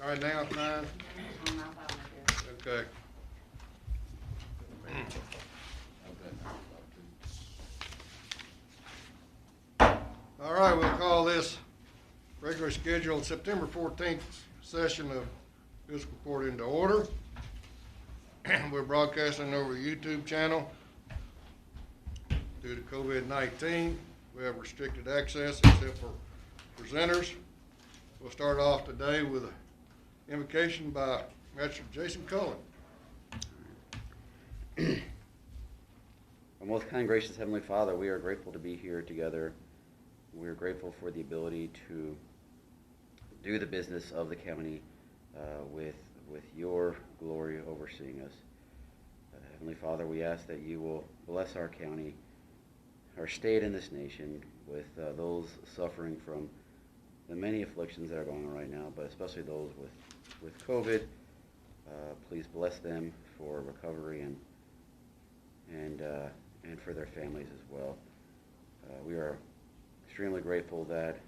All right, now it's 9? Okay. All right, we'll call this regularly scheduled September 14th session of fiscal court into order. We're broadcasting over the YouTube channel. Due to COVID-19, we have restricted access except for presenters. We'll start off today with an invocation by Master Jason Cullen. Our most kind, gracious Heavenly Father, we are grateful to be here together. We are grateful for the ability to do the business of the county with your glory overseeing us. Heavenly Father, we ask that you will bless our county, our state, and this nation with those suffering from the many afflictions that are going on right now, but especially those with COVID. Please bless them for recovery and for their families as well. We are extremely grateful that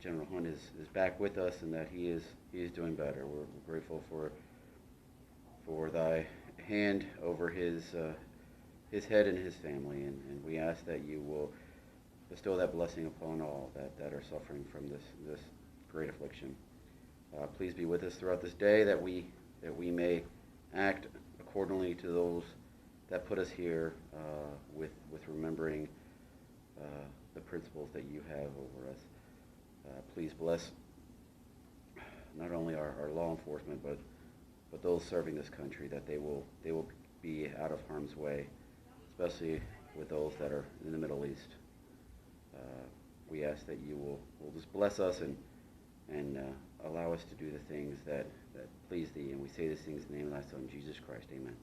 General Hunt is back with us and that he is doing better. We're grateful for thy hand over his head and his family, and we ask that you will bestow that blessing upon all that are suffering from this great affliction. Please be with us throughout this day, that we may act accordingly to those that put us here, with remembering the principles that you have over us. Please bless not only our law enforcement, but those serving this country, that they will be out of harm's way, especially with those that are in the Middle East. We ask that you will just bless us and allow us to do the things that please thee, and we say these things in the name of thy Son, Jesus Christ. Amen.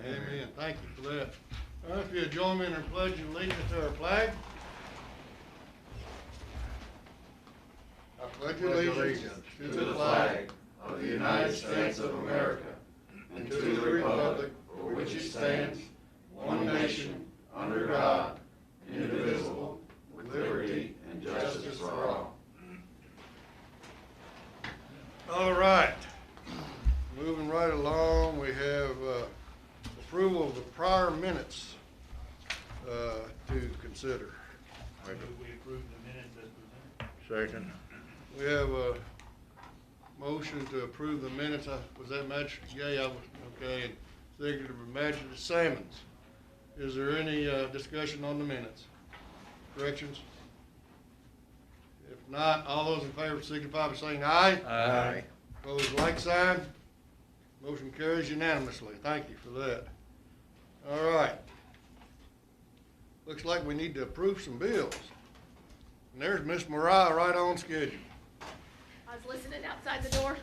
Amen. Thank you for that. All right, if you'll join me in pledging allegiance to our flag. I pledge allegiance to the flag of the United States of America and to the republic for which it stands, one nation, under God, indivisible, with liberty and justice for all. All right. Moving right along, we have approval of the prior minutes to consider. We approve the minutes as presented. Second. We have a motion to approve the minutes. Was that Magistrate Gay? I was okay. And seconded by Magistrate Sammons. Is there any discussion on the minutes? Corrections? If not, all those in favor signify by saying aye. Aye. Opposed, like sign. Motion carries unanimously. Thank you for that. All right. Looks like we need to approve some bills. And there's Miss Mariah right on schedule. I was listening outside the door.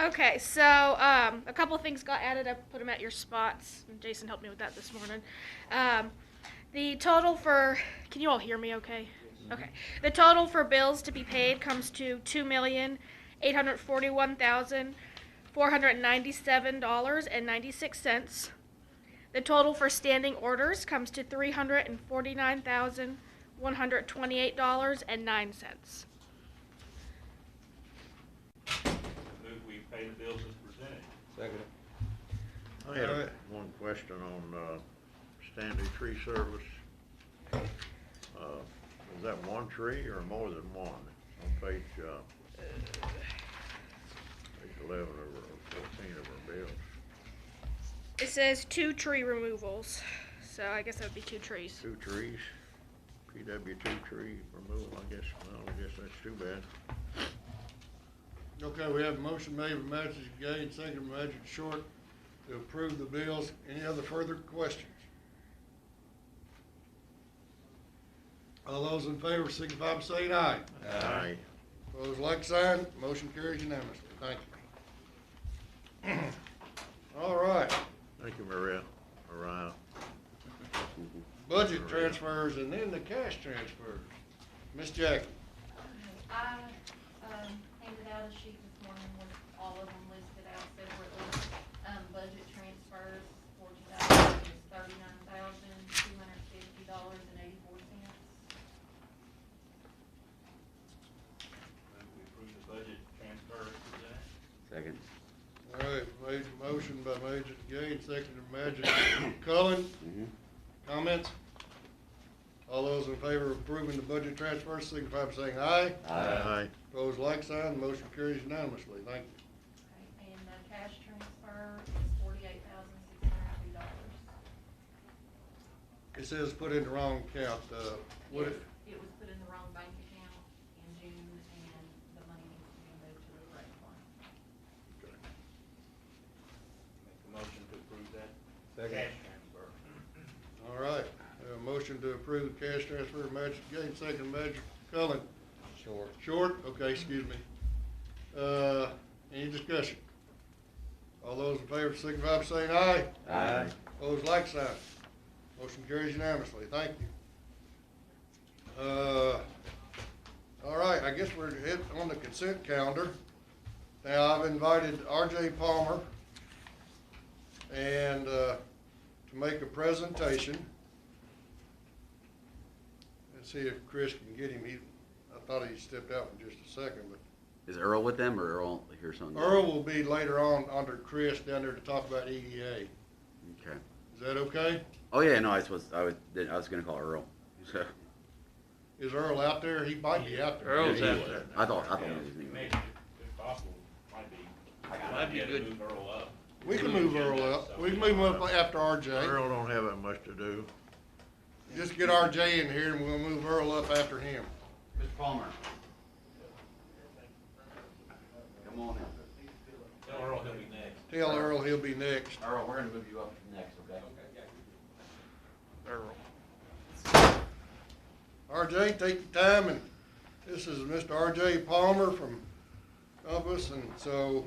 Okay, so a couple of things got added. I put them at your spots. And Jason helped me with that this morning. The total for, can you all hear me okay? Okay. The total for bills to be paid comes to $2,841,497.96. The total for standing orders comes to $349,128.09. Move we pay the bills as presented. Second. I had one question on standing tree service. Is that one tree or more than one on page 11 or 14 of our bills? It says 2 tree removals, so I guess that would be 2 trees. 2 trees, PW2 tree removal, I guess. Well, I guess that's too bad. Okay, we have a motion made by Magistrate Gay and seconded by Magistrate Short to approve the bills. Any other further questions? All those in favor signify by saying aye. Aye. Opposed, like sign. Motion carries unanimously. Thank you. All right. Thank you, Mariah. Budget transfers and then the cash transfers. Miss Jackie. I handed out a sheet this morning with all of them listed out separately. Budget transfers for 2000 is $39,250.84. Move we approve the motion by Major Gaines, seconded by Major Cullen. Mhm. Comments? All those in favor of approving the budget transfer, signify by saying aye. Aye. Opposed, like sign. Motion carries unanimously. Thank you. Okay, and the cash transfer is $48,602. It says put in the wrong account. What Yes, it, it was put in the wrong bank account in June, and the money needs to be moved to the correct one. Make a motion to approve that cash transfer. all right. A motion to approve the cash transfer, Major Gaines, second Major Cullen. Short, okay, excuse me. Any discussion? All those in favor signify by saying aye. Aye. Opposed, like sign. Motion carries unanimously. Thank you. All right, I guess we're hit on the consent calendar. Now, I've invited R.J. Palmer and, to make a presentation. Let's see if Chris can get him. I thought he stepped out in just a second, but Is Earl with them, or Earl here something? Earl will be later on under Chris down there to talk about EDA. Okay. Is that okay? Oh yeah, no, I was gonna call Earl. So Is Earl out there? He might be out there. Earl's Yeah, he out was. there. I thought he was. Maybe, if possible, might be. Might be Get good. Move Earl up. We can move Earl up. We can move him up after RJ. Earl don't have that much to do. Just get RJ in here and we'll move Earl up after him. Mr. Palmer. Come on in. Tell Earl he'll be next. Tell Earl he'll be next. Earl, we're gonna move you up next, okay? Earl. RJ, take your time, and this is Mr. RJ Palmer from Compass, and so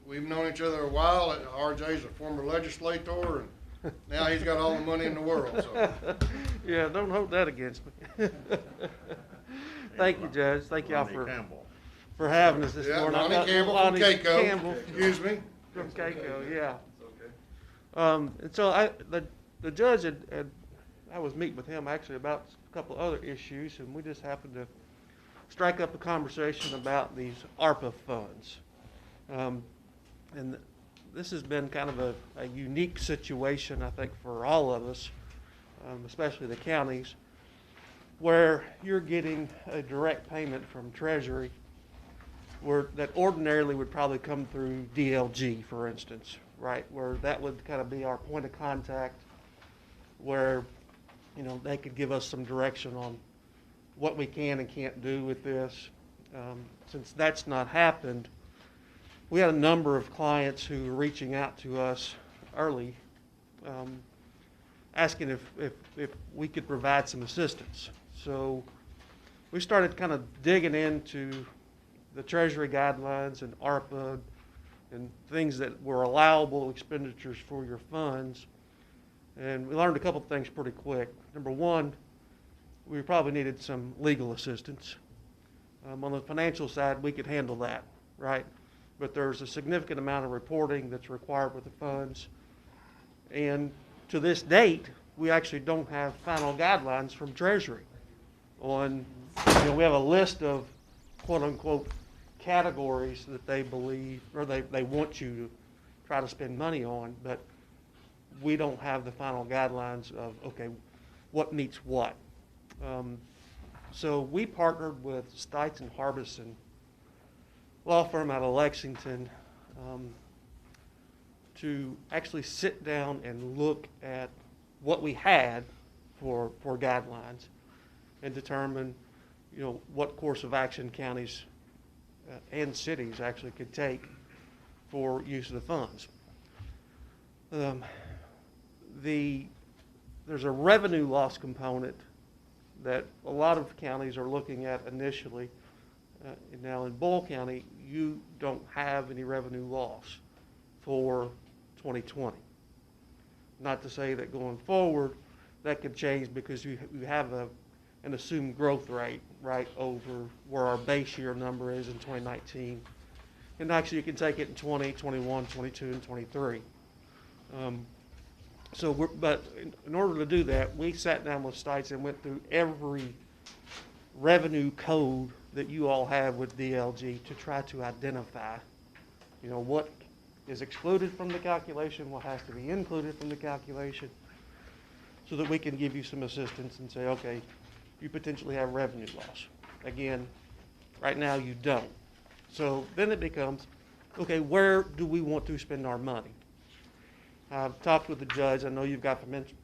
we've known each other a while. RJ's a former legislator, and now he's got all the money in the world, so. Yeah, don't hold that against me. Thank you, Judge. Thank y'all Lonnie Campbell. for having us this Yeah, morning. Lonnie I'm not- Campbell from Lonnie KACO. Campbell Excuse me. from KACO, yeah. And so the judge I was meeting with him actually about a couple of other issues, and we just happened to strike up a conversation about these ARPA funds. And this has been kind of a unique situation, I think, for all of us, especially the counties, where you're getting a direct payment from Treasury that ordinarily would probably come through DLG, for instance, right? Where that would kind of be our point of contact, where, you know, they could give us some direction on what we can and can't do with this. Since that's not happened, we had a number of clients who were reaching out to us early, asking if we could provide some assistance. So we started kind of digging into the Treasury guidelines and ARPA and things that were allowable expenditures for your funds. And we learned a couple of things pretty quick. Number one, we probably needed some legal assistance. On the financial side, we could handle that, right? But there's a significant amount of reporting that's required with the funds. And to this date, we actually don't have final guidelines from Treasury on, we have a list of quote unquote categories that they believe, or they want you to try to spend money on, but we don't have the final guidelines of, okay, what meets what. So we partnered with Stites and Harbison, law firm out of Lexington, to actually sit down and look at what we had for guidelines and determine, what course of action counties and cities actually could take for use of the funds. There's a revenue loss component that a lot of counties are looking at initially. Now in Boyle County, you don't have any revenue loss for 2020. Not to say that going forward, that could change because you have an assumed growth rate right over where our base year number is in 2019. And actually you can take it in 20, 21, 22, and 23. But in order to do that, we sat down with Stites and went through every revenue code that you all have with DLG to try to identify, what is excluded from the calculation, what has to be included from the calculation, so that we can give you some assistance and say, okay, you potentially have revenue loss. Again, right now you don't. So then it becomes, okay, where do we want to spend our money? I've talked with the judge. I know you've got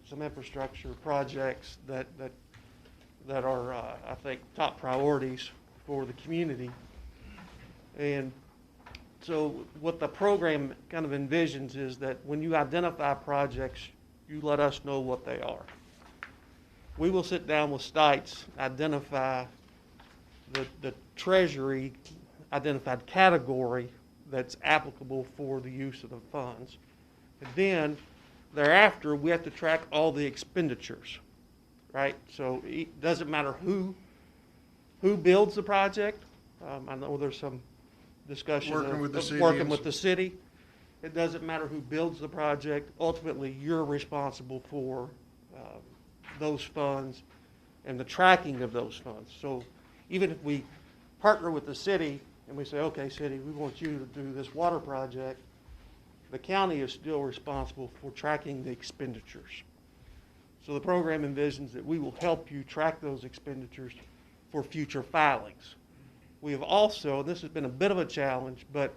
some infrastructure projects that are, I think, top priorities for the community. And so what the program kind of envisions is that when you identify projects, you let us know what they are. We will sit down with Stites, identify the Treasury identified category that's applicable for the use of the funds. And then thereafter, we have to track all the expenditures, right? So it doesn't matter who builds the project. I know there's some discussion Working with the of city working and with the city. It doesn't matter who builds the project. Ultimately, you're responsible for those funds and the tracking of those funds. So even if we partner with the city and we say, okay, city, we want you to do this water project, the county is still responsible for tracking the expenditures. So the program envisions that we will help you track those expenditures for future filings. We have also, this has been a bit of a challenge, but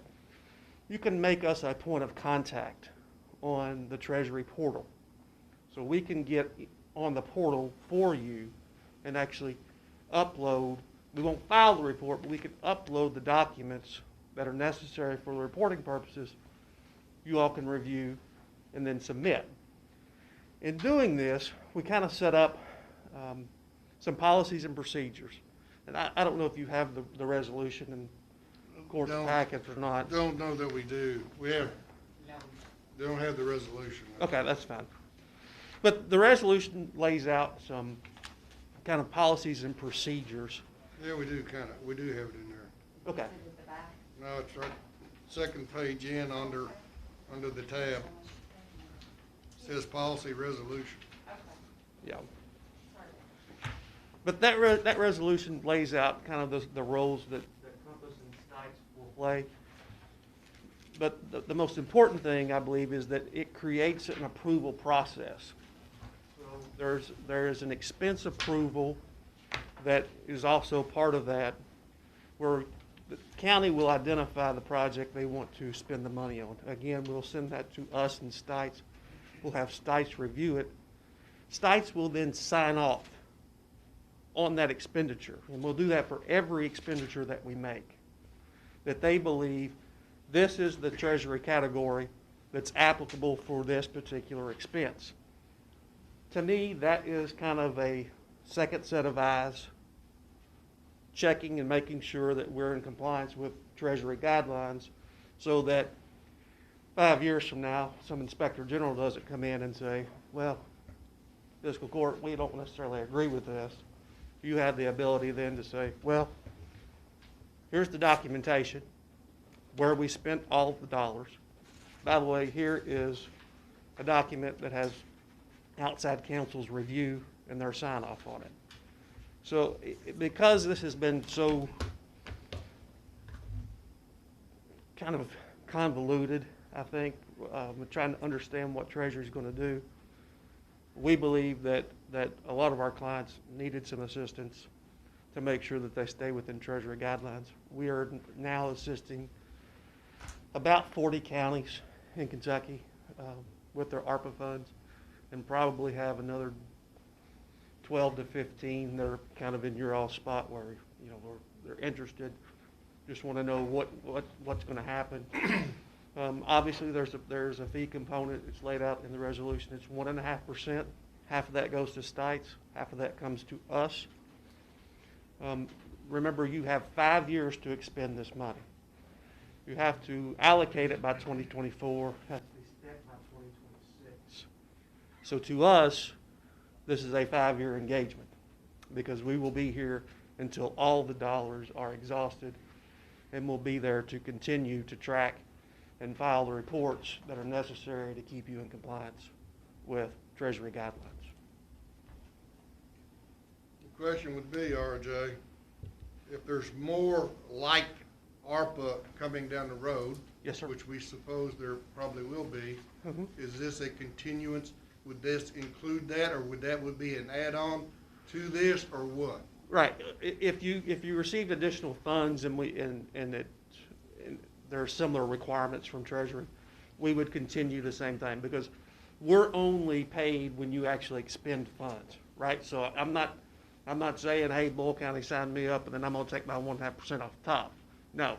you can make us a point of contact on the Treasury portal. So we can get on the portal for you and actually upload. We won't file the report, but we can upload the documents that are necessary for the reporting purposes. You all can review and then submit. In doing this, we kind of set up some policies and procedures. And I don't know if you have the resolution in court's packet or not. Don't know that we do. We have, they don't have the resolution. Okay, that's fine. But the resolution lays out some kind of policies and procedures. Yeah, we do we do have it in there. Okay. No, it's right, second page in under the tab. It says policy resolution. Yeah. But that resolution lays out kind of the roles that Compass and Stites will play. But the most important thing, I believe, is that it creates an approval process. So there is an expense approval that is also part of that, where the county will identify the project they want to spend the money on. Again, we'll send that to us and Stites. We'll have Stites review it. Stites will then sign off on that expenditure, and we'll do that for every expenditure that we make, that they believe this is the Treasury category that's applicable for this particular expense. To me, that is kind of a second set of eyes, checking and making sure that we're in compliance with Treasury guidelines, so that 5 years from now, some inspector general doesn't come in and say, well, fiscal court, we don't necessarily agree with this. You have the ability then to say, well, here's the documentation where we spent all of the dollars. By the way, here is a document that has outside counsel's review and their sign off on it. So because this has been so kind of convoluted, I think, with trying to understand what Treasury is going to do, we believe that a lot of our clients needed some assistance to make sure that they stay within Treasury guidelines. We are now assisting about 40 counties in Kentucky with their ARPA funds, and probably have another 12 to 15 that are kind of in your all spot where, you know, they're interested, just want to know what's going to happen. Obviously, there's a fee component. It's laid out in the resolution. It's 1.5%. Half of that goes to Stites. Half of that comes to us. Remember, you have 5 years to expend this money. You have to allocate it by 2024. It has to be spent by 2026. So to us, this is a 5-year engagement, because we will be here until all the dollars are exhausted, and we'll be there to continue to track and file the reports that are necessary to keep you in compliance with Treasury guidelines. The question would be, RJ, if there's more like ARPA coming down the road. Yes, sir. Which we suppose there probably will be. Mhm. Is this a continuance? Would this include that, or would be an add-on to this, or what? Right. If you received additional funds and there are similar requirements from Treasury, we would continue the same thing, because we're only paid when you actually expend funds, right? So I'm not saying, hey, Boyle County signed me up and then I'm gonna take my 1.5% off the top. No.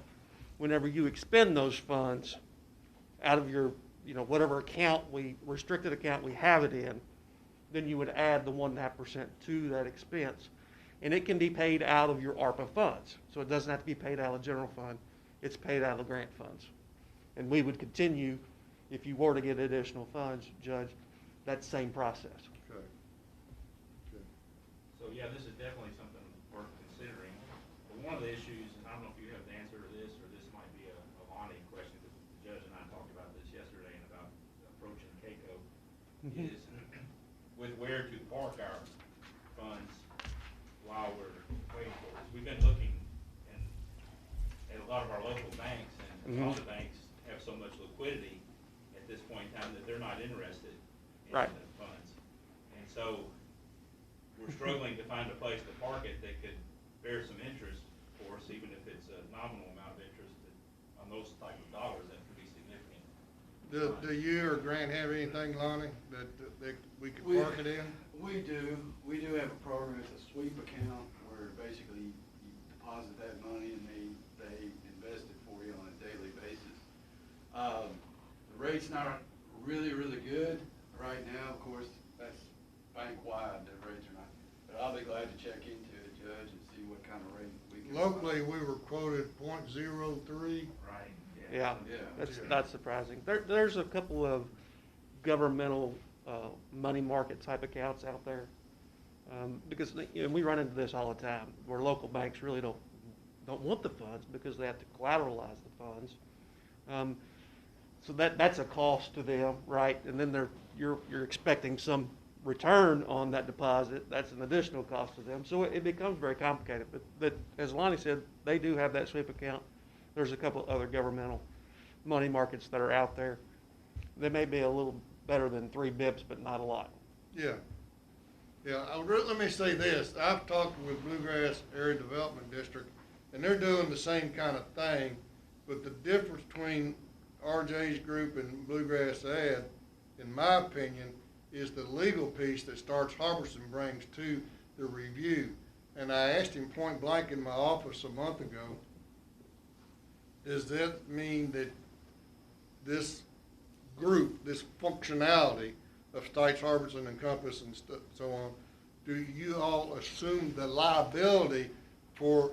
Whenever you expend those funds out of your, whatever restricted account we have it in, then you would add the 1.5% to that expense. And it can be paid out of your ARPA funds. So it doesn't have to be paid out of general fund. It's paid out of grant funds. And we would continue, if you were to get additional funds, Judge, that same process. Okay. So, yeah, this is definitely something worth considering. But one of the issues, and I don't know if you have the answer to this, or this might be a Lonnie question, because the judge and I talked about this yesterday and about approaching KACO, is with where to park our funds while we're waiting for this. We've been looking at a lot of our local banks, and all the banks have so much liquidity at this point in time that they're not interested in Right. the funds. And so we're struggling to find a place to park it that could bear some interest for us, even if it's a nominal amount of interest on those type of dollars. That could be significant. Do you or Grant have anything, Lonnie, that we could park it in? We do. We do have a program. It's a sweep account where basically you deposit that money and they invest it for you on a daily basis. The rate's not really good right now. Of course, that's bank-wide, the rates are not. But I'll be glad to check into it, Judge, and see what kind of rate we can. Locally, we were quoted .03. Right. Yeah, Yeah. that's surprising. There's a couple of governmental money market type accounts out there, because we run into this all the time, where local banks really don't want the funds because they have to collateralize the funds. So that's a cost to them, right? And then you're expecting some return on that deposit. That's an additional cost to them. So it becomes very complicated. But as Lonnie said, they do have that sweep account. There's a couple other governmental money markets that are out there. They may be a little better than 3 bips, but not a lot. Yeah. Yeah, let me say this. I've talked with Bluegrass Area Development District, and they're doing the same kind of thing, but the difference between RJ's group and Bluegrass Ad, in my opinion, is the legal piece that Starks Harbison brings to the review. And I asked him point blank in my office a month ago, does that mean that this group, this functionality of Stites, Harbison, and Compass and so on, do you all assume the liability for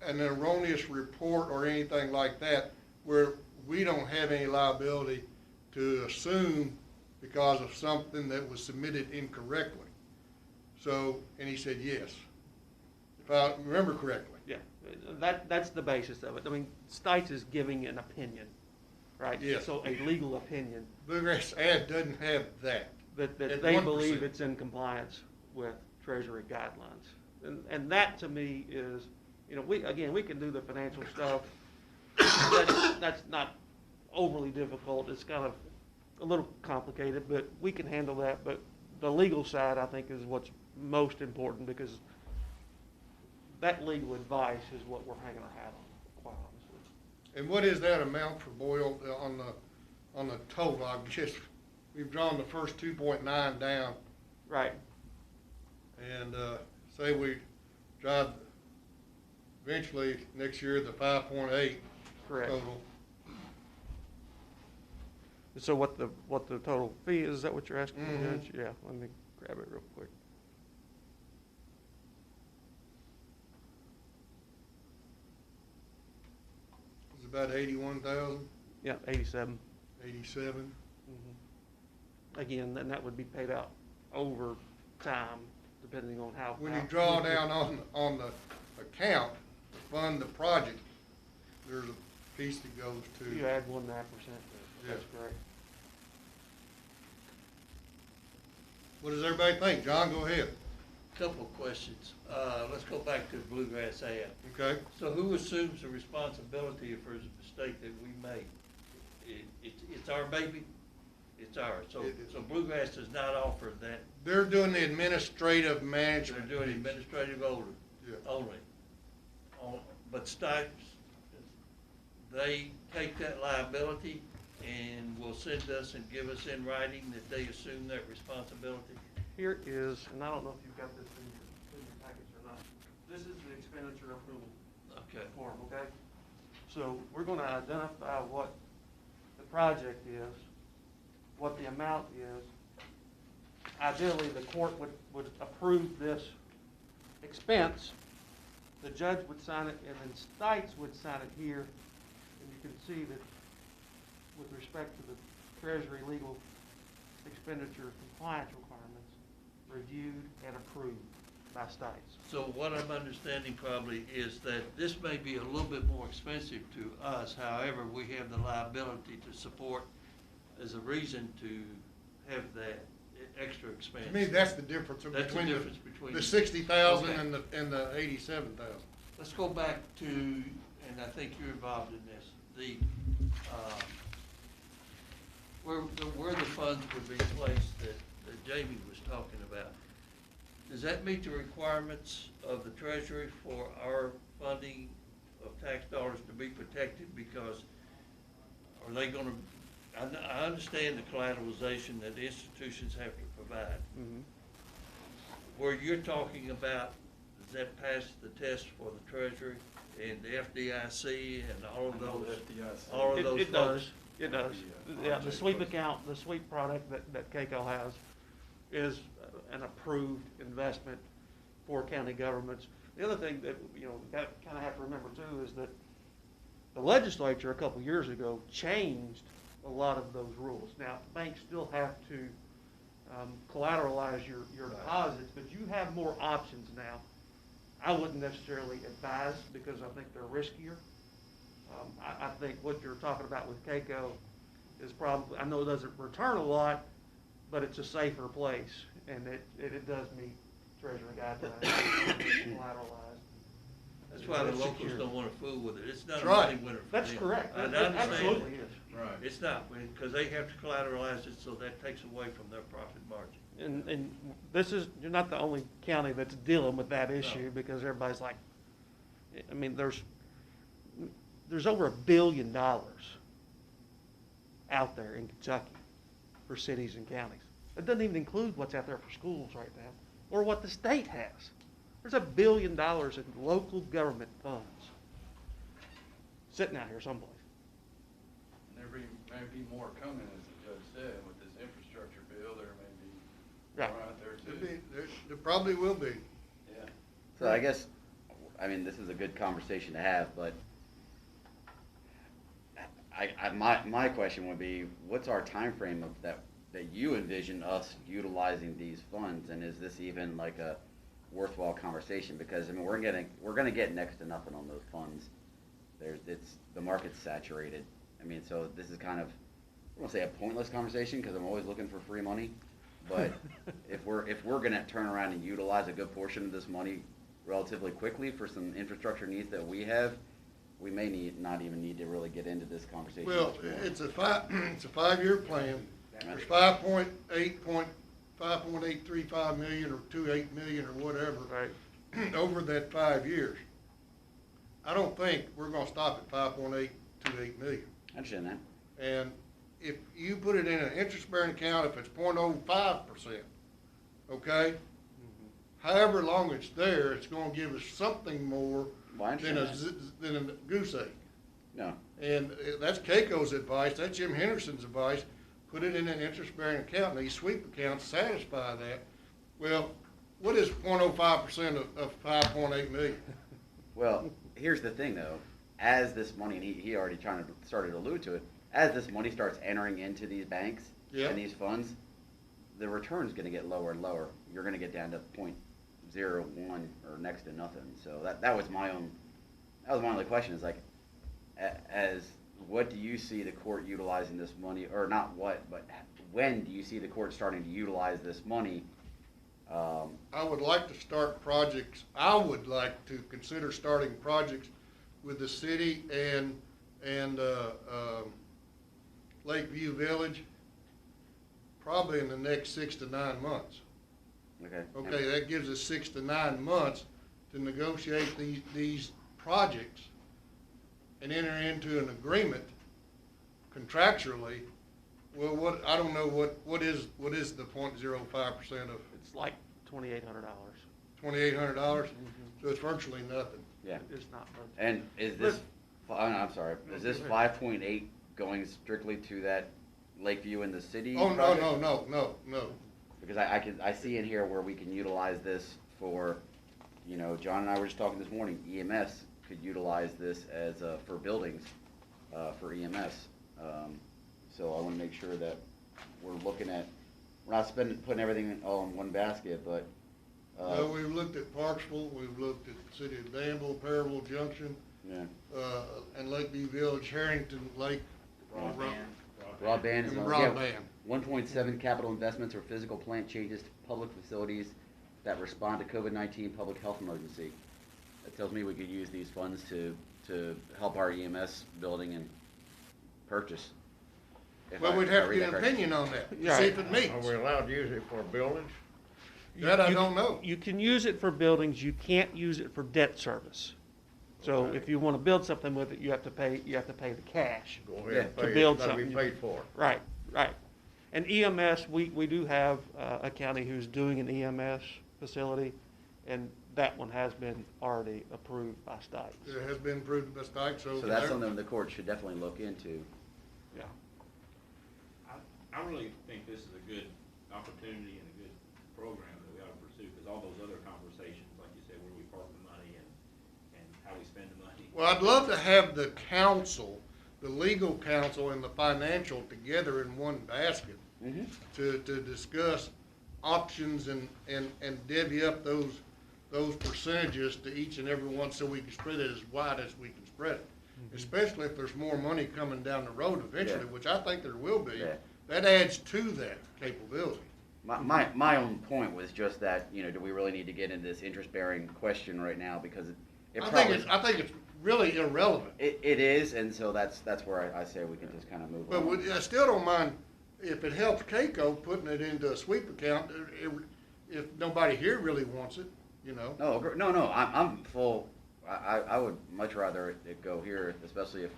an erroneous report or anything like that, where we don't have any liability to assume because of something that was submitted incorrectly? So, and he said yes, if I remember correctly. Yeah, that's the basis of it. I mean, Stites is giving an opinion, right? Yes. So a legal opinion Bluegrass Ad doesn't have that. that At they 1%. believe it's in compliance with Treasury guidelines. And that to me is, we can do the financial stuff. That's not overly difficult. It's kind of a little complicated, but we can handle that. But the legal side, I think, is what's most important, because that legal advice is what we're hanging our hat on, quite honestly. And what is that amount for Boyle on the total? I guess we've drawn the first 2.9 down, Right. and say we drive eventually next year the 5.8 Correct. total. So what the total fee is that what you're asking, Mhm. Judge? Yeah, let me grab it real quick. It's about 81,000, Yeah, 87. 87. Again, then that would be paid out over time, depending on how. When you draw down on the account to fund the project, there's a piece that goes to. You add 1.5%. That's Yeah. correct. What does everybody think? John, go ahead. Couple of questions. Let's go back to the Bluegrass ad. Okay? So who assumes the responsibility if there's a mistake that we make? It's our baby? It's ours. So Bluegrass does not offer that. They're doing the administrative They're management. doing administrative only. Yeah. But Stipes, they take that liability and will send us and give us in writing that they assume that responsibility? Here is, and I don't know if you've got this in your package or not. This is the expenditure approval Okay. form, okay? So we're gonna identify what the project is, what the amount is. Ideally, the court would approve this expense. The judge would sign it, and then Stites would sign it here. And you can see that with respect to the Treasury legal expenditure compliance requirements, reviewed and approved by Stites. So what I'm understanding probably is that this may be a little bit more expensive to us. However, we have the liability to support as a reason to have that extra expense. To me, that's the difference That's the between difference between the 60,000 Okay. and the 87,000. Let's go back to, and I think you're involved in this, the, where the funds would be placed that Jamie was talking about. Does that meet the requirements of the Treasury for our funding of tax dollars to be protected? Because are they gonna, I understand the collateralization that the institutions have to provide. Where you're talking about, does that pass the test for the Treasury and the FDIC and all of those? All of those It does, folks? it does. Yeah, the sweep account, the sweep product that KACO has is an approved investment for county governments. The other thing that, you know, kind of have to remember too is that the legislature a couple years ago changed a lot of those rules. Now, banks still have to collateralize your deposits, but you have more options now. I wouldn't necessarily advise because I think they're riskier. I think what you're talking about with KACO is probably, I know it doesn't return a lot, but it's a safer place, and it does meet Treasury guidelines, collateralized. That's why the It's locals secure. don't wanna fool with it. It's not That's a right. money winner for them. That's correct. I That understand. absolutely is. Right. It's not, because they have to collateralize it, so that takes away from their profit margin. And this is, you're not the only county that's dealing with that issue, because everybody's like, I mean, there's over $1 billion out there in Kentucky for cities and counties. It doesn't even include what's out there for schools right now, or what the state has. There's $1 billion in local government funds sitting out here someplace. And there may be more coming, as the judge said, with this infrastructure bill, there may be Right. more out there Could too. be, there probably will be. Yeah. So I guess, I mean, this is a good conversation to have, but my question would be, what's our time frame of that you envision us utilizing these funds, and is this even like a worthwhile conversation? Because I mean, we're gonna get next to nothing on those funds. The market's saturated. I mean, so this is kind of, I don't wanna say a pointless conversation, because I'm always looking for free money. But if we're gonna turn around and utilize a good portion of this money relatively quickly for some infrastructure needs that we have, we may not even need to really get into this conversation. Well, much more. it's a 5-year plan. There's 5.835 million or 28 million or whatever. Right. Over that 5 years. I don't think we're gonna stop at 5.828 million. I understand that. And if you put it in an interest-bearing account, if it's 0.05%, okay? However long it's there, it's gonna give us something more Well, I than understand than a goose egg. No, And that's KACO's advice, that's Jim Henderson's advice, put it in an interest-bearing account, and these sweep accounts satisfy that. Well, what is 0.05% of 5.8 million? well, here's the thing though, as this money, and he already started to allude to it, as this money starts entering into these banks Yeah. and these funds, the return's gonna get lower and lower. You're gonna get down to 0.01 or next to nothing. So that was my only question, is like, what do you see the court utilizing this money, or not what, but when do you see the court starting to utilize this money I would like to start projects, I would like to consider starting projects with the city and Lakeview Village, probably in the next 6 to 9 months. Okay. Okay, that gives us 6 to 9 months to negotiate these projects and enter into an agreement contractually. Well, I don't know what is the 0.05% of It's like $2,800. $2,800? So it's virtually nothing. Yeah. It's not much. And is this, I'm sorry, is this 5.8 going strictly to that Lakeview in the city? Oh, project? no. Because I see in here where we can utilize this for, John and I were just talking this morning, EMS could utilize this as, for buildings, for EMS. So I wanna make sure that we're looking at, we're not putting everything all in one basket, but, Well, we've looked at Parksville, we've looked at the city of Danville, Perryville Junction, yeah. and Lakeview Village, Harrington Lake. Broadband is And on, yeah, broadband. 1.7 capital investments or physical plant changes to public facilities that respond to COVID-19 public health emergency. That tells me we could use these funds to help our EMS building and purchase. Well, we'd have to get an opinion on that, to see if it meets. Are we allowed to use it for buildings? That I don't know. You can use it for buildings, you can't use it for debt service. So if you want to build something with it, you have to pay the cash. Go ahead and To pay, build it's gotta be something. paid for. Right. And EMS, we do have a county who's doing an EMS facility, and that one has been already approved by Stites. It has been approved by Stikes, So that's something the court should definitely look into. Yeah. I really think this is a good opportunity and a good program that we ought to pursue, because all those other conversations, like you said, where we park the money and how we spend the money. Well, I'd love to have the council, the legal counsel and the financial together in one basket Mm-hmm. to discuss options and divvy up those percentages to each and every one so we can spread it as wide as we can spread it. Especially if there's more money coming down the road eventually, Yeah. which I think there will be. Yeah. That adds to that capability. My own point was just that, do we really need to get into this interest-bearing question right now, because it I probably. think it's really irrelevant. It is, and so that's where I say we can just kind of move But on. I still don't mind, if it helps KACO, putting it into a sweep account, if nobody here really wants it, No, I'm full, I would much rather it go here, especially if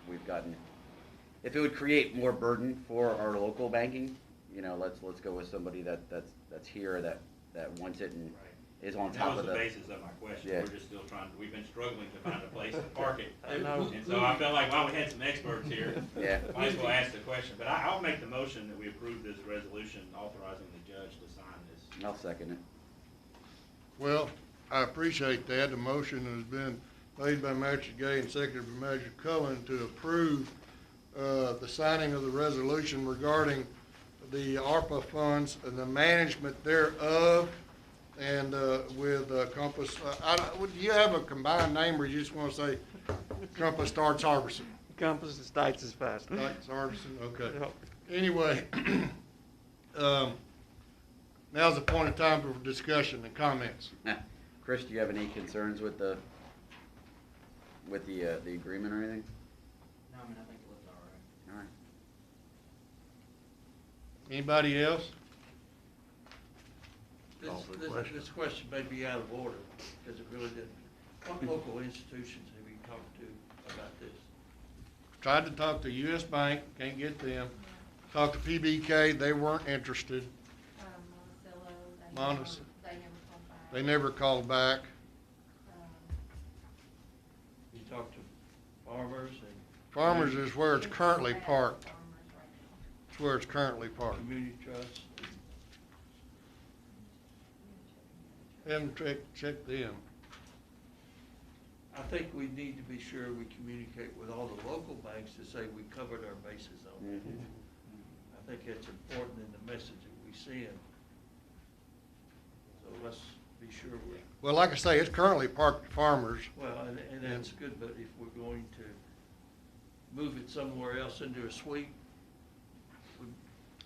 if it would create more burden for our local banking, let's go with somebody that's here, that wants it and Right. is on And top that of was the the. basis of my question. Yeah. We're just still we've been struggling to find a place to park it. I know. And so I felt like, well, we had some experts here. Yeah. Might as well ask the question. But I'll make the motion that we approve this resolution authorizing the judge to sign this. I'll second it. Well, I appreciate that. The motion has been made by Manager Gay and seconded by Manager Cullen to approve the signing of the resolution regarding the ARPA funds and the management thereof, and with Compass. Do you have a combined name, or you just want to say Compass starts Harbison? Compass and Stites is fast. Starts Harbison, okay. Yep. Anyway, now's the point of time for discussion and comments. Chris, do you have any concerns with the agreement or anything? No, I mean, I think it looks all right. All right. Anybody else? This question may be out of order, because it really didn't. What local institutions have you talked to about this? Tried to talk to US Bank, can't get them. Talked to PBK, they weren't interested. Monticello, Monticello. they never called back. They never called back. You talked to farmers and Farmers is where it's currently parked. Farmers right now. It's where it's currently parked. community trusts. Have them check them. I think we need to be sure we communicate with all the local banks to say we covered our bases on it. Mhm. I think that's important in the message that we send. So let's be sure we're, Well, like I say, it's currently parked at Farmers. well, and that's good, but if we're going to move it somewhere else into a suite.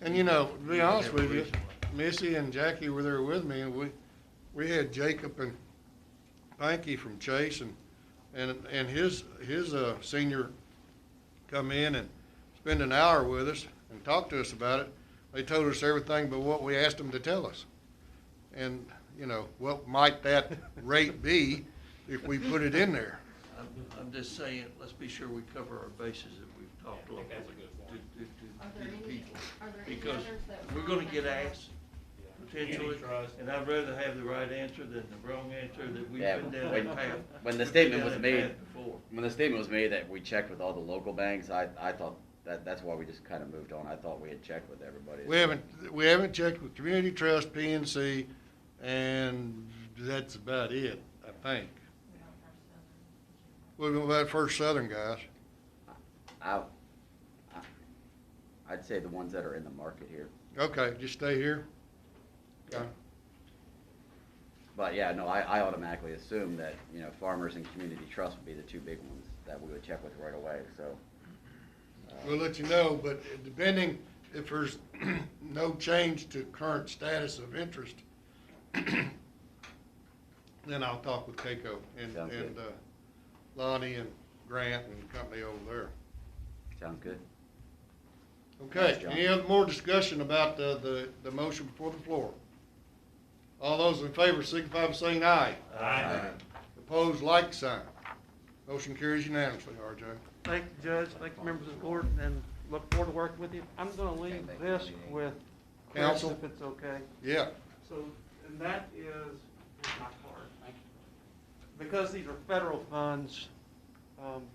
And to be honest with you, Missy and Jackie were there with me, and we had Jacob and Panky from Chase and his senior come in and spend an hour with us and talk to us about it. They told us everything but what we asked them to tell us. And, you know, what might that rate be if we put it in there? I'm just saying, let's be sure we cover our bases that we've talked Yeah, I think locally that's a good point. Are to there these any, people. are there any Because others that? we're gonna get asked potentially, Community trust. and I'd rather have the right answer than the wrong answer that we've Yeah, been down when- that path. when the we've statement been was down made- that path before. When the statement was made that we checked with all the local banks, I thought that's why we just kind of moved on. I thought we had checked with everybody. We haven't checked with Community Trust, PNC, and that's about it, I think. We're going about First Southern guys. I'd say the ones that are in the market here. Okay, just stay here. Okay. But yeah, no, I automatically assume that, you know, Farmers and Community Trust would be the two big ones that we would check with right away, so. We'll let you know, but depending if there's no change to current status of interest, then I'll talk with KACO and Sounds good. Lonnie and Grant and company over there. Sounds good. Okay, Thanks, John. any other more discussion about the motion before the floor? All those in favor signify by saying aye. Aye. Opposed, like sign. Motion carries unanimously, RJ. Thank you, Judge, thank you, members of the court, and look forward to working with you. I'm gonna leave this with Chris, Counsel. if it's okay. Yeah, So, and that is, here's my card. Thank you. Because these are federal funds,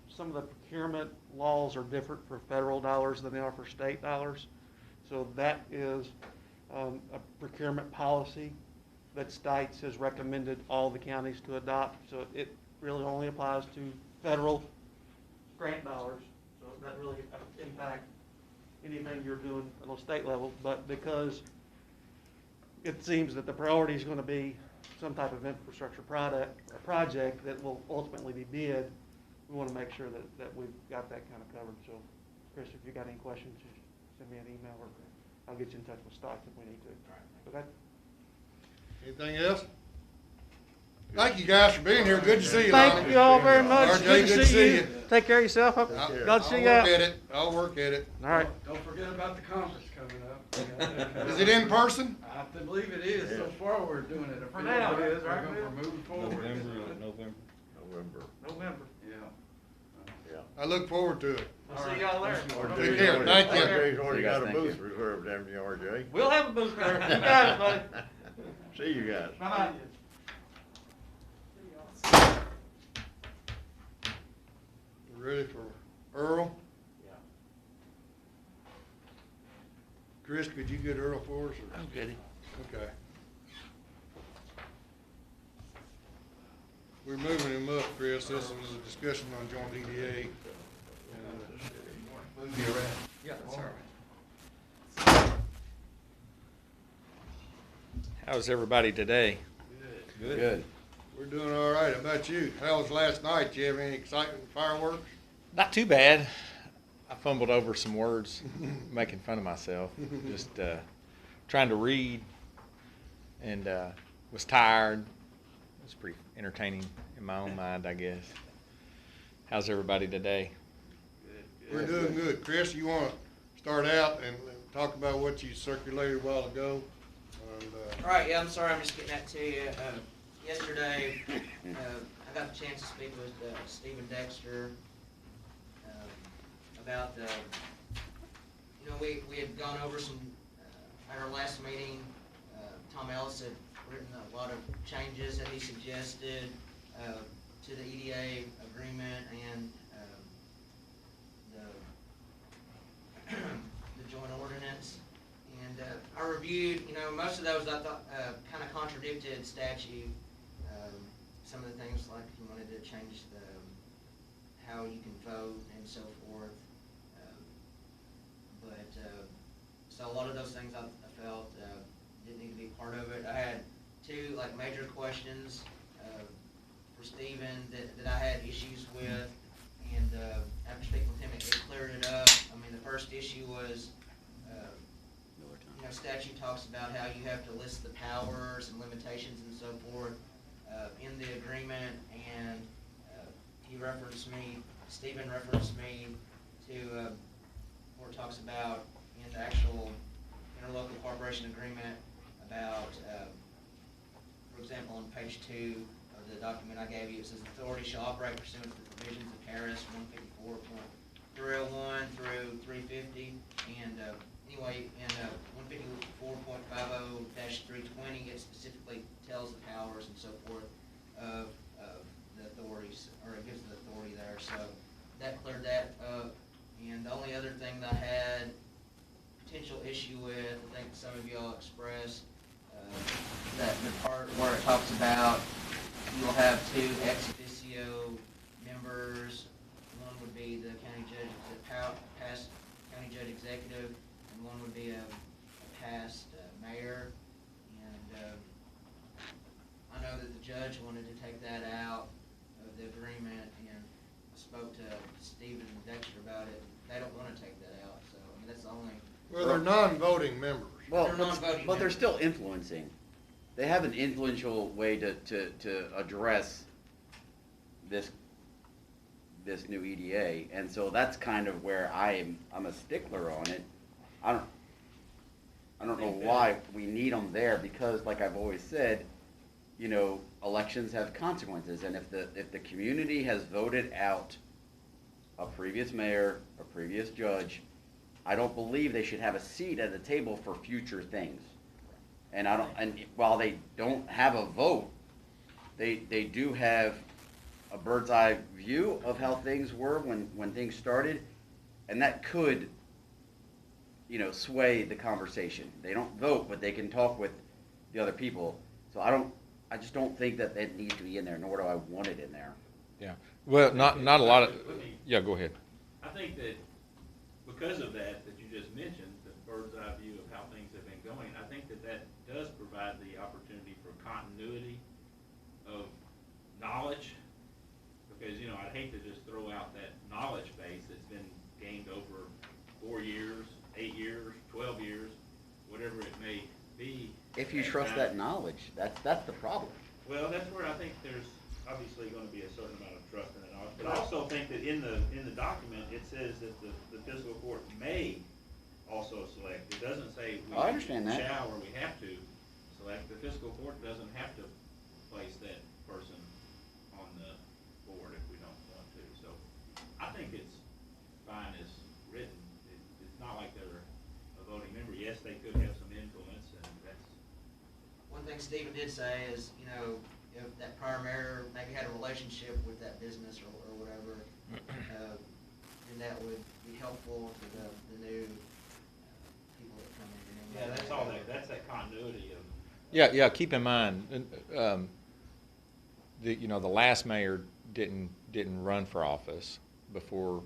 some of the procurement laws are different for federal dollars than they are for state dollars. So that is a procurement policy that Stites has recommended all the counties to adopt. So it really only applies to federal grant dollars. So that really impact anything you're doing on a state level. But because it seems that the priority is going to be some type of infrastructure project that will ultimately be bid, we want to make sure that we've got that kind of covered. So, Chris, if you got any questions, just send me an email or I'll get you in touch with Stock if we need to. Okay? anything else? Thank you guys for being here. Good to see you, Lonnie. Thank you all very much. RJ, good to see you. Take care of yourself. God see you out. I'll work at it. All right. Don't forget about the conference coming up. Is it in person? I believe it is. So far, we're doing it. For now, it is, right, We're moving forward. November. Yeah. Yeah. I look forward to it. I'll see y'all there. Take care. Thank you. RJ's already See you guys, got a thank booth you. reserved, haven't you, RJ? We'll have a booth there. You got it, buddy. See you guys. Bye-bye. You ready for Earl? Yeah. Chris, could you get Earl for us? or- I'm good. Okay. We're moving him up, Chris. This was a discussion on joint EDA. Move you around. Yeah, that's all right. How's everybody today? Good. We're doing all right. How about you? How was last night? Did you have any exciting fireworks? Not too bad. I fumbled over some words, making fun of myself, just trying to read, and was tired. It was pretty entertaining in my own mind, I guess. How's everybody today? We're doing good. Chris, you want to start out and talk about what you circulated a while ago? And, All right, yeah, I'm sorry, I'm just getting that to you. Yesterday, I got the chance to speak with Stephen Dexter about, you know, we had gone over some, at our last meeting, Tom Ellis had written a lot of changes that he suggested to the EDA agreement and the joint ordinance. And I reviewed, you know, most of those I thought kind of contradicted statute. Some of the things like he wanted to change how you can vote and so forth. So a lot of those things I felt didn't need to be part of it. I had two like major questions for Stephen that I had issues with, and after speaking with him, it cleared it up. I mean, the first issue was you know, statute talks about how you have to list the powers and limitations and so forth in the agreement, and he referenced me, Stephen referenced me to where it talks about in the actual interlocal cooperation agreement about, for example, on page 2 of the document I gave you, it says authority shall operate pursuant to the provisions of Harris 154.301 through 350, and anyway, in 154.50-320, it specifically tells the powers and so forth of the authorities, or it gives the authority there, so that cleared that up. And the only other thing that I had potential issue with, I think some of y'all expressed, that the part where it talks about you'll have 2 ex officio members. One would be the county judge, past county judge executive, and one would be a past mayor. And I know that the judge wanted to take that out of the agreement, and I spoke to Stephen Dexter about it. They don't want to take that out, so I mean, that's the only. Well, they're non-voting members. Well, They're non-voting but they're members. still influencing. They have an influential way to address this new EDA, and so that's kind of where I'm a stickler on it. I don't know why we need them there, because like I've always said, you know, elections have consequences, and if the community has voted out a previous mayor, a previous judge, I don't believe they should have a seat at the table for future things. And while they don't have a vote, they do have a bird's eye view of how things were when things started, and that could, you know, sway the conversation. They don't vote, but they can talk with the other people. So I just don't think that needs to be in there, nor do I want it in there. Yeah. Well, not a lot of, yeah, go ahead. I think that because of that you just mentioned, the bird's eye view of how things have been going, I think that does provide the opportunity for continuity of knowledge, because, you know, I'd hate to just throw out that knowledge base that's been gained over 4 years, 8 years, 12 years, whatever it may be. If you trust that knowledge, that's the problem. Well, that's where I think there's obviously going to be a certain amount of trust in that knowledge. But I also think that in the document, it says that the fiscal court may also select. It doesn't say we I understand that. shall or we have to select. The fiscal court doesn't have to place that person on the board if we don't want to. So I think it's fine as written. It's not like they're a voting member. Yes, they could have some influence, and that's. One thing Stephen did say is, you know, if that prior mayor maybe had a relationship with that business or whatever, then that would be helpful to the new people that come in. Yeah, that's all that's that continuity of. Yeah, keep in mind, the last mayor didn't run for office before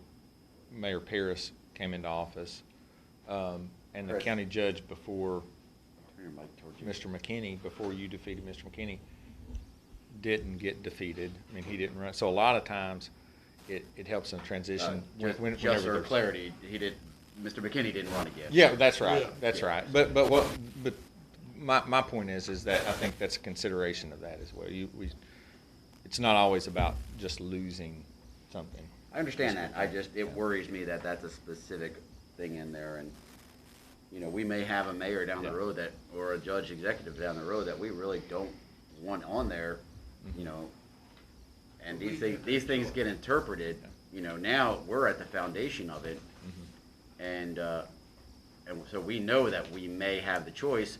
Mayor Paris came into office, and the county judge before Mr. McKinney, before you defeated Mr. McKinney, didn't get defeated. I mean, he didn't run. So a lot of times, it helps in transition. Just for clarity, Mr. McKinney didn't run again. Yeah, that's right. Yeah. That's right. But my point is that I think that's a consideration of that as well. It's not always about just losing something. I understand that. It worries me that that's a specific thing in there, and you know, we may have a mayor down the road or a judge executive down the road that we really don't want on there, you know, and these things get interpreted. You know, now we're at the foundation of it, and so we know that we may have the choice,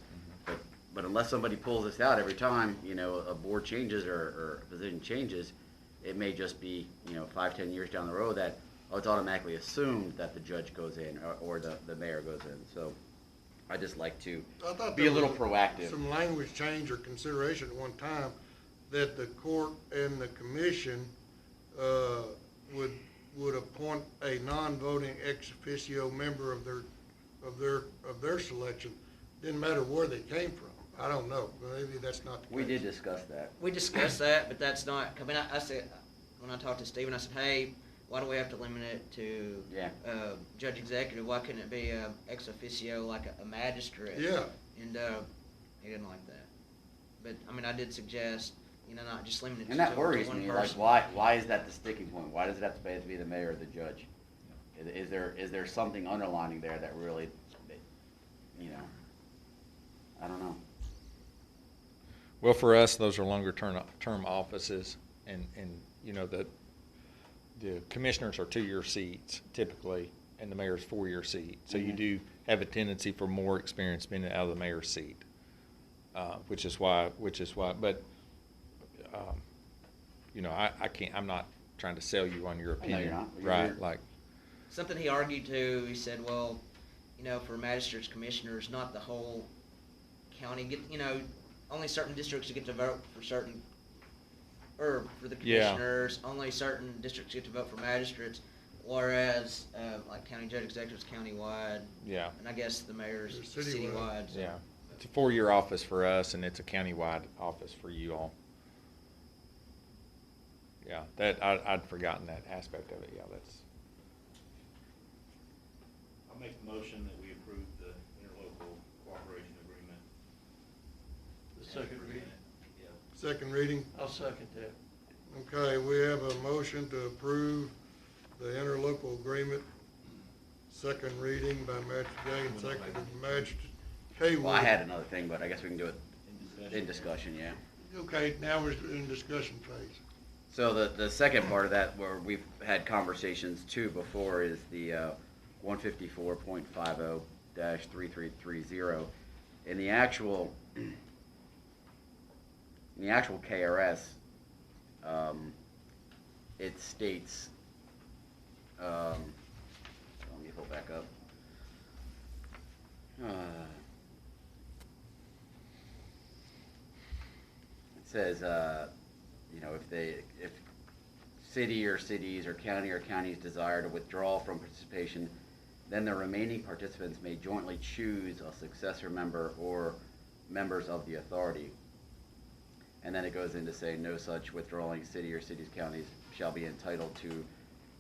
but unless somebody pulls us out every time, you know, a board changes or a position changes, it may just be, you know, 5-10 years down the road that it's automatically assumed that the judge goes in or the mayor goes in. So I just like to be a little proactive. Some language change or consideration at one time that the court and the commission would appoint a non-voting ex officio member of their selection. Didn't matter where they came from. I don't know. Maybe that's not the case. We did discuss that. We discussed that, but that's not, I mean, I said, when I talked to Stephen, I said, hey, why do we have to limit it to, Yeah. judge executive? Why couldn't it be, ex officio like a magistrate? Yeah. And, he didn't like that. But, I mean, I did suggest, not just limit it to And that to worries one me, person. like, why is that the sticking point? Why does it have to be the mayor or the judge? Is there something underlining there that really, I don't know. Well, for us, those are longer term offices, and the commissioners are 2-year seats typically, and the mayor's 4-year seat. So you do have a tendency for more experience being out of the mayor's seat, which is why. But I can't. I'm not trying to sell you on your I know opinion, you're not. right? You're- Like, Something he argued too, he said, well, for magistrates, commissioners, not the whole county, only certain districts get to vote for certain, or for the Yeah. commissioners, only certain districts get to vote for magistrates, whereas, like county judge executives countywide, yeah, and I guess the mayor's They're citywide. citywide, so. yeah. It's a 4-year office for us, and it's a countywide office for you all. Yeah, I'd forgotten that aspect of it. Yeah, that's. I'll make the motion that we approve the interlocal cooperation agreement. The second reading. Yeah. Second reading. I'll second that. Okay, we have a motion to approve the interlocal agreement. Second reading by Magistrate Day and seconded by Magistrate Haywood. Well, I had another thing, but I guess we can do it in discussion, yeah. Okay, now we're in discussion phase. So the second part of that, where we've had conversations too before, is the 154.50-3330. In the actual KRS, it states, let me pull back up. It says, if city or cities or counties desire to withdraw from participation, then the remaining participants may jointly choose a successor member or members of the authority. And then it goes into saying no such withdrawing city or cities, counties shall be entitled to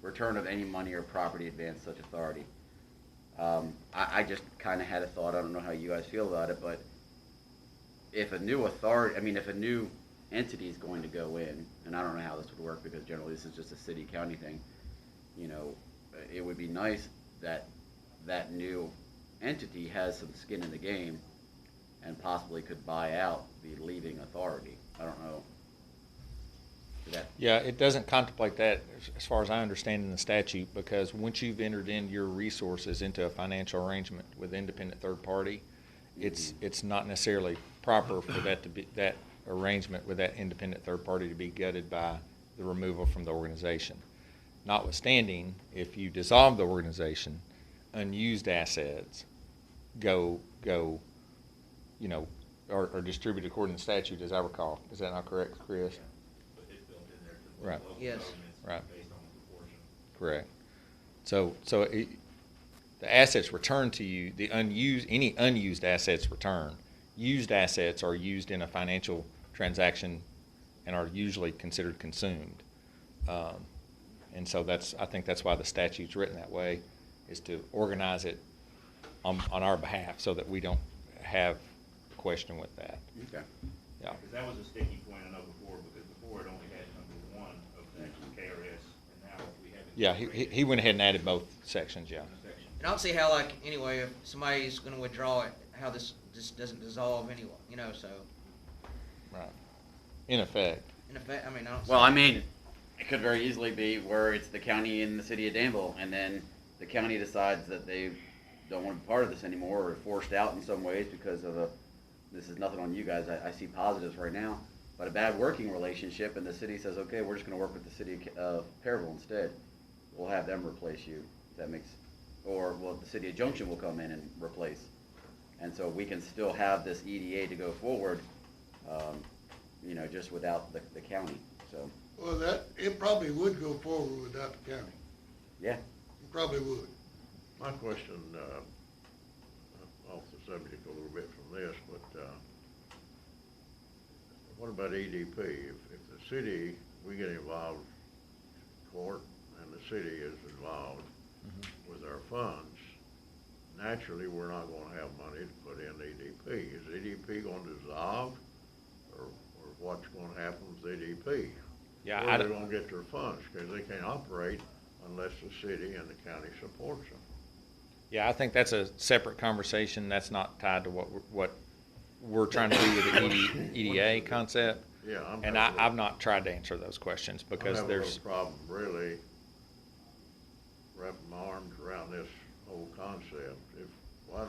return of any money or property advanced such authority. I just kind of had a thought, I don't know how you guys feel about it, but if a new entity is going to go in, and I don't know how this would work because generally this is just a city-county thing, it would be nice that that new entity has some skin in the game and possibly could buy out the leaving authority. I don't know. Yeah, it doesn't contemplate that as far as I understand in the statute, because once you've entered in your resources into a financial arrangement with independent third party, it's not necessarily proper for that arrangement with that independent third party to be gutted by the removal from the organization. Notwithstanding, if you dissolve the organization, unused assets go are distributed according to statute, as I recall. Is that not correct, Chris? But it's built in there to Right. local Yes. governments Right. based on the proportion. Correct. So the assets returned to you, any unused assets return. Used assets are used in a financial transaction and are usually considered consumed. And so I think that's why the statute's written that way, is to organize it on our behalf so that we don't have a question with that. Okay. Yeah. Because that was a sticky point I know before, because before it only had number 1 of that KRS, and now we have it. Yeah, he went ahead and added both sections, yeah. in the section. And I don't see how, anyway, if somebody's gonna withdraw it, how this just doesn't dissolve anyway, so, Right. In effect. in effect, I don't see. Well, it could very easily be where it's the county and the city of Danville, and then the county decides that they don't want to be part of this anymore, or forced out in some ways because of this is nothing on you guys, I see positives right now, but a bad working relationship, and the city says, okay, we're just gonna work with the city of Perryville instead. We'll have them replace you, if that makes, the city of Junction will come in and replace. And so we can still have this EDA to go forward, just without the county, so, Well, it probably would go forward without the county. yeah. It probably would. My question, off the subject a little bit from this, but, what about EDP? If the city, we get involved, court, and the city is involved with our funds, naturally, we're not gonna have money to put in EDP. Is EDP gonna dissolve, or what's gonna happen with EDP? Yeah, Where I are they don't- gonna get their funds, because they can't operate unless the city and the county supports them. Yeah, I think that's a separate conversation. That's not tied to what we're trying to do with the EDA concept. Yeah, I'm And having a I've not tried to answer those questions because I'm having a there's, little problem really wrapping my arms around this whole concept. Why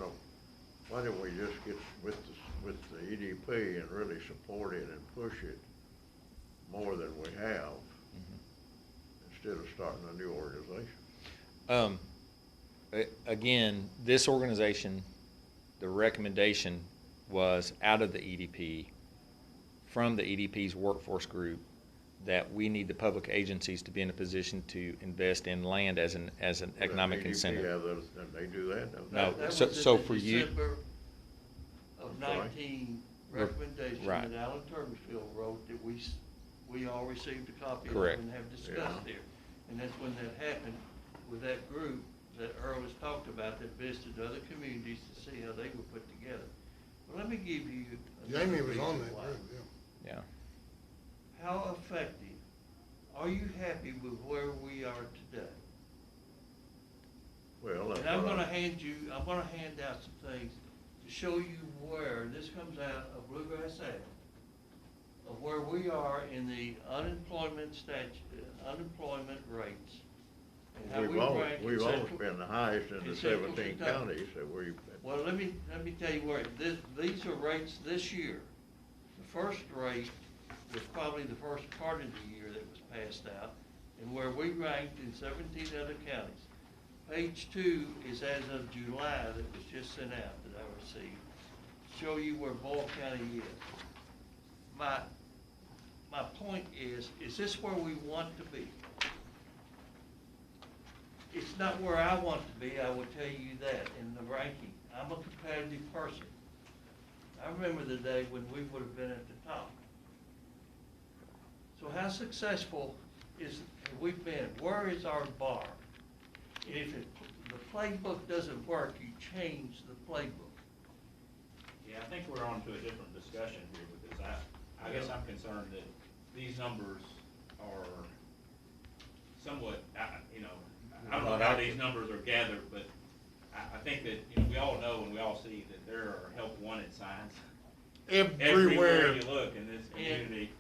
don't we just get with the EDP and really support it and push it more than we have, instead of starting a new organization? again, this organization, the recommendation was out of the EDP, from the EDP's workforce group, that we need the public agencies to be in a position to invest in land as an economic incentive. Yeah, they do that, don't they? No, That so- was in so the for you- December of I'm sorry? 19 recommendation Right. that Alan Turbyfield wrote that we all received a copy of Correct. and have discussed Yeah. here. And that's when that happened with that group that Earl has talked about that visited other communities to see how they were put together. Well, let me give you another Jamie was on reason that why. group, yeah. Yeah. How effective, are you happy with where we are today? Well, that's And I'm what gonna hand out some things to show you where, this comes out of Bluegrass Ave, of where we are in the unemployment unemployment rates. And how we rank in We've always Central- been the highest in in the Central 17 Kentucky. counties that we've. Well, let me tell you where, these are rates this year. The first rate was probably the first part of the year that was passed out, and where we ranked in 17 other counties. Page 2 is as of July that was just sent out that I received. Show you where Boyle County is. My point is this where we want to be? It's not where I want to be, I will tell you that, in the ranking. I'm a competitive person. I remember the day when we would have been at the top. So how successful have we been? Where is our bar? If the playbook doesn't work, you change the playbook. Yeah, I think we're on to a different discussion here, because I guess I'm concerned that these numbers are somewhat, I don't know how these numbers are gathered, but I think that, we all know and we all see that there are help wanted signs everywhere you look in this community.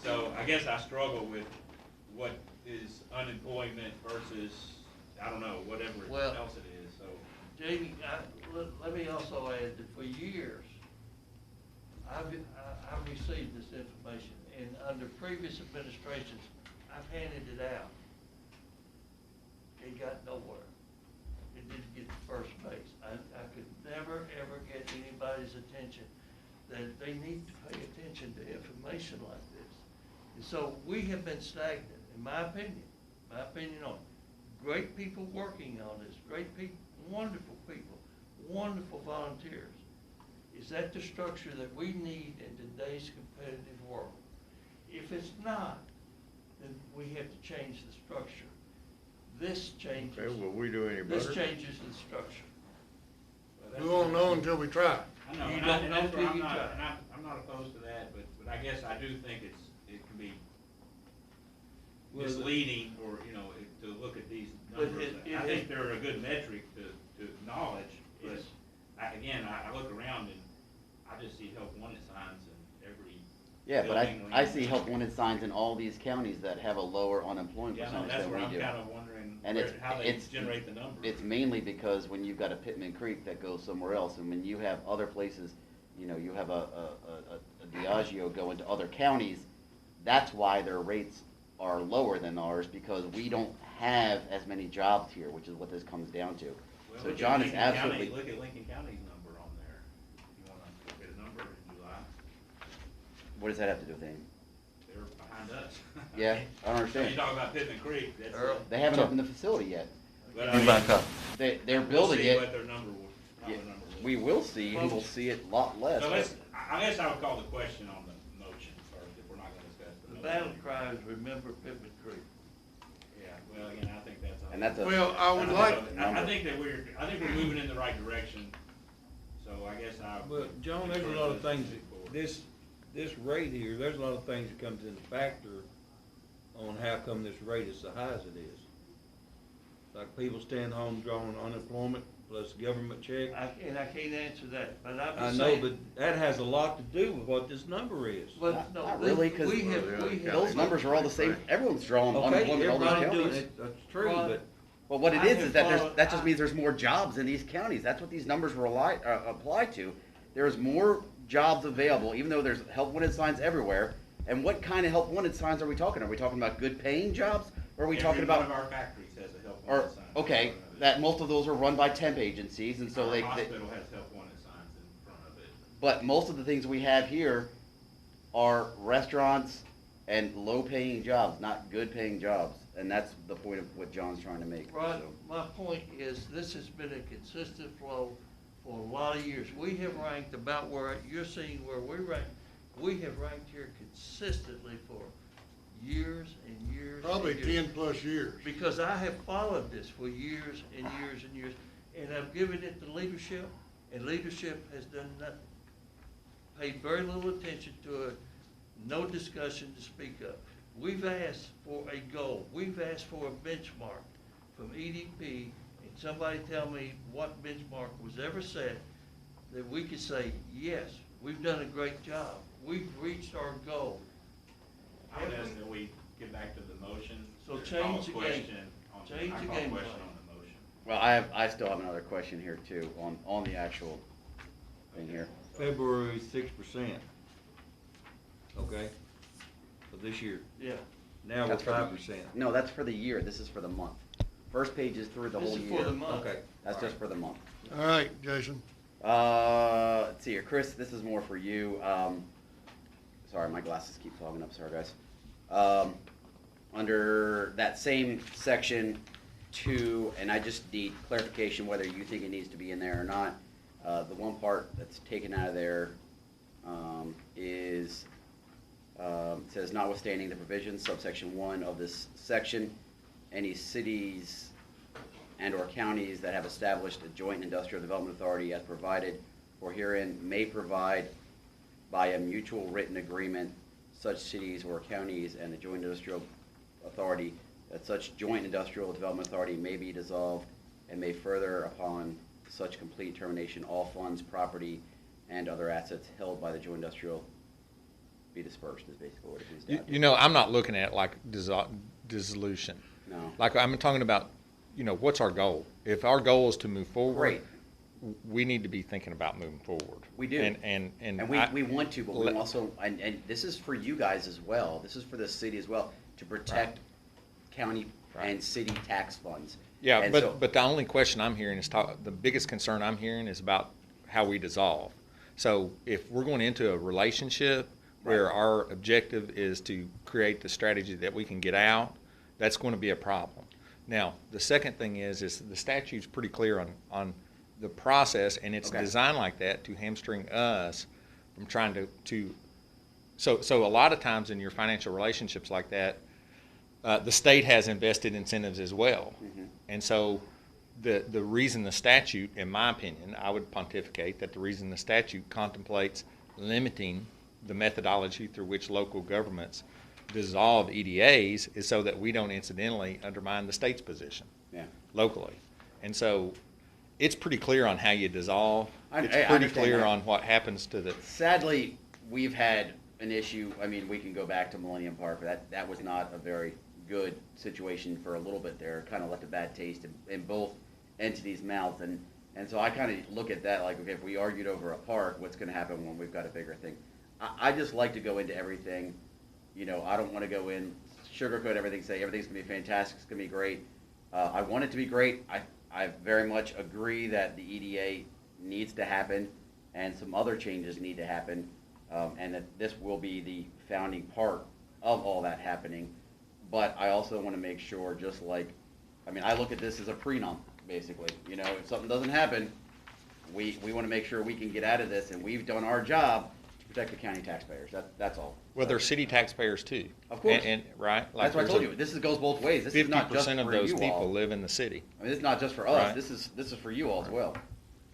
So I guess I struggle with what is unemployment versus, I don't know, whatever Well, else it is, so. Jamie, let me also add that for years, I've received this information, and under previous administrations, I've handed it out. It got nowhere. It didn't get to first base. I could never, ever get anybody's attention that they need to pay attention to information like this. And so we have been stagnant, in my opinion on it. Great people working on this, great people, wonderful volunteers. Is that the structure that we need in today's competitive world? If it's not, then we have to change the structure. This changes. Okay, will we do any This better? changes the structure. We won't know until we try. I know, You and don't and know that's till where you try. I'm not opposed to that, but I guess I do think it can be Well, misleading or, to look at these But numbers. it- I think they're a good metric to acknowledge, but Yes. I look around and I just see help wanted signs in every Yeah, but building. I see help wanted signs in all these counties that have a lower unemployment Yeah, no, percentage that's than where we I'm do. kind of wondering And how they it's generate the numbers. It's mainly because when you've got a Pittman Creek that goes somewhere else, and when you have other places, you have a Diageo go into other counties, that's why their rates are lower than ours, because we don't have as many jobs here, which is what this comes down to. Well, So look at John is Lincoln County- absolutely, Look at Lincoln County's number on there. If you wanna look at a number in July, what does that have to do with anything? they're behind us. Yeah, I don't You understand. talk about Pittman Creek, that's. Earl? They haven't opened the facility yet. But I You mean, back up. They're we'll building see it. what their number will, how Yeah, their number will. We will see, and we'll see it a lot less. So but- I guess I would call the question on the motion first, if we're not gonna discuss the The motion. battle cry is remember Pittman Creek. Yeah, again, I think that's. And that's a. Well, I would like, I think we're moving in the right direction, so I guess But John, there's a lot of things, this rate here, there's a lot of things that comes into factor on how come this rate is so high as it is. Like people staying home drawing unemployment plus government check. And I can't answer that, but I'm I just know, saying. but that has a lot to do with what this number is. But no, Not really, because we have, those numbers are all the same. Everyone's drawing Okay, unemployment in all those everybody doing counties. it, that's true, Well, but Well, what it I is have that followed- that just means there's more jobs in these counties. That's what these numbers apply to. There's more jobs available, even though there's help wanted signs everywhere. And what kind of help wanted signs are we talking? Are we talking about good paying jobs? Or are we talking Every about? one of our factories has a help Or, wanted sign. okay, that most of those are run by temp agencies, and so Our they hospital has help wanted signs in front of it. but most of the things we have here are restaurants and low-paying jobs, not good-paying jobs. And that's the point of what John's trying to make. Rod, so. my point is, this has been a consistent flow for a lot of years. We have ranked about where you're seeing where we rank. We have ranked here consistently for years and years. probably and years. 10+ years. Because I have followed this for years and years and years, and I've given it to leadership, and leadership has done nothing. Paid very little attention to it, no discussion to speak of. We've asked for a goal, we've asked for a benchmark from EDP, and somebody tell me what benchmark was ever set that we could say, yes, we've done a great job, we've reached our goal. I would ask that we get back to the motion. So There's change call a the question game. on- Change I the call a game question plan. on the motion. Well, I still have another question here too on the actual thing here. February 6%. Okay, for this year. Yeah. Now we're That's for the- 5%. No, that's for the year. This is for the month. First page is through the This whole is year. for the month. Okay. That's just for the month. All right, Jason. Let's see here, Chris. This is more for you. Sorry, my glasses keep fogging up. Sorry, guys. Under that same section 2, and I just need clarification whether you think it needs to be in there or not. The one part that's taken out of there is says notwithstanding the provisions subsection 1 of this section, any cities and or counties that have established a joint industrial development authority as provided for herein may provide by a mutual written agreement such cities or counties and the joint industrial authority that such joint industrial development authority may be dissolved and may further upon such complete termination all funds, property, and other assets held by the joint industrial be dispersed is basically what it comes down to. You know, I'm not looking at like dissolution. No. Like I'm talking about, you know, what's our goal? If our goal is to move forward, Great. we need to be thinking about moving forward. We do. And And we want to, but we also, and this is for you guys as well, this is for the city as well, to protect county and city tax funds. Yeah, And so- but the only question I'm hearing is, the biggest concern I'm hearing is about how we dissolve. So if we're going into a relationship where Right. our objective is to create the strategy that we can get out, that's going to be a problem. Now, the second thing is the statute's pretty clear on the process, and it's Okay. designed like that to hamstring us from trying to so a lot of times in your financial relationships like that, the state has invested incentives as well. Mhm. And so the reason the statute, in my opinion, I would pontificate that the reason the statute contemplates limiting the methodology through which local governments dissolve EDAs is so that we don't incidentally undermine the state's position Yeah. locally. And so it's pretty clear on how you dissolve. I It's pretty understand clear that. on what happens to the, Sadly, we've had an issue, I mean, we can go back to Millennium Park, that was not a very good situation for a little bit there, kind of left a bad taste in both entities' mouths, and so I kind of look at that like, okay, if we argued over a park, what's gonna happen when we've got a bigger thing? I just like to go into everything, you know, I don't wanna go in, sugarcoat everything, say everything's gonna be fantastic, it's gonna be great. I want it to be great, I very much agree that the EDA needs to happen, and some other changes need to happen, and that this will be the founding part of all that happening. But I also want to make sure, just like, I mean, I look at this as a prenup, basically. You know, if something doesn't happen, we want to make sure we can get out of this, and we've done our job to protect the county taxpayers. That's all. Well, they're city taxpayers too. Of course. And right? That's what I told you. This goes both ways. This is not just 50% of for those you people all. live in the city. I mean, it's not just for us. Right. This is for you all as well.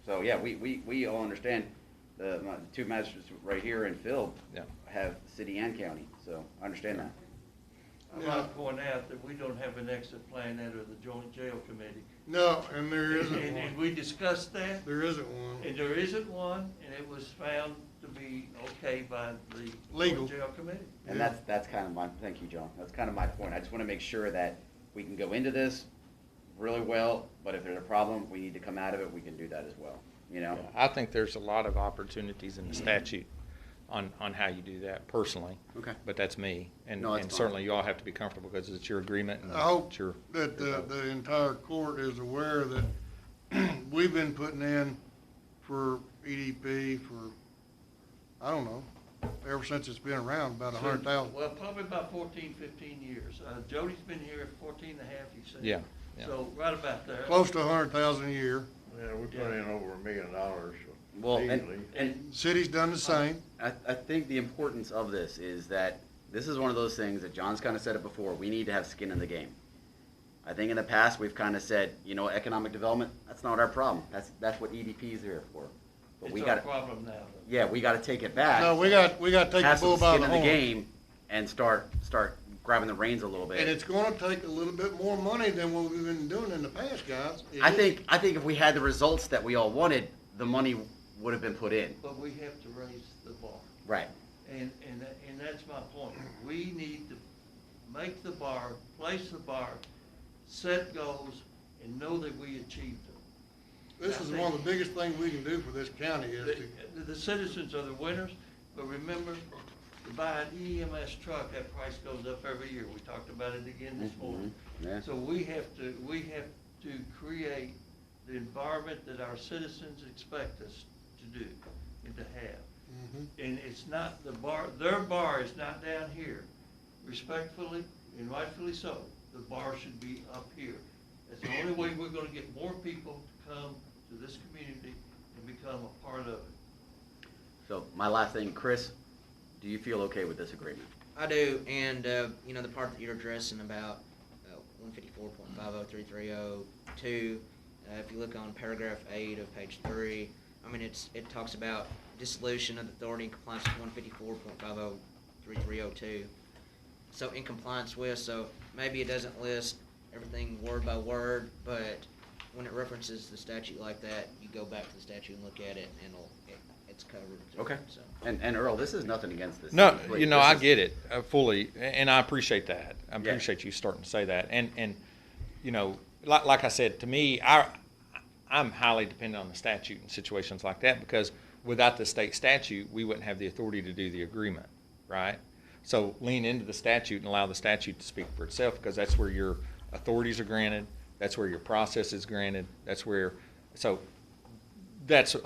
So yeah, we all understand. The two magistrates right here in Phil Yeah. have city and county, so I understand that. I'd like to point out that we don't have an exit plan out of the Joint Jail Committee. No, and there isn't And one. we discussed that, There isn't one. and there isn't one, and it was found to be okay by the Legal. Joint Jail Committee. And that's kind of my, thank you, John. That's kind of my point. I just want to make sure that we can go into this really well, but if there's a problem, we need to come out of it, we can do that as well, you know? I think there's a lot of opportunities in the statute on how you do that personally. Okay. But that's me. And, No, that's and fine. certainly you all have to be comfortable because it's your agreement and I hope it's your. that your vote. the entire court is aware that we've been putting in for EDP for, I don't know, ever since it's been around, about 100,000. Well, probably about 14, 15 years. Jody's been here 14 and a half, you said. Yeah, yeah. So, right about there. Close to 100,000 a year. Yeah, we put in over $1 million Well, easily. and City's done the same. I think the importance of this is that this is one of those things that John's kind of said it before, we need to have skin in the game. I think in the past, we've kind of said, you know, economic development, that's not our problem. That's what EDP is here for. But we It's our got, problem now. yeah, we got to take it back. No, we got to take have the bull some by skin the in the horn. game and start grabbing the reins a little bit. And it's gonna take a little bit more money than what we've been doing in the past, guys. I think if we had the results that we all wanted, the money would have been put in. But we have to raise the bar. Right. And that's my point. We need to make the bar, place the bar, set goals, and know that we achieved them. This is one of the biggest things we can do for this county is to, The citizens are the winners, but remember, to buy an EMS truck, that price goes up every year. We talked about it again this morning. Yeah. So we have to create the environment that our citizens expect us to do and to have. And it's not the bar, their bar is not down here. Respectfully and rightfully so, the bar should be up here. That's the only way we're gonna get more people to come to this community and become a part of it. So my last thing, Chris, do you feel okay with this agreement? I do, and, you know, the part that you're addressing about 154.50330.2, if you look on paragraph 8 of page 3, I mean, it talks about dissolution of the authority in compliance with 154.50330.2. So in compliance with, so maybe it doesn't list everything word by word, but when it references the statute like that, you go back to the statute and look at it, and it's covered. Okay. So. And Earl, this is nothing against this. No, city, please. you know, This I is- get it fully, and I appreciate that. I Yeah. appreciate you starting to say that. And you know, like I said, to me, I'm highly dependent on the statute in situations like that because without the state statute, we wouldn't have the authority to do the agreement, right? So lean into the statute and allow the statute to speak for itself because that's where your authorities are granted, that's where your process is granted, that's where, so that's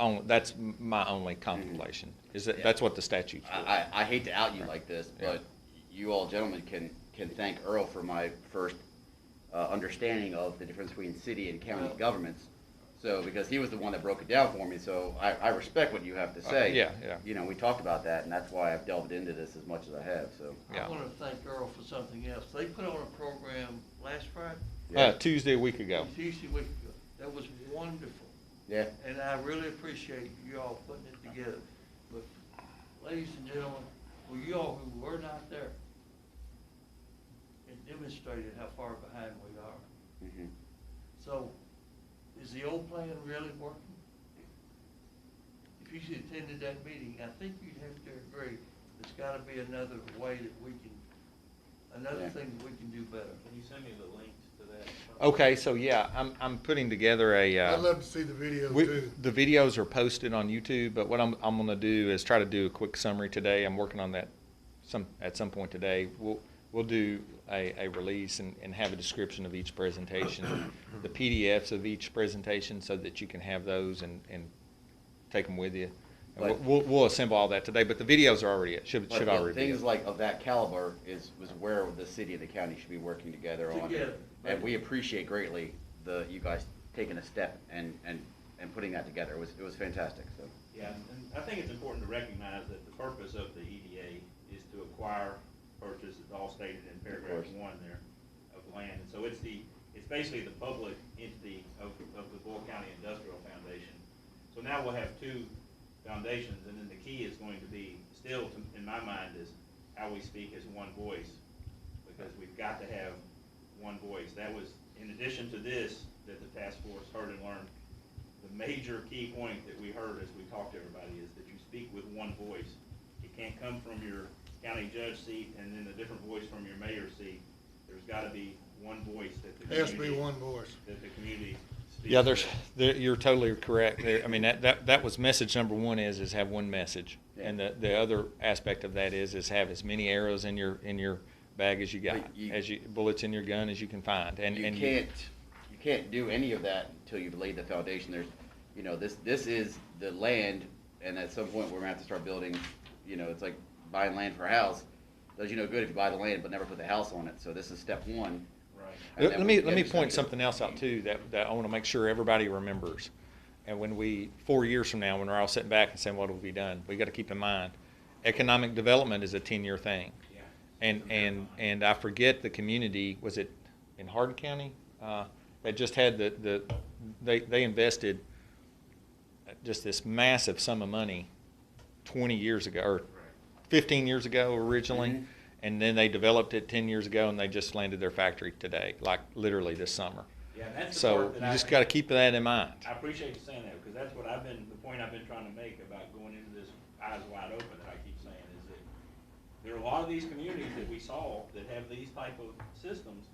my only contemplation, is that Yeah. that's what the statute's for. I hate to out you like this, Yeah. but you all gentlemen can thank Earl for my first understanding of the difference between city and county Well- governments. So, because he was the one that broke it down for me, so I respect what you have to say. Yeah, yeah. You know, we talked about that, and that's why I've delved into this as much as I have, so. Yeah. I wanna thank Earl for something else. They put on a program last Friday, Tuesday a week ago. Tuesday week ago. That was wonderful. Yeah. And I really appreciate you all putting it together. But ladies and gentlemen, for you all who were not there, it demonstrated how far behind we are. Mhm. So, is the old plan really working? If you attended that meeting, I think you'd have to agree, there's gotta be another way that we can, another Yeah. thing that we can do better. Can you send me the links to that? Okay, so yeah, I'm putting together a. I'd love to see the video We, too. the videos are posted on YouTube, but what I'm going to do is try to do a quick summary today. I'm working on that at some point today. We'll do a release and have a description of each presentation, the PDFs of each presentation, so that you can have those and take them with you. And But- we'll assemble all that today, but the videos are already should But already be. things like of that caliber was where the city and the county should be working together on. Together. And we appreciate greatly you guys taking a step and and putting that together. It was fantastic, so. Yeah, and I think it's important to recognize that the purpose of the EDA is to acquire, purchase, it's all stated in paragraph 1 there, of land. And so it's basically the public entity of the Boyle County Industrial Foundation. So now we'll have 2 foundations, and then the key is going to be, still, in my mind, is how we speak as one voice, because we've got to have one voice. That was, in addition to this, that the task force heard and learned, the major key point that we heard as we talked to everybody is that you speak with one voice. It can't come from your county judge seat and then a different voice from your mayor's seat. There's got to be one voice that the community. Has to be one voice. That the community speaks. Yeah, with. you're totally correct. I mean, that was message number 1 is have one message. Yeah. And the other aspect of that is have as many arrows in your bag as you got, bullets in your gun as you can find. And You can't do any of that until you've laid the foundation. There's, this is the land, and at some point we're gonna have to start building, it's like buying land for a house. Does you no good if you buy the land but never put the house on it. So this is step 1. Right. let me point something else out too that I want to make sure everybody remembers. And when 4 years from now, when we're all sitting back and saying, what have we done? We got to keep in mind, economic development is a 10-year thing. Yeah. And I forget the community, was it in Hardin County? That just had they invested just this massive sum of money 20 years ago, or 15 years ago originally. Mm-hmm. And then they developed it 10 years ago, and they just landed their factory today, like literally this summer. Yeah, and that's the So part that you just got to keep that in mind. I appreciate you saying that, because that's what the point I've been trying to make about going into this eyes wide open that I keep saying is that there are a lot of these communities that we saw that have these type of systems,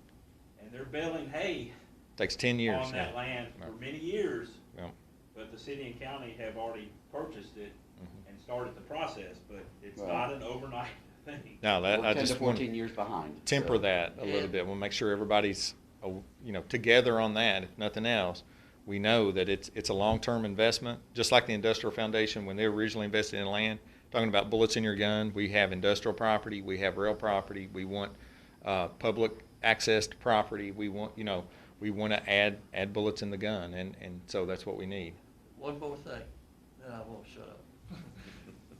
and they're baling hay Takes 10 years. on that land for many years, Yeah. but the city and county have already purchased it Mhm. and started the process, but it's Right. not an overnight thing. No, We're I 10 just to want 14 years behind. temper so. that a little bit. We'll make sure everybody's, together on that. If nothing else, we know that it's a long-term investment. Just like the Industrial Foundation, when they originally invested in land, talking about bullets in your gun, we have industrial property, we have rail property, we want public access to property. We want, we want to add bullets in the gun, and so that's what we need. One more thing, then I won't shut up.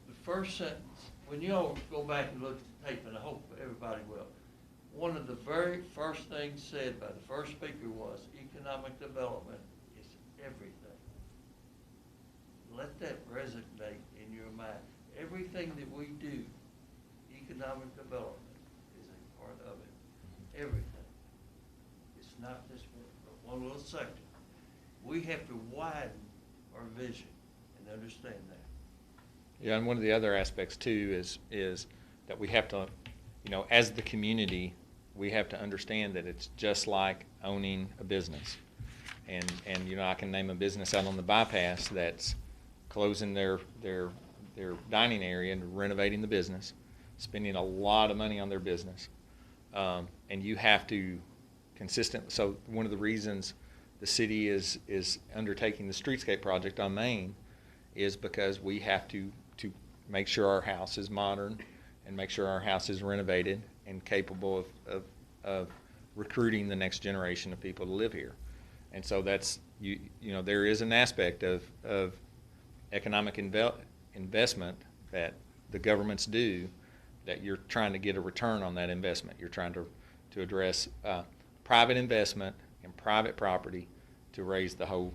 The first sentence, when you all go back and look at the tape, and I hope everybody will, one of the very first things said by the first speaker was economic development is everything. Let that resonate in your mind. Everything that we do, economic development is a part of it. Everything. It's not just one little sector. We have to widen our vision and understand that. Yeah, and one of the other aspects too is that we have to, as the community, we have to understand that it's just like owning a business. And I can name a business out on the bypass that's closing their dining area and renovating the business, spending a lot of money on their business. And you have to so one of the reasons the city is undertaking the streetscape project on Main is because we have to make sure our house is modern and make sure our house is renovated and capable of recruiting the next generation of people to live here. And so that's, there is an aspect of economic investment that the governments do that you're trying to get a return on that investment. You're trying to address private investment in private property to raise the whole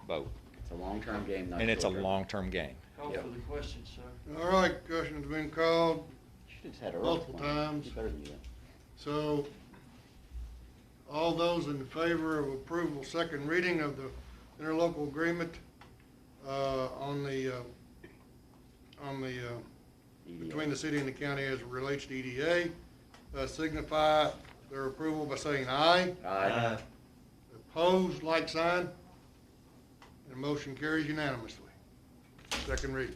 boat. It's a long-term game, not And it's a short-term. long-term game. Call Yep. for the question, sir. All right, question's been called. Should've just had Earl multiple explain it. times. He's better than you. So, all those in favor of approval, second reading of the interlocal agreement, between the city and the county as it relates to EDA, signify their approval by saying aye. Aye. Opposed, like sign. And the motion carries unanimously. Second reading.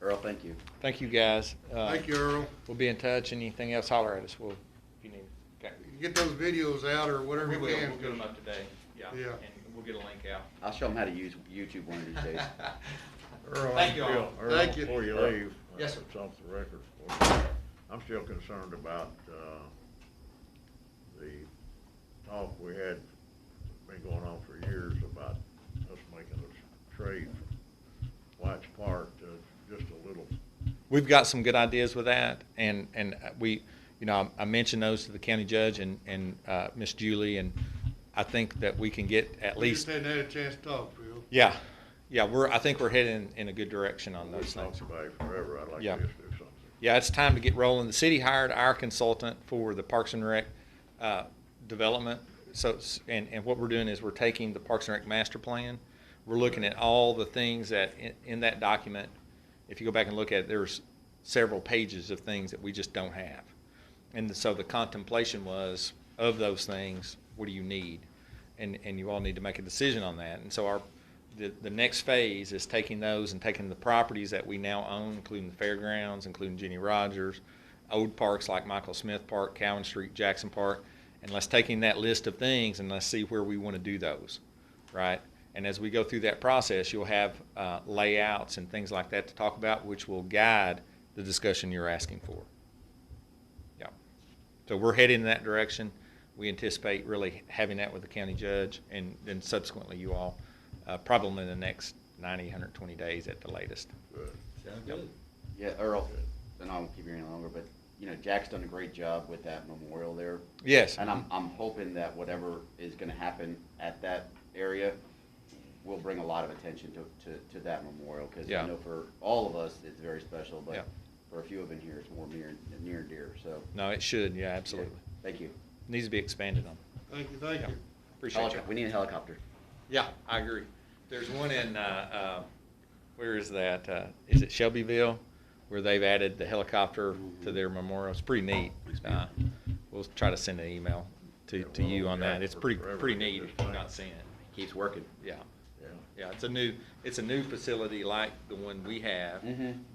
Earl, thank you. Thank you, guys. Thank you, Earl. We'll be in touch. Anything else, holler at us. If you need. Okay. Get those videos out or whatever We you will. can. We'll get them up today. Yeah. Yeah. And we'll get a link out. I'll show them how to use YouTube one of these days. Earl, Thank you all. Earl, Thank you. before you leave. Yes, sir. It's off the record for you. I'm still concerned about, the talk we had, been going on for years about we've got some good ideas with that, and we, you know, I mentioned those to the county judge and Miss Julie, and I think that we can get at We least. just hadn't had a chance to talk, Phil. Yeah, I think we're heading in a good direction on those We've talked things. about it forever, I'd like Yeah. to just do something. Yeah, it's time to get rolling. The city hired our consultant for the Parks and Rec development. So, and what we're doing is we're taking the Parks and Rec master plan. We're looking at all the things that in that document. If you go back and look at it, there's several pages of things that we just don't have. And so the contemplation was, of those things, what do you need? And you all need to make a decision on that. And so the next phase is taking those and taking the properties that we now own, including the fairgrounds, including Jenny Rogers, old parks like Michael Smith Park, Cowan Street, Jackson Park, and let's taking that list of things and let's see where we want to do those, right? And as we go through that process, you'll have layouts and things like that to talk about, which will guide the discussion you're asking for. Yeah. So we're heading in that direction. We anticipate really having that with the county judge and then subsequently you all, probably in the next 90, 120 days at the latest. Good. Sound good? Yeah, Earl, and I won't keep you any longer, but, you know, Jack's done a great job with that memorial there. Yes. And I'm hoping that whatever is gonna happen at that area will bring a lot of attention to that memorial. Cause Yeah. I know for all of us, it's very special, Yeah. but for a few of in here, it's more near and dear, so. No, it should. Yeah, absolutely. Yeah, thank you. Needs to be expanded on. Thank you, thank Yeah. you. Appreciate you. We need a helicopter. Yeah, I agree. There's one in, where is that? Is it Shelbyville? Where they've added the helicopter to their memorial. It's pretty neat. We'll try to send an email to you on that. It's pretty neat if you've not seen it. Keeps working. Yeah. Yeah. Yeah, it's a new facility like the one we have,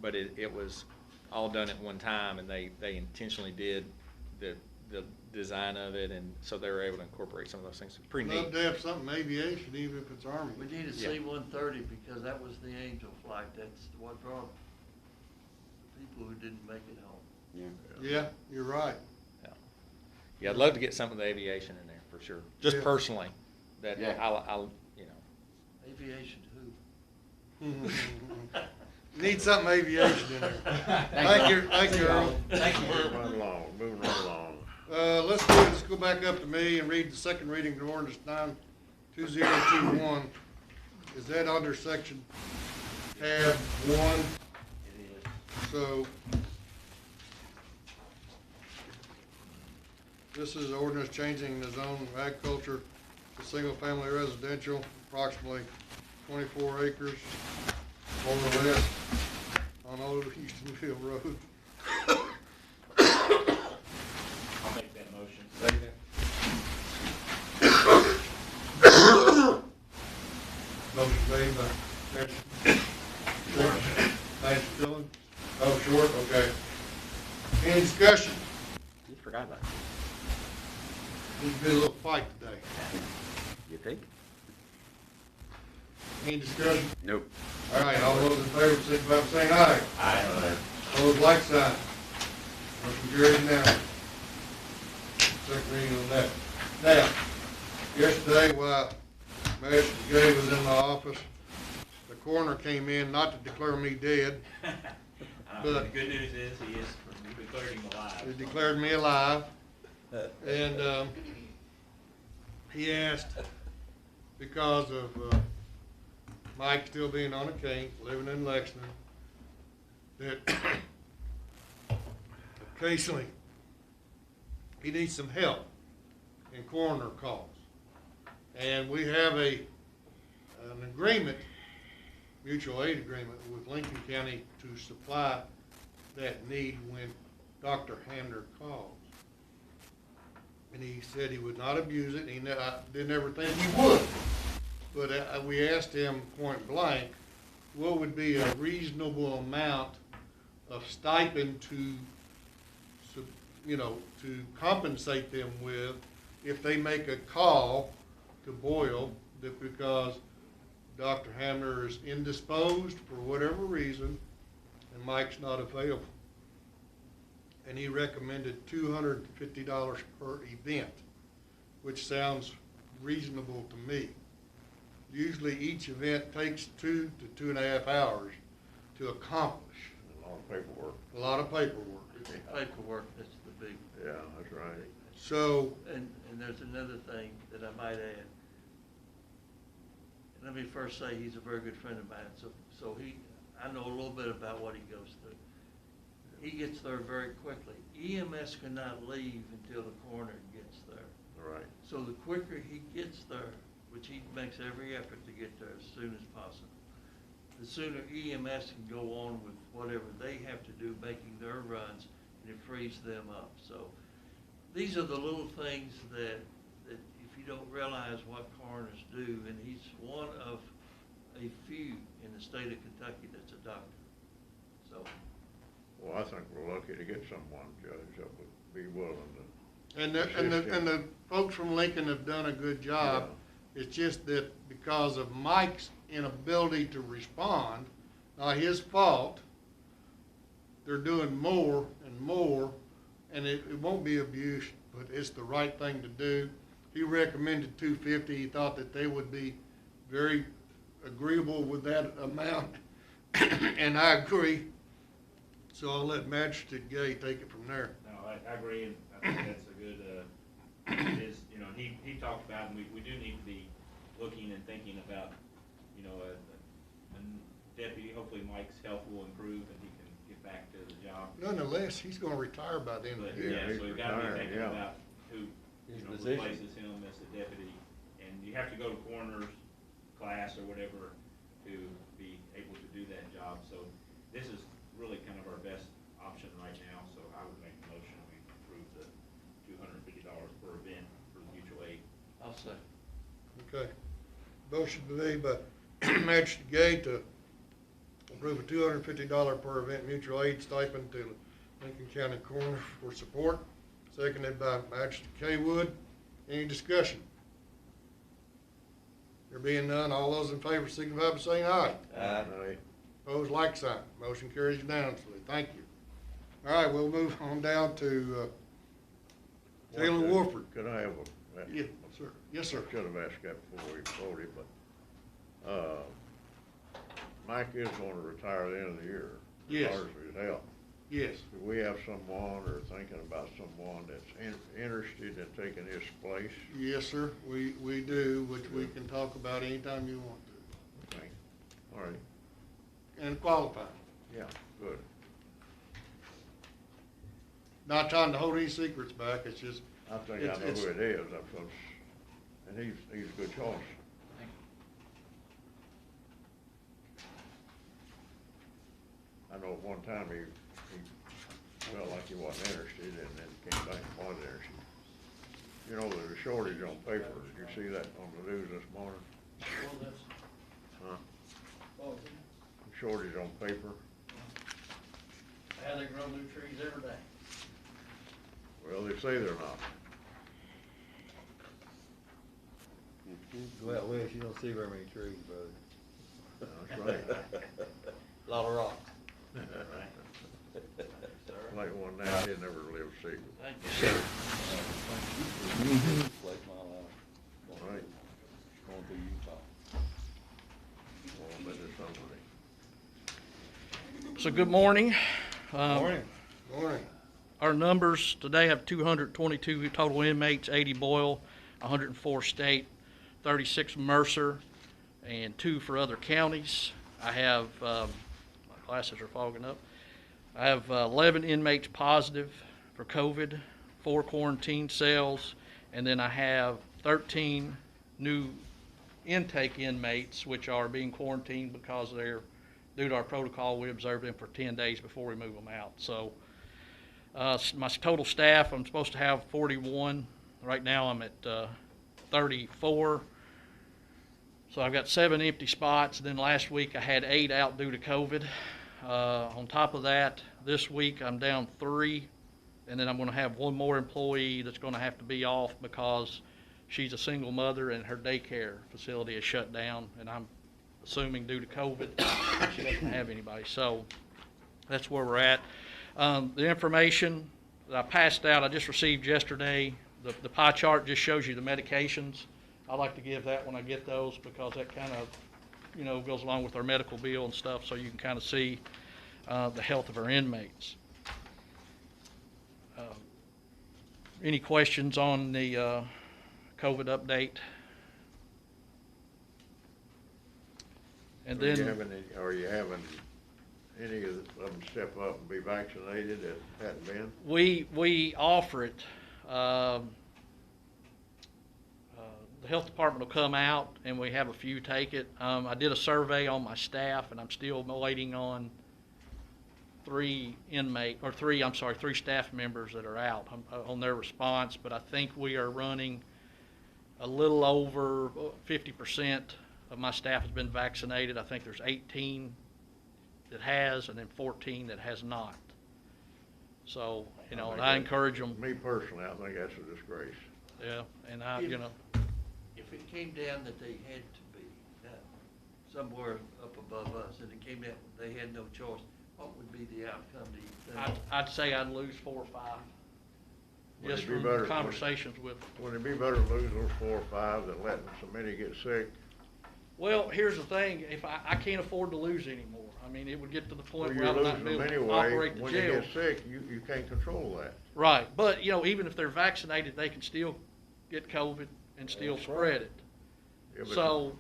but it was all done at one time, and they intentionally did the design of it, and so they were able to incorporate some of those things. It's pretty Love neat. to have something aviation, even if it's Army. We need a Yeah. C-130 because that was the Angel flight. That's what brought the people who didn't make it home. Yeah. Yeah, you're right. Yeah, I'd love to get some of the aviation in there for sure. Just Yeah. personally, that Yeah. I'll you know. Aviation who? Need something aviation in there. Thank you, Earl. Thank you. Moving right along. Let's go back up to me and read the second reading of ordinance 92021. Is that under section tab 1? It is. So, this is ordinance changing the zone of agriculture to single-family residential, approximately 24 acres, more or less, on Old Houstonville Road. I'll make that motion. Motion made by Lance Dillon. Oh, Short, okay. Any discussion? You forgot about it. There's been a little fight today. You think? Any discussion? Nope. All right, all those in favor, signify by saying aye. Aye. Opposed, like sign. Motion carries now. Second reading on that. Now, yesterday while Master Gay was in my office, the coroner came in, not to declare me dead, The but good news is he declared him alive. he declared me alive. And he asked, because of Mike still being on a cane, living in Lexington, that occasionally he needs some help in coroner calls. And we have an agreement, mutual aid agreement with Lincoln County to supply that need when Dr. Hamner calls. And he said he would not abuse it, and I didn't ever think he would. But we asked him point blank, what would be a reasonable amount of stipend to compensate them with if they make a call to Boyle that because Dr. Hamner is indisposed for whatever reason and Mike's not available. And he recommended $250 per event, which sounds reasonable to me. Usually each event takes 2 to 2.5 hours to accomplish. lot of paperwork. A lot of paperwork. It's the paperwork that's the big. Yeah, that's right. So, And there's another thing that I might add. Let me first say he's a very good friend of mine, so I know a little bit about what he goes through. He gets there very quickly. EMS cannot leave until the coroner gets there. Right. So the quicker he gets there, which he makes every effort to get there as soon as possible, the sooner EMS can go on with whatever they have to do, making their runs, and it frees them up. So these are the little things that if you don't realize what coroners do, and he's one of a few in the state of Kentucky that's a doctor. So. Well, I think we're lucky to get someone, Judge, that would be willing to. and the folks from Lincoln have done a good job. Yeah. It's just that because of Mike's inability to respond, not his fault, they're doing more and more, and it won't be abuse, but it's the right thing to do. He recommended $250. He thought that they would be very agreeable with that amount, and I agree. So I'll let Magistrate Gay take it from there. No, I agree, and I think that's a good, he talked about, and we do need to be looking and thinking about, a deputy, hopefully Mike's health will improve and he can get back to the job. Nonetheless, he's gonna retire by the end of But, the year. yeah, so we've got to be retired, thinking yeah. about who, His position. replaces him as the deputy. And you have to go to coroner's class or whatever to be able to do that job. So this is really kind of our best option right now, so I would make the motion, we approve the $250 per event for the mutual aid. I'll say. Okay. Motion made by Magistrate Gay to approve a $250 per event mutual aid stipend to Lincoln County Coroner for support. Seconded by Magistrate Kaywood. Any discussion? There being none, all those in favor signify by saying aye. Aye. Opposed, like sign. Motion carries unanimously. Thank you. All right, we'll move on down to Jalen Wofford. Could I have Yes, sir. Yes, sir. I should have asked that before we voted, but, Mike is gonna retire at the end of the year. Yes. As far as his health. Yes. Do we have someone or thinking about someone that's interested in taking his place? Yes, sir. We do, which we can talk about anytime you want to. Okay. All right. And qualified. Yeah, good. Not trying to hold any secrets back, it's just, I think I know who it is, and he's a good choice. I know at one time he felt like he wasn't interested and then came back and was interested. You know, there's a shortage on paper. Did you see that on the news this morning? Huh? Shortage on paper. How they grow new trees every day. Well, they say they're not. Go out west, you don't see very many trees, brother. That's right. Lot of rocks. Like one now, he'd never live secret. Thank you, sir. Place my life. All right. Going through Utah. Well, I bet it's somebody. So good morning. Morning. morning. Our numbers today have 222 total inmates, 80 Boyle, 104 state, 36 Mercer, and 2 for other counties. I have, my glasses are fogging up. I have 11 inmates positive for COVID, 4 quarantine cells, and then I have 13 new intake inmates, which are being quarantined because they're, due to our protocol, we observe them for 10 days before we move them out. So my total staff, I'm supposed to have 41. Right now I'm at 34. So I've got 7 empty spots. Then last week I had 8 out due to COVID. On top of that, this week I'm down 3, and then I'm going to have 1 more employee that's going to have to be off because she's a single mother and her daycare facility is shut down, and I'm assuming due to COVID she doesn't have anybody. So that's where we're at. The information that I passed out, I just received yesterday. The pie chart just shows you the medications. I like to give that when I get those because that kind of, you know, goes along with our medical bill and stuff, so you can kind of see. the health of our inmates. Any questions on the COVID update? And then, Are you having any of them step up and be vaccinated that hadn't been? we offer it. The health department will come out and we have a few take it. I did a survey on my staff and I'm still waiting on three staff members that are out on their response, but I think we are running a little over 50% of my staff has been vaccinated. I think there's 18 that has and then 14 that has not. So, and I encourage them. Me personally, I think that's a disgrace. Yeah, and If it came down that they had to be somewhere up above us, and it came down they had no choice, what would be the outcome, do you think? I'd say I'd lose 4 or 5. Wouldn't Just it be from better- conversations with. Wouldn't it be better to lose those 4 or 5 than letting so many get sick? Well, here's the thing, if I can't afford to lose anymore. I mean, it would get to the Well, point where you're I'm not losing being them able to anyway. operate the When jail. you get sick, you can't control that. Right, but, even if they're vaccinated, they can still get COVID and still That's spread right. it. Yeah, but- So,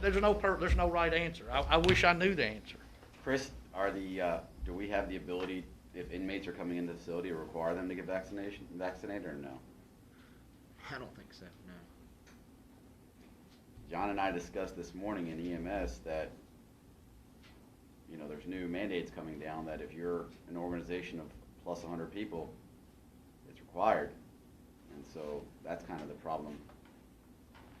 there's no right answer. I wish I knew the answer. Chris, do we have the ability, if inmates are coming into the facility, to require them to get vaccinated or no? I don't think so, no. John and I discussed this morning in EMS that, there's new mandates coming down that if you're an organization of plus 100 people, it's required. And so that's kind of the problem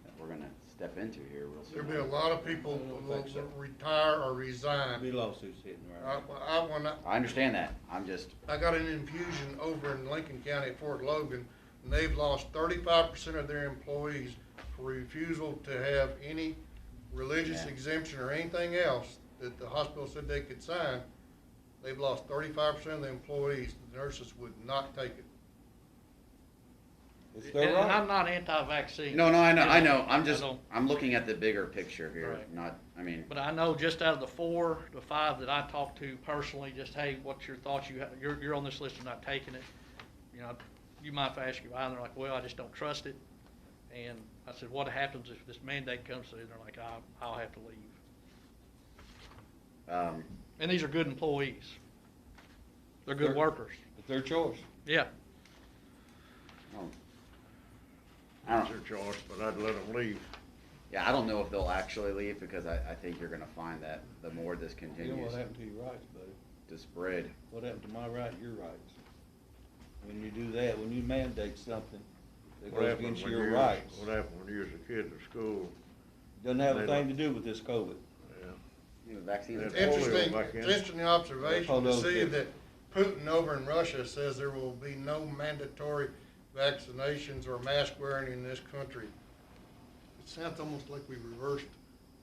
that we're gonna step into here real soon. There'll be a lot of people who will retire or resign. Be lawsuits hitting right now. I understand that. I got an infusion over in Lincoln County at Fort Logan, and they've lost 35% of their employees for refusal to have any religious Yeah. exemption or anything else that the hospital said they could sign. They've lost 35% of the employees. The nurses would not take it. It's And their right. I'm not anti-vaccine. No, I know. I don't- I'm looking at the bigger picture here, Right. But I know just out of the 4 to 5 that I talked to personally, just, hey, what's your thoughts? You're on this list of not taking it. You mind if I ask you why? And they're like, well, I just don't trust it. And I said, what happens if this mandate comes through? And they're like, I'll have to leave. And these are good employees. They're good workers. It's their choice. Yeah. It's their choice, but I'd let them leave. Yeah, I don't know if they'll actually leave because I think you're gonna find that the more this You know continues what happened to your rights, buddy? to spread. What happened to my right, your rights? When you do that, when you mandate something that What goes happened against when your you rights, What happened when you was a kid in school? doesn't have a They thing to don't- do with this COVID. Yeah. Vaccines. It's Polio interesting, back in. it's interesting observation to Polio's see different. that Putin over in Russia says there will be no mandatory vaccinations or mask wearing in this country. It sounds almost like we reversed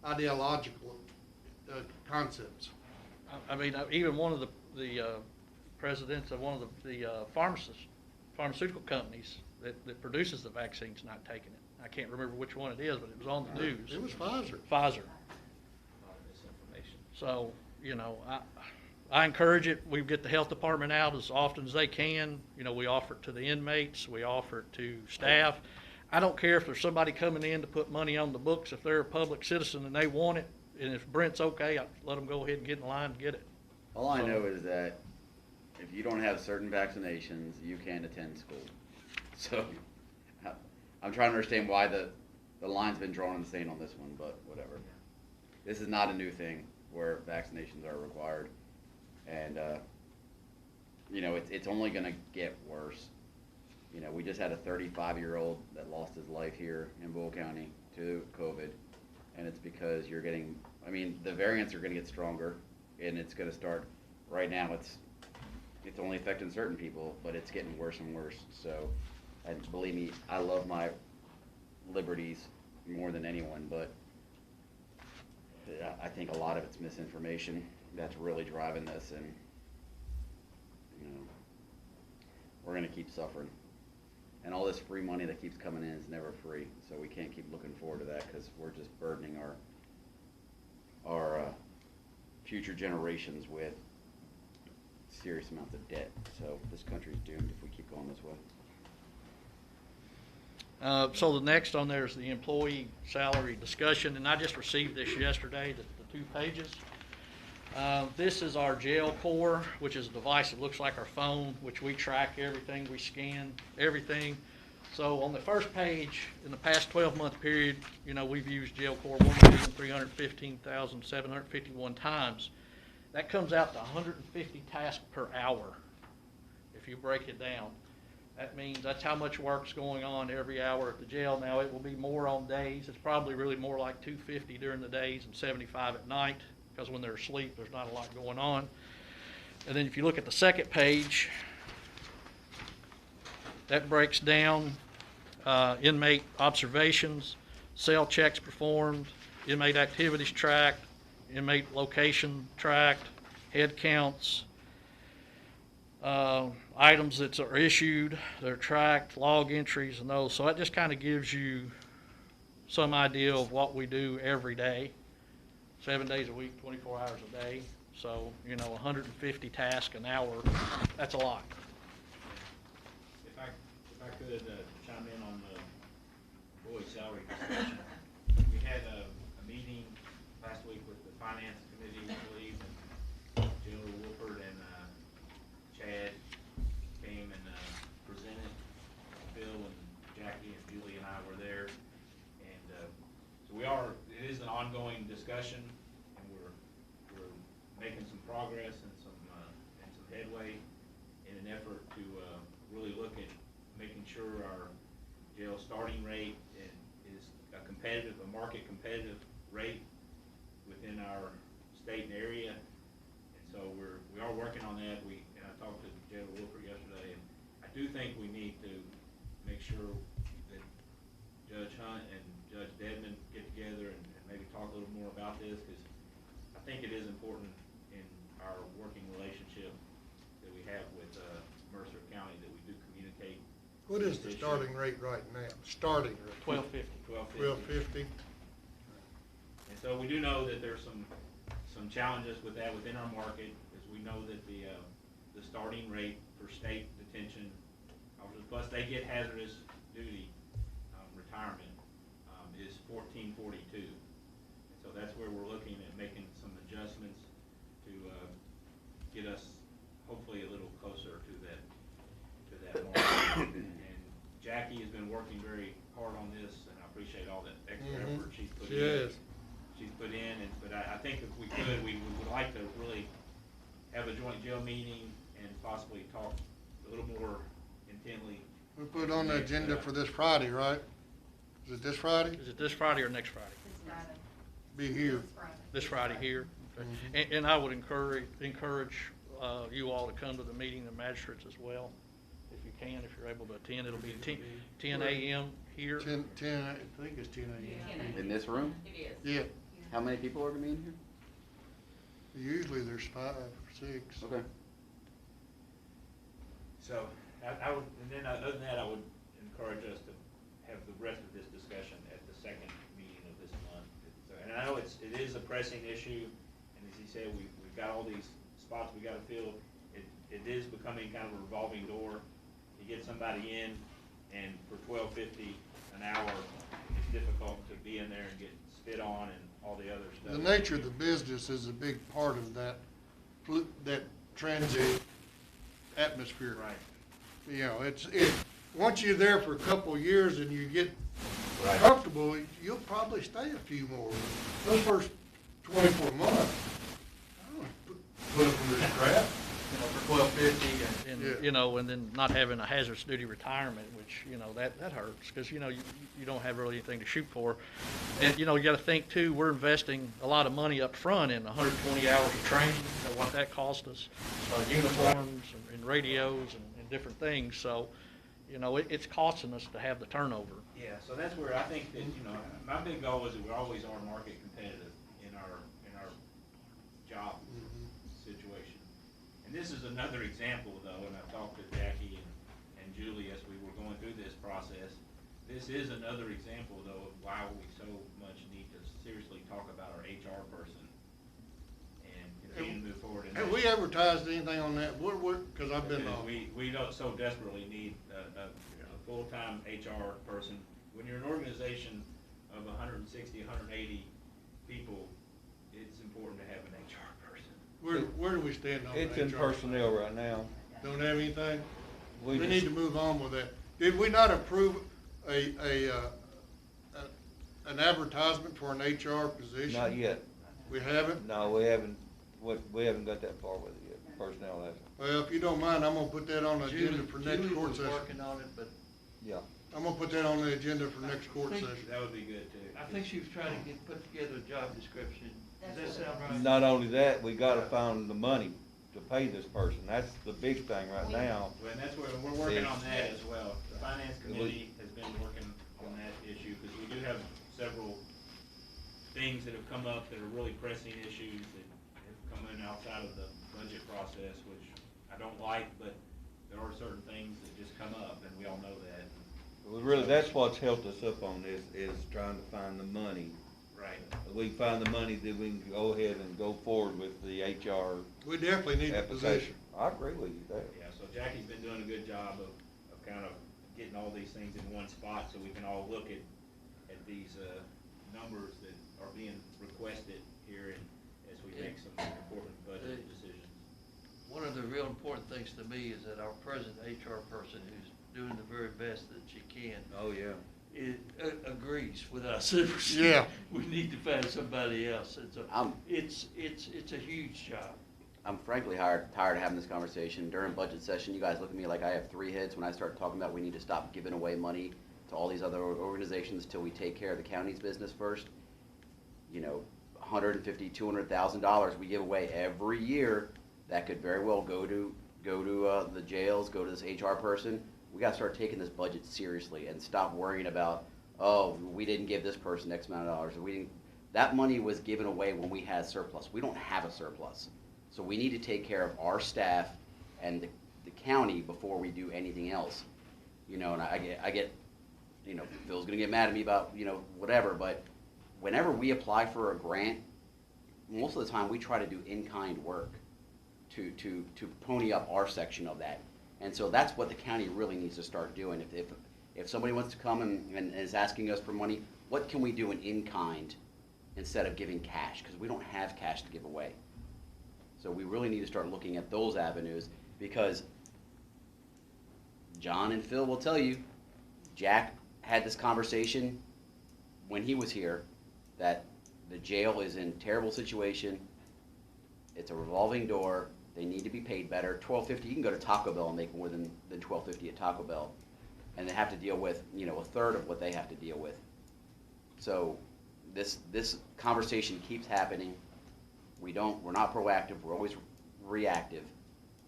ideological concepts. I mean, even one of the presidents of one of the pharmaceutical companies that produces the vaccine's not taking it. I can't remember which one it is, but it was on the news. It was Pfizer. Pfizer. So, I encourage it. We get the health department out as often as they can. We offer it to the inmates. We offer it to staff. I don't care if there's somebody coming in to put money on the books. If they're a public citizen and they want it, and if Brent's okay, I let them go ahead and get in line and get it. All I know is that if you don't have certain vaccinations, you can't attend school. So I'm trying to understand why the line's been drawn in the sand on this one, but whatever. This is not a new thing where vaccinations are required. And, it's only going to get worse. We just had a 35-year-old that lost his life here in Boyle County to COVID. And it's because the variants are going to get stronger, and it's going to start, right now it's only affecting certain people, but it's getting worse and worse. So, and believe me, I love my liberties more than anyone, but I think a lot of it's misinformation that's really driving this, and we're going to keep suffering. And all this free money that keeps coming in is never free, so we can't keep looking forward to that because we're just burdening our future generations with serious amounts of debt. So this country's doomed if we keep going this way. So the next on there is the employee salary discussion, and I just received this yesterday, the 2 pages. This is our jail core, which is a device that looks like our phone, which we track everything, we scan everything. So on the first page, in the past 12-month period, you know, we've used jail core 1,315,751 times. That comes out to 150 tasks per hour, if you break it down. That means that's how much work's going on every hour at the jail. Now, it will be more on days. It's probably really more like 250 during the days and 75 at night, because when they're asleep, there's not a lot going on. And then if you look at the second page, that breaks down inmate observations, cell checks performed, inmate activities tracked, inmate location tracked, head counts, items that are issued, they're tracked, log entries and those. So that just kind of gives you some idea of what we do every day, 7 days a week, 24 hours a day. So, you know, 150 tasks an hour, that's a lot. If I could chime in on the Boyd salary discussion. We had a meeting last week with the finance committee, I believe, and General Wofford and Chad came and presented. Bill and Jackie and Julie and I were there, and so it is an ongoing discussion, and we're making some progress and some headway in an effort to really look at making sure our jail starting rate is a market competitive rate within our state and area. And so we are working on that. And I talked to General Wofford yesterday, and I do think we need to make sure that Judge Hunt and Judge Dedman get together and maybe talk a little more about this, because I think it is important in our working relationship that we have with Mercer County that we do communicate. What is the starting rate right now? Starting rate? $12.50. And so we do know that there's some challenges with that within our market, because we know that the starting rate for state detention officers, plus they get hazardous duty retirement, is $14.42. And so that's where we're looking at making some adjustments to get us hopefully a little closer to that mark. And Jackie has been working very hard on this, and I appreciate all that extra effort she's put in. She's put in, but I think if we could, we would like to really have a joint jail meeting and possibly talk a little more intently. We put it on the agenda for this Friday, right? Is it this Friday? Is it this Friday or next Friday? This Friday. Be here. This Friday here. Okay. And I would encourage you all to come to the meeting, the magistrates as well, if you can, if you're able to attend. It'll be 10 a.m. here. 10, I think it's 10 a.m. In this room? It is. Yeah. How many people are going to be in here? Usually there's 5 or 6. Okay. So I would, and then other than that, I would encourage us to have the rest of this discussion at the second meeting of this month. And I know it is a pressing issue, and as he said, we've got all these spots we got to fill. It is becoming kind of a revolving door. You get somebody in, and for $12.50 an hour, it's difficult to be in there and get spit on and all the other stuff. The nature of the business is a big part of that transit atmosphere. Right. You know, once you're there for a couple of years and you get comfortable, you'll probably stay a few more. Those first 24 months, I don't put up with this crap. You know, for $12.50 and you know, and then not having a hazardous duty retirement, which, you know, that hurts, because, you know, you don't have really anything to shoot for. And, you know, you got to think too, we're investing a lot of money up front in 120 hours of training, you know, what that cost us, uniforms and radios and different things. So, you know, it's costing us to have the turnover. Yeah, so that's where I think that, you know, my big goal is that we always are market competitive in our job situation. And this is another example, though, and I've talked to Jackie and Julie as we were going through this process. This is another example, though, of why we so much need to seriously talk about our HR person. And, you we advertised anything on that? Cause I've been, We don't so desperately need a full-time HR person. When you're an organization of 160, 180 people, it's important to have an HR person. where do we stand on It's the in HR? personnel right now. Don't have anything? We We just- need to move on with that. Did we not approve an advertisement for an HR position? Not yet. We haven't? No, we haven't got that far with it yet. Personnel hasn't. Well, if you don't mind, I'm gonna put that on the agenda for next Julie court was session. working on it, but Yeah. I'm gonna put that on the agenda for next court think- session. That would be good too. I think she was trying to put together a job description. Does that sound right? Not only that, we gotta find the money to pay this person. That's the big thing right now. Well, and that's where we're working on that as well. The finance committee has been working on that issue, because we do have several things that have come up that are really pressing issues that have come in outside of the budget process, which I don't like, but there are certain things that just come up, and we all know that. Well, really, that's what's helped us up on this, is trying to find the money. Right. If we find the money, then we can go ahead and go forward with the HR We definitely need the application. position. I agree with you there. Yeah, so Jackie's been doing a good job of kind of getting all these things in one spot, so we can all look at these, numbers that are being requested here, and as we make some important budget decisions. One of the real important things to me is that our present HR person, who's doing the very best that she can, Oh, yeah. agrees with us. Yeah. We need to find somebody else. I'm- It's a huge job. I'm frankly tired of having this conversation. During budget session, you guys look at me like I have three heads when I start talking about we need to stop giving away money to all these other organizations till we take care of the county's business first. You know, $150,000, $200,000 we give away every year that could very well go to the jails, go to this HR person. We gotta start taking this budget seriously and stop worrying about, oh, we didn't give this person X amount of dollars, or we didn't. That money was given away when we had surplus. We don't have a surplus. So we need to take care of our staff and the county before we do anything else. You know, and I get, you know, Phil's gonna get mad at me about, you know, whatever, but whenever we apply for a grant, most of the time we try to do in-kind work to pony up our section of that. And so that's what the county really needs to start doing. If somebody wants to come and is asking us for money, what can we do in kind instead of giving cash? Because we don't have cash to give away. So we really need to start looking at those avenues, because John and Phil will tell you, Jack had this conversation when he was here, that the jail is in terrible situation. It's a revolving door. They need to be paid better. $12.50, you can go to Taco Bell and make more than $12.50 at Taco Bell. And they have to deal with, you know, a third of what they have to deal with. So this conversation keeps happening. We're not proactive, we're always reactive.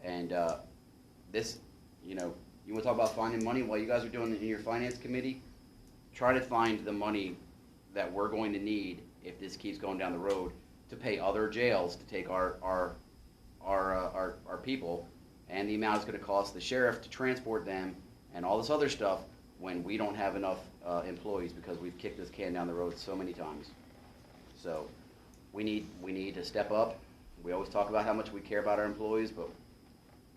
And this, you know, you wanna talk about finding money while you guys are doing it in your finance committee? Try to find the money that we're going to need if this keeps going down the road to pay other jails to take our people, and the amount it's gonna cost the sheriff to transport them and all this other stuff when we don't have enough employees, because we've kicked this can down the road so many times. So we need to step up. We always talk about how much we care about our employees, but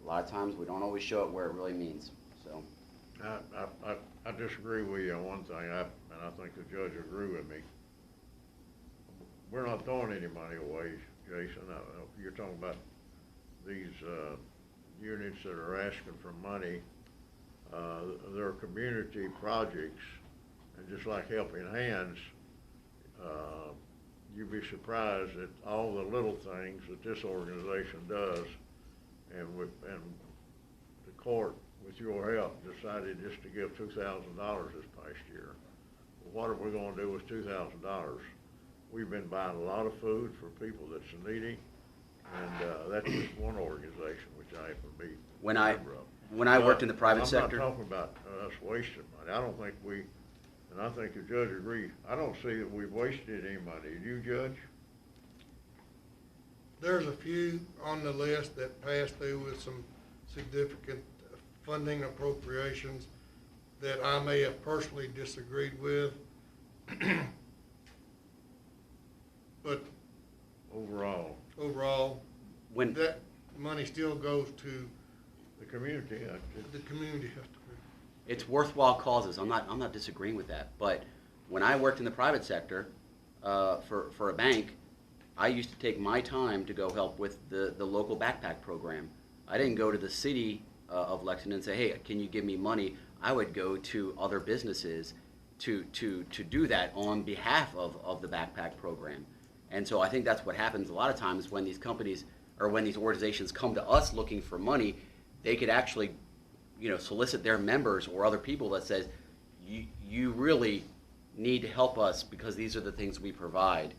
a lot of times we don't always show it where it really means, so. I disagree with you on one thing, and I think the judge will agree with me. We're not throwing any money away, Jason. You're talking about these units that are asking for money. They're community projects, and just like Helping Hands, you'd be surprised at all the little things that this organization does, and the court, with your help, decided just to give $2,000 this past year. Well, what are we gonna do with $2,000? We've been buying a lot of food for people that's needy, and that's just one organization which I happen to be When a I member of. when I worked in the private sector. I'm not talking about us wasting money. I don't think and I think the judge agrees, I don't see that we've wasted any money. Do you, Judge? There's a few on the list that passed through with some significant funding appropriations that I may have personally disagreed with. But Overall. When the money still goes to The community, the community. It's worthwhile causes. I'm not disagreeing with that. But when I worked in the private sector, for a bank, I used to take my time to go help with the local backpack program. I didn't go to the city of Lexington and say, hey, can you give me money? I would go to other businesses to do that on behalf of the backpack program. And so I think that's what happens a lot of times when these companies or when these organizations come to us looking for money. They could actually, solicit their members or other people that says, you really need to help us because these are the things we provide.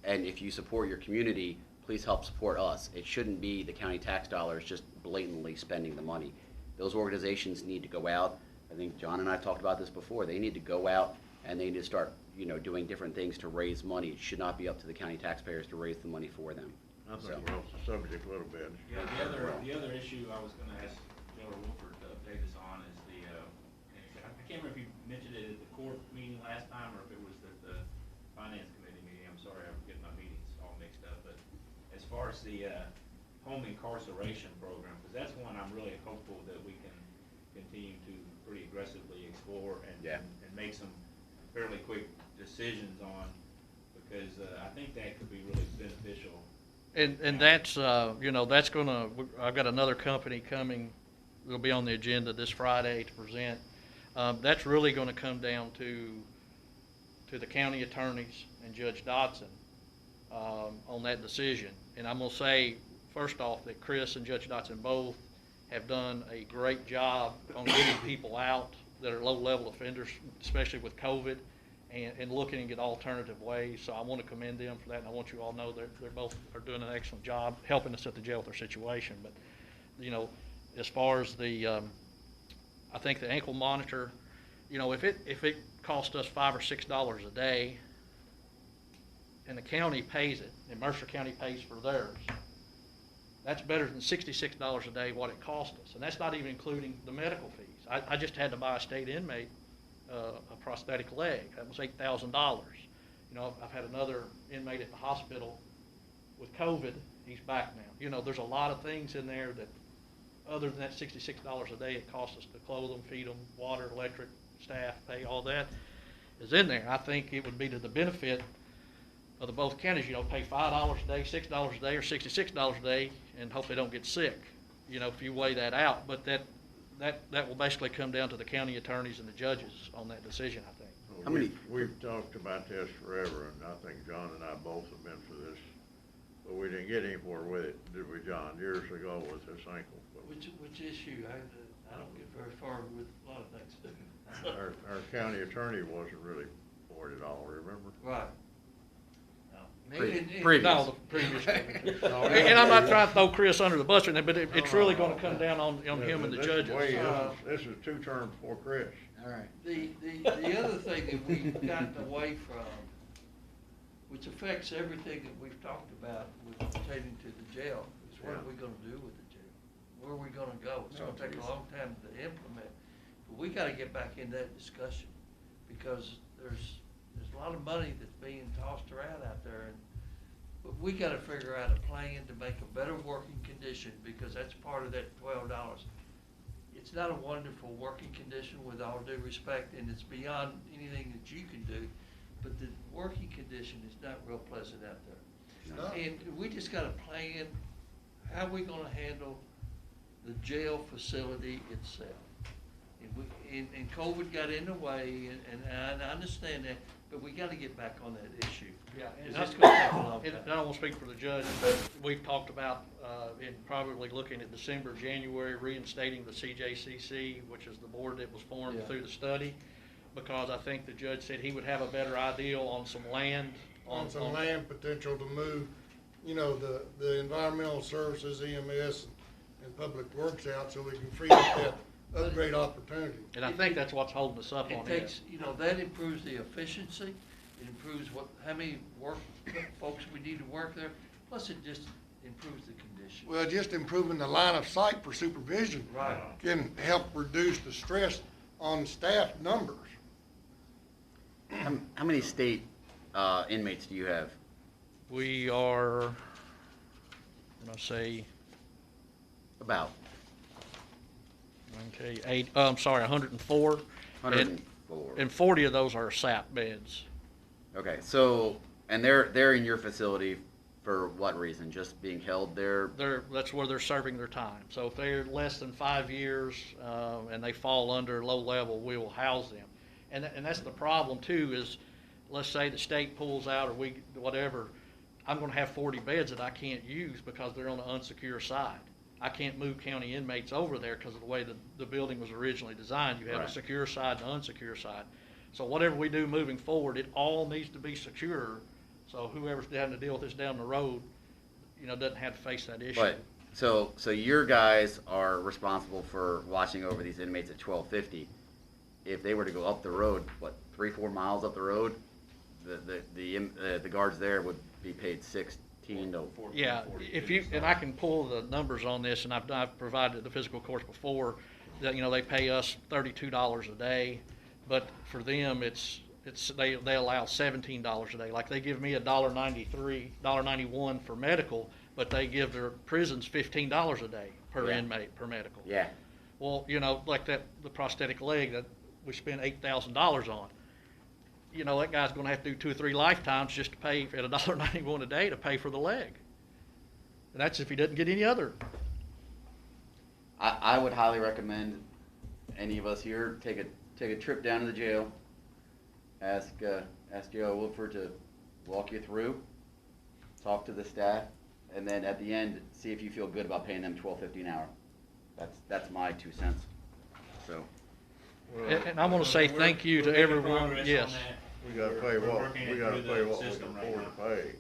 And if you support your community, please help support us. It shouldn't be the county tax dollars just blatantly spending the money. Those organizations need to go out. I think John and I have talked about this before. They need to go out and they need to start, doing different things to raise money. It should not be up to the county taxpayers to raise the money for them. I think we're off the subject a little bit. Yeah, the other issue I was gonna ask Joe or Wofford to update us on is I can't remember if you mentioned it at the court meeting last time or if it was at the finance committee meeting. I'm sorry, I'm getting my meetings all mixed up, but as far as the, home incarceration program, because that's one I'm really hopeful that we can continue to pretty aggressively explore and make some fairly quick decisions on, because, I think that could be really beneficial. And that's, that's gonna, I've got another company coming, it'll be on the agenda this Friday to present. That's really gonna come down to the county attorneys and Judge Dodson, on that decision. And I'm gonna say, first off, that Chris and Judge Dodson both have done a great job on getting people out that are low-level offenders, especially with COVID, and looking at alternative ways. So I want to commend them for that, and I want you all to know they're both are doing an excellent job helping us at the jail with their situation. But, as far as the, I think the ankle monitor, if it cost us $5 or $6 a day, and the county pays it, and Mercer County pays for theirs, that's better than $66 a day what it cost us. And that's not even including the medical fees. I just had to buy a state inmate a prosthetic leg. That was $8,000. I've had another inmate at the hospital with COVID. He's back now. There's a lot of things in there that, other than that $66 a day it costs us to clothe them, feed them, water, electric, staff, pay, all that is in there. I think it would be to the benefit of the both counties, pay $5 a day, $6 a day, or $66 a day, and hope they don't get sick, if you weigh that out. But that will basically come down to the county attorneys and the judges on that decision, I think. Well, we've talked about this forever, and I think John and I both have been for this, but we didn't get anywhere with it, did we, John, years ago with this ankle? Which issue? I don't get very far with a lot of things. Our county attorney wasn't really for it at all, remember? Right. Previous. No, the previous. And I'm not trying to throw Chris under the bus, but it's really gonna come down on him and the judges. This is 2 terms before Chris. All right. The other thing that we've gotten away from, which affects everything that we've talked about with pertaining to the jail, is what are we gonna do with the jail? Where are we gonna go? It's gonna take a long time to implement, but we gotta get back in that discussion, because there's a lot of money that's being tossed around out there, but we gotta figure out a plan to make a better working condition, because that's part of that $12. It's not a wonderful working condition, with all due respect, and it's beyond anything that you can do, but the working condition is not real pleasant out there. No. And we just gotta plan how we gonna handle the jail facility itself. And COVID got in the way, and I understand that, but we gotta get back on that issue. Yeah, and It's gonna take a long and time. I don't want to speak for the judge, but we've talked about, in probably looking at December, January, reinstating the CJCC, which is the board that was formed Yeah. through the study, because I think the judge said he would have a better idea on some land. On some land potential to move, the environmental services, EMS, and public works out, so we can free up that upgrade opportunity. And I think that's what's holding us up on It it. takes, that improves the efficiency, it improves how many folks we need to work there, plus it just improves the condition. Well, just improving the line of sight for supervision Right. can help reduce the stress on staff numbers. How many state inmates do you have? We are, I'm gonna say About Okay, 104. 104. And 40 of those are SAP beds. Okay, so, and they're in your facility for what reason? Just being held there? That's where they're serving their time. So if they're less than 5 years, and they fall under low level, we will house them. And that's the problem too, is let's say the state pulls out, or whatever, I'm gonna have 40 beds that I can't use because they're on the unsecure side. I can't move county inmates over there because of the way the building was originally designed. You have Right. a secure side and an unsecure side. So whatever we do moving forward, it all needs to be secure. So whoever's having to deal with this down the road, doesn't have to face that issue. But, so your guys are responsible for watching over these inmates at 1250. If they were to go up the road, 3-4 miles up the road, the guards there would be paid 16 to 14. Yeah, and I can pull the numbers on this, and I've provided the physical course before, that, they pay us $32 a day, but for them, they allow $17 a day. Like, they give me $1.91 for medical, but they give their prisons $15 a day per Yeah. inmate, per medical. Yeah. Well, like the prosthetic leg that we spent $8,000 on. That guy's gonna have to do 2 or 3 lifetimes just to pay at $1.91 a day to pay for the leg. And that's if he doesn't get any other. I would highly recommend any of us here take a trip down to the jail. Ask Joe Wofford to walk you through, talk to the staff, and then at the end, see if you feel good about paying them $12.50 an hour. That's my 2 cents. So. And I'm gonna say thank you to everyone, yes. We gotta pay what we can afford to pay.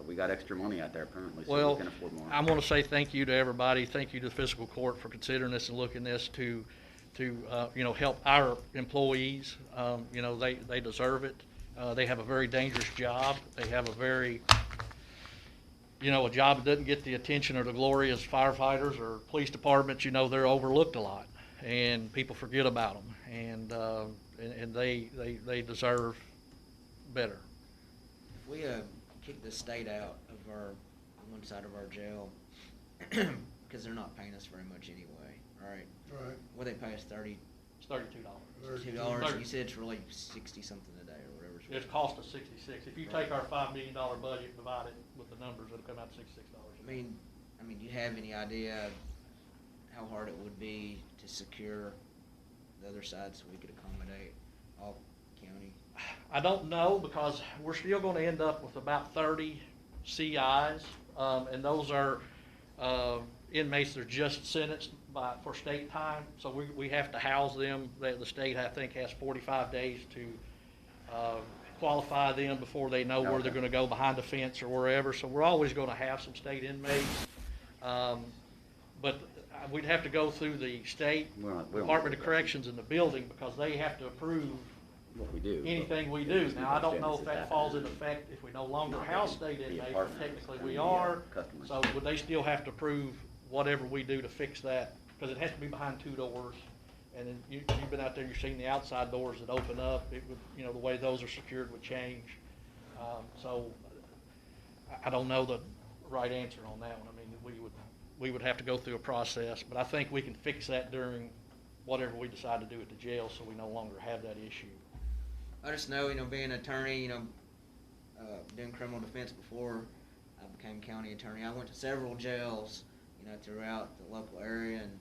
We got extra money out there apparently, so Well, we can afford more. I'm gonna say thank you to everybody. Thank you to the fiscal court for considering this and looking this to help our employees. They deserve it. They have a very dangerous job. They have a very, a job that doesn't get the attention or the glory as firefighters or police departments. They're overlooked a lot, and people forget about them, and they deserve better. If we kick the state out of one side of our jail, because they're not paying us very much anyway, right? Right. What they pay us, $32? It's $32. You said it's really 60 something a day or whatever. It's cost us $66. If you take our $5 million budget and divide it with the numbers, it'll come out to $66. I mean, do you have any idea how hard it would be to secure the other side so we could accommodate all county? I don't know, because we're still gonna end up with about 30 CIs, and those are, inmates that are just sentenced for state time, so we have to house them. The state, I think, has 45 days to, qualify them before they know where they're gonna go, behind the fence or wherever, so we're always gonna have some state inmates. But we'd have to go through the state We don't Department of Corrections in the building, because they have to approve What we do. anything we do. Now, I don't know if that falls into effect if we no longer house state inmates, but technically we are. So would they still have to approve whatever we do to fix that? Because it has to be behind 2 doors. And then you've been out there, you've seen the outside doors that open up. It would, the way those are secured would change. So I don't know the right answer on that one. I mean, we would have to go through a process, but I think we can fix that during whatever we decide to do at the jail, so we no longer have that issue. I just know, being an attorney, doing criminal defense before I became county attorney, I went to several jails, throughout the local area, and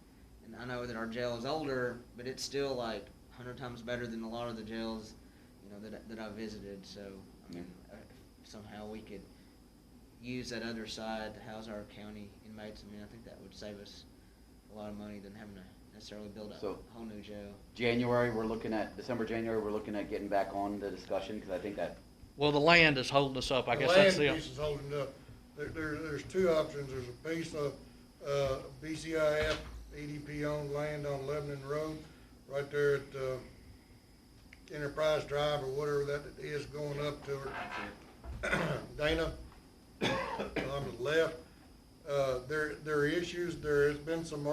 I know that our jail is older, but it's still like 100 times better than a lot of the jails, that I visited. So, I mean, if somehow we could use that other side to house our county inmates, I mean, I think that would save us a lot of money than having to necessarily build a whole new jail. December, January, we're looking at getting back on the discussion, because I think that. Well, the land is holding us up. I guess that's The the. land piece is holding up. There's 2 options. There's a piece of BCIF EDP-owned land on Lebanon Road, right there at Enterprise Drive or whatever that is, going up to Dana on the left. There are issues. There has been some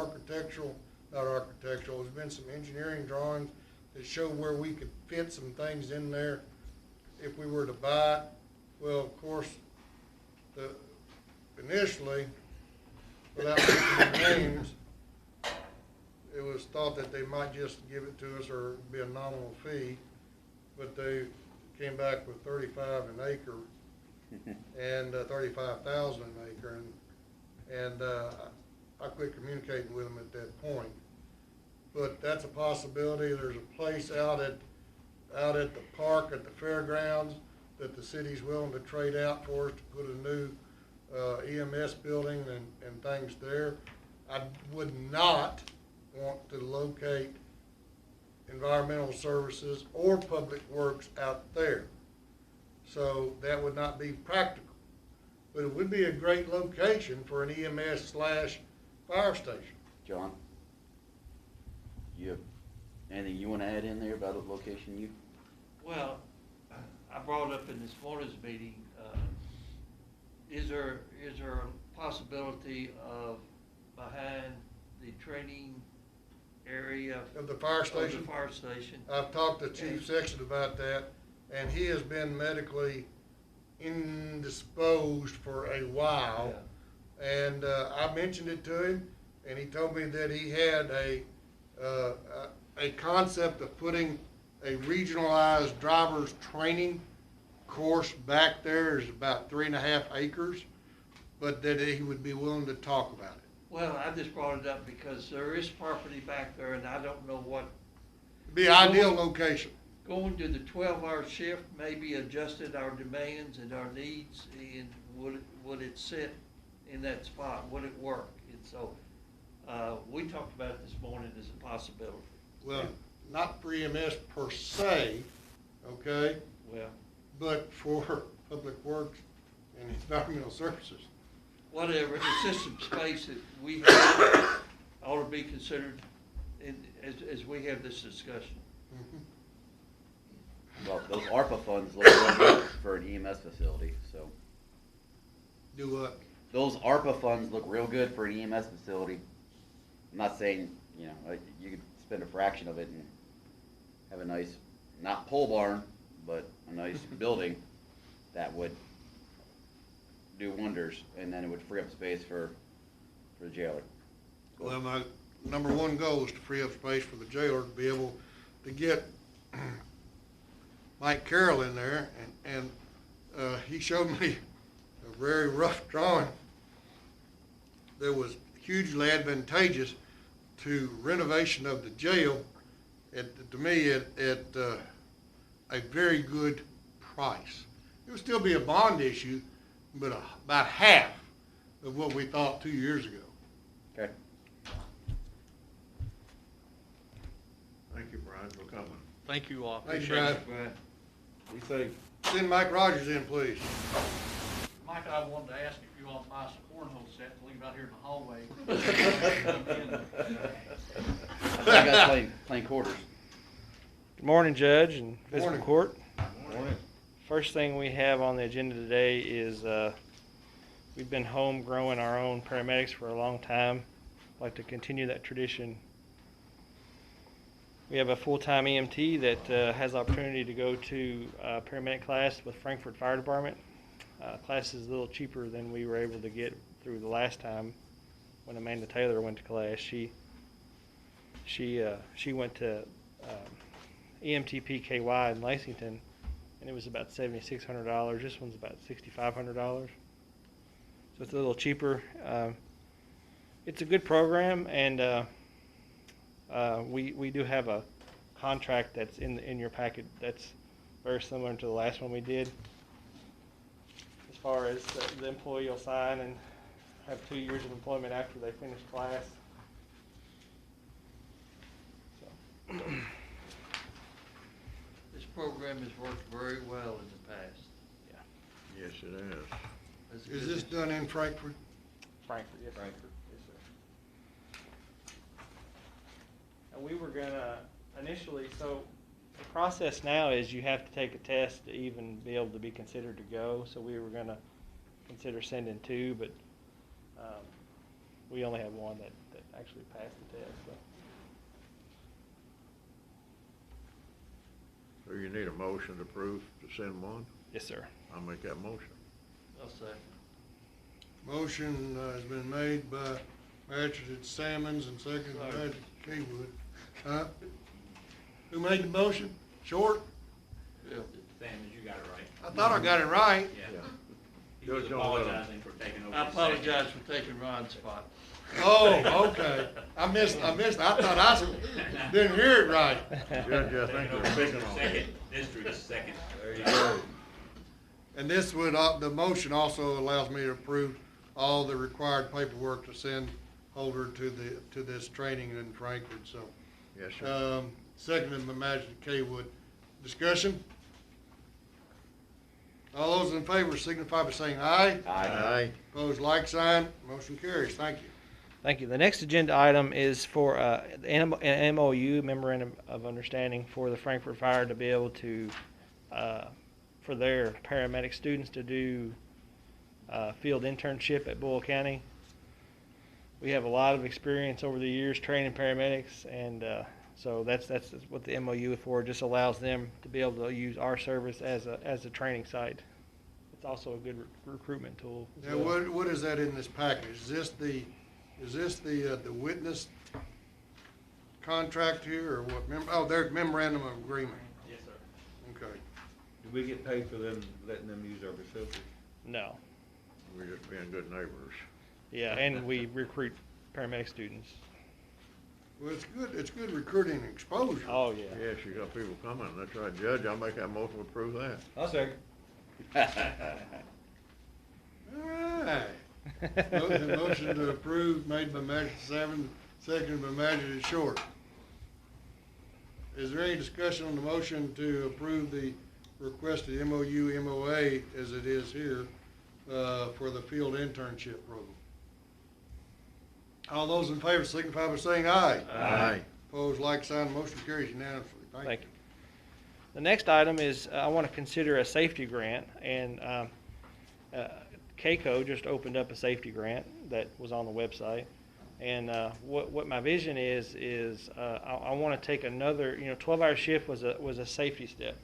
there's been some engineering drawings that show where we could fit some things in there if we were to buy it. Well, of course, initially, without mentioning names, it was thought that they might just give it to us or be a nominal fee, but they came back with 35 an acre and 35,000 an acre, and I quit communicating with them at that point. But that's a possibility. There's a place out at the park at the fairgrounds that the city's willing to trade out for us to put a new EMS building and things there. I would not want to locate environmental services or public works out there. So that would not be practical. But it would be a great location for an EMS/fire station. John, you have anything you want to add in there about the location you? Well, I brought up in this morning's meeting, is there a possibility of behind the training area Of the fire station? Of the fire station. I've talked to Chief Sexton about that, and he has been medically indisposed for a while. Yeah. And I mentioned it to him, and he told me that he had a concept of putting a regionalized driver's training course back there. Is about 3.5 acres, but that he would be willing to talk about it. Well, I just brought it up because there is property back there, and I don't know what. It'd be an ideal location. Going to the 12-hour shift maybe adjusted our demands and our needs, and would it sit in that spot? Would it work? And so, we talked about it this morning as a possibility. Well, not for EMS per se, okay, Well, but for public works and environmental services. whatever, it's just some space that we have ought to be considered as we have this discussion. Well, those ARPA funds look real good for an EMS facility, so. Do what? Those ARPA funds look real good for an EMS facility. I'm not saying, you know, you could spend a fraction of it and have a nice, not pole barn, but a nice building that would do wonders, and then it would free up space for the jailer. Well, my number one goal is to free up space for the jailer to be able to get Mike Carroll in there, and he showed me a very rough drawing that was hugely advantageous to renovation of the jail, to me, at a very good price. It would still be a bond issue, but about half of what we thought 2 years ago. Okay. Thank you, Brian, for coming. Thank you all. Thank you, Appreciate Brad. it. Be safe. Send Mike Rogers in, please. Mike, I wanted to ask if you want to buy some cornhole set to leave out here in the hallway. I got playing quarters. Good morning, Judge and Fiscal Morning. Court. Morning. First thing we have on the agenda today is we've been home growing our own paramedics for a long time. I'd like to continue that tradition. We have a full-time EMT that has the opportunity to go to paramedic class with Frankfort Fire Department. Class is a little cheaper than we were able to get through the last time when Amanda Taylor went to class. She went to EMTPKY in Lexington, and it was about $7,600. This one's about $6,500. So it's a little cheaper. It's a good program, and we do have a contract that's in your packet that's very similar to the last one we did. As far as the employee will sign and have 2 years of employment after they finish class. So. This program has worked very well in the past. Yes, it is. That's Is good. this done in Frankfurt? Frankfurt, yes. Frankfurt. Yes, sir. And we were gonna initially, so the process now is you have to take a test to even be able to be considered to go. So we were gonna consider sending 2, but we only have one that actually passed the test. So you need a motion to approve to send one? Yes, sir. I'll make that motion. I'll say. Motion has been made by Magistrate Salmons and second by Magistrate Kaywood. Huh? Who made the motion? Short? Yeah. Sam, you got it right. I thought I got it right. Yeah. He Judge was don't let him. apologizing for taking over. I his second. apologize for taking Ron's spot. Oh, okay. I missed, I thought I didn't hear it right. Judge, I think they're picking on Second, it. district second. There you go. And this would, the motion also allows me to approve all the required paperwork to send Holder to this training in Frankfurt, so. Yes, sir. Seconded by Magistrate Kaywood. Discussion? All those in favor signify by saying aye. Aye. Opposed, like sign. Motion carries. Thank you. Thank you. The next agenda item is for an MOU, Memorandum of Understanding, for the Frankfurt Fire to be able to, for their paramedic students to do field internship at Boyle County. We have a lot of experience over the years training paramedics, and so that's what the MOU is for. It just allows them to be able to use our service as a training site. It's also a good recruitment tool. Now, what is that in this package? Is this the witness contract here, or what? There's memorandum of agreement. Yes, sir. Okay. Do we get paid for them, letting them use our facilities? No. We're just being good neighbors. Yeah, and we recruit paramedic students. Well, it's good recruiting exposure. Oh, yeah. Yes, you got people coming. That's right, Judge. I'll make that motion to approve that. I'll second. All right. Motion to approve made by Magistrate Salmon, seconded by Magistrate Short. Is there any discussion on the motion to approve the requested MOU, MOA, as it is here, for the field internship program? All those in favor signify by saying aye. Aye. Opposed, like sign. Motion carries unanimously. Thank you. The next item is I want to consider a safety grant, and KACO just opened up a safety grant that was on the website. And what my vision is I want to take another, 12-hour shift was a safety step.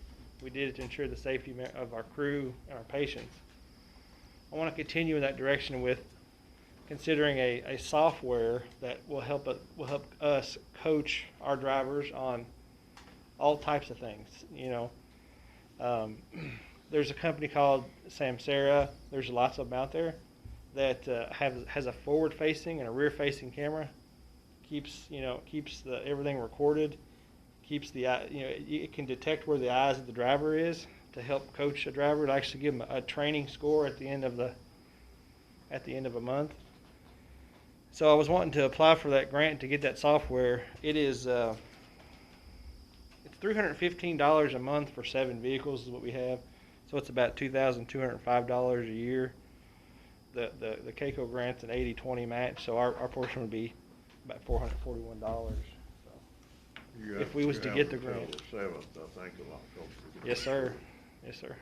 We did it to ensure the safety of our crew and our patients. I want to continue in that direction with considering a software that will help us coach our drivers on all types of things. There's a company called Samsara. There's lots of them out there that has a forward-facing and a rear-facing camera. Keeps everything recorded. Keeps it can detect where the eyes of the driver is to help coach a driver. To actually give them a training score at the end of a month. So I was wanting to apply for that grant to get that software. It is it's $315 a month for 7 vehicles is what we have. So it's about $2,205 a year. The KACO grant's an 80-20 match, so our portion would be about $441. If we was to get the grant. Until the 7th, I think, of October. Yes, sir. Yes, sir.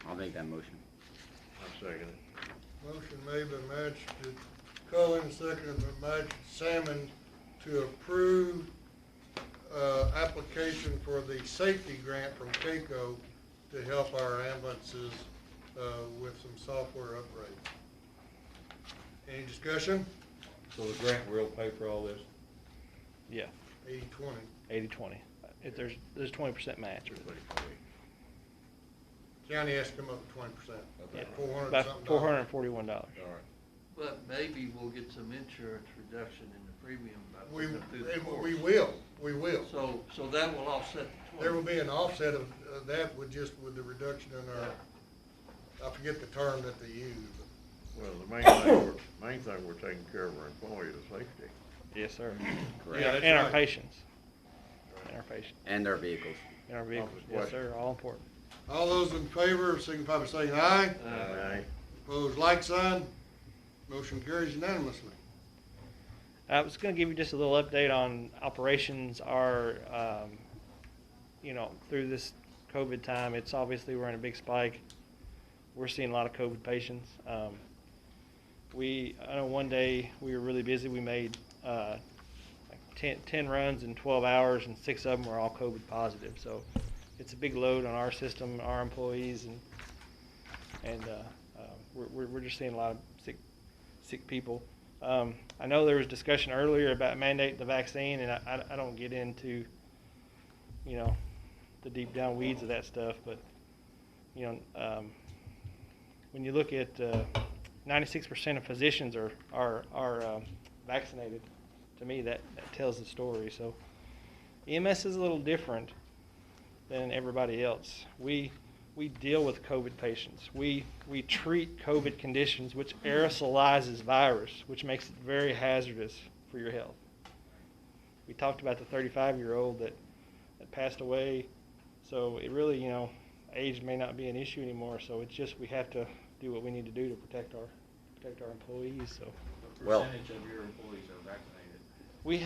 I'll make that motion. I second it. Motion made by Magistrate Cullen, seconded by Magistrate Salmon to approve application for the safety grant from KACO to help our ambulances with some software upgrades. Any discussion? So the grant will pay for all this? Yeah. 80-20. 80-20. If there's 20% match. County has to come up with 20%. Yeah. About $441. All right. But maybe we'll get some insurance reduction in the premium by putting it through the courts. We will. So that will offset the 20. There will be an offset of that with the reduction in our, I forget the term that they use. Well, the main thing we're taking care of our employees is safety. Yes, sir. Correct. Yeah, that's And our right. patients. And our patients. And their vehicles. And our vehicles. Office Yes, question. sir. All important. All those in favor signify by saying aye. Aye. Opposed, like sign. Motion carries unanimously. I was going to give you just a little update on operations. Through this COVID time, it's obviously we're in a big spike. We're seeing a lot of COVID patients. I know one day we were really busy. We made 10 runs in 12 hours, and 6 of them were all COVID positive. So it's a big load on our system, our employees, and we're just seeing a lot of sick people. I know there was discussion earlier about mandating the vaccine, and I don't get into, you know, the deep down weeds of that stuff, but, you know, when you look at 96% of physicians are vaccinated, to me that tells the story. So EMS is a little different than everybody else. We deal with COVID patients. We treat COVID conditions, which aerosolizes virus, which makes it very hazardous for your health. We talked about the 35-year-old that passed away. So it really, you know, age may not be an issue anymore. So it's just we have to do what we need to do to protect our employees. So. What percentage of your employees are vaccinated? We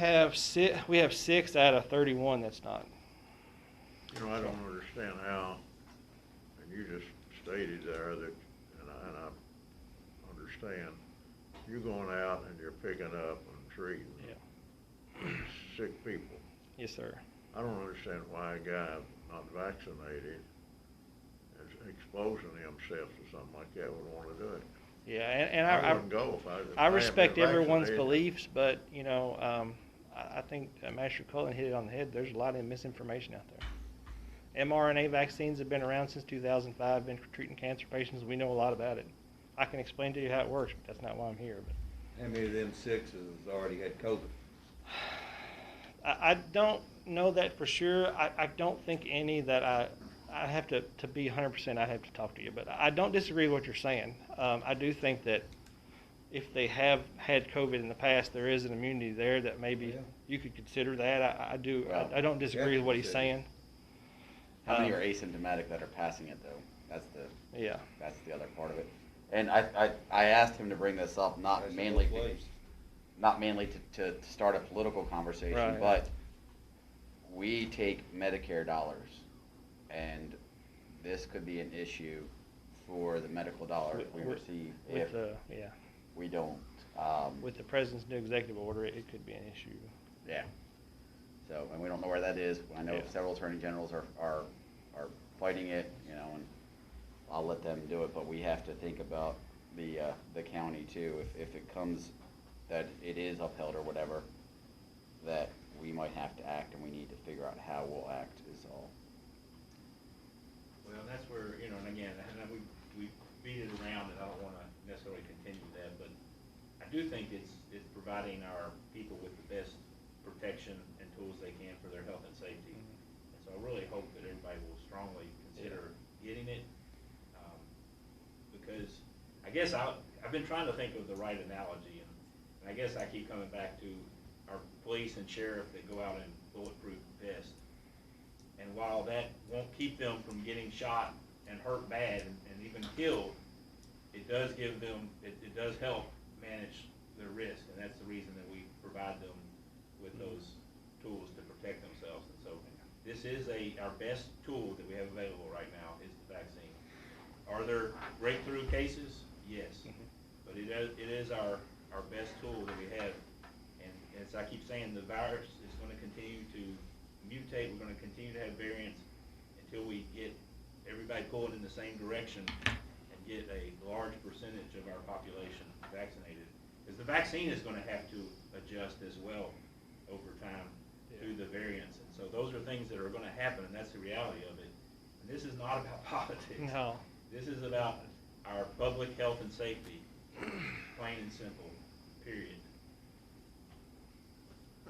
have 6 out of 31 that's not. You know, I don't understand how, and you just stated there that, and I understand, you going out and you're picking up and treating sick people. Yes, sir. I don't understand why a guy not vaccinated is exposing himself to something like that would want to do it. Yeah, and I wouldn't go if I hadn't respect been everyone's vaccinated. beliefs, but, you know, I think Master Cullen hit it on the head. There's a lot of misinformation out there. mRNA vaccines have been around since 2005, been treating cancer patients. We know a lot about it. I can explain to you how it works, but that's not why I'm here. But How many of them 6 has already had COVID? I don't know that for sure. I don't think any that I have to be 100%, I have to talk to you. But I don't disagree with what you're saying. I do think that if they have had COVID in the past, there is an immunity there that maybe you could consider that. I do. Well, I don't disagree with what he's saying. How many are asymptomatic that are passing it though? That's the other part of it. And I asked him to bring this up, not mainly to start a political conversation, Right. but we take Medicare dollars, and this could be an issue for the medical dollars we receive if we don't. With the president's new executive order, it could be an issue. Yeah. So, and we don't know where that is. I know several attorney generals are fighting it, you know, and I'll let them do it, but we have to think about the county too. If it comes that it is upheld or whatever, that we might have to act, and we need to figure out how we'll act is all. Well, that's where, you know, and again, we beat it around, and I don't want to necessarily continue that, but I do think it's providing our people with the best protection and tools they can for their health and safety. And so I really hope that everybody will strongly consider getting it, because I guess I've been trying to think of the right analogy, and I guess I keep coming back to our police and sheriff that go out in bulletproof vests. And while that won't keep them from getting shot and hurt bad and even killed, it does give them, it does help manage their risk, and that's the reason that we provide them with those tools to protect themselves. And so this is our best tool that we have available right now is the vaccine. Are there breakthrough cases? Yes. But it is our best tool that we have. And as I keep saying, the virus is going to continue to mutate. We're going to continue to have variants until we get everybody pulling in the same direction and get a large percentage of our population vaccinated. Because the vaccine is going to have to adjust as well over time to the variants. And so those are things that are going to happen, and that's the reality of it. And this is not about politics. No. This is about our public health and safety, plain and simple, period.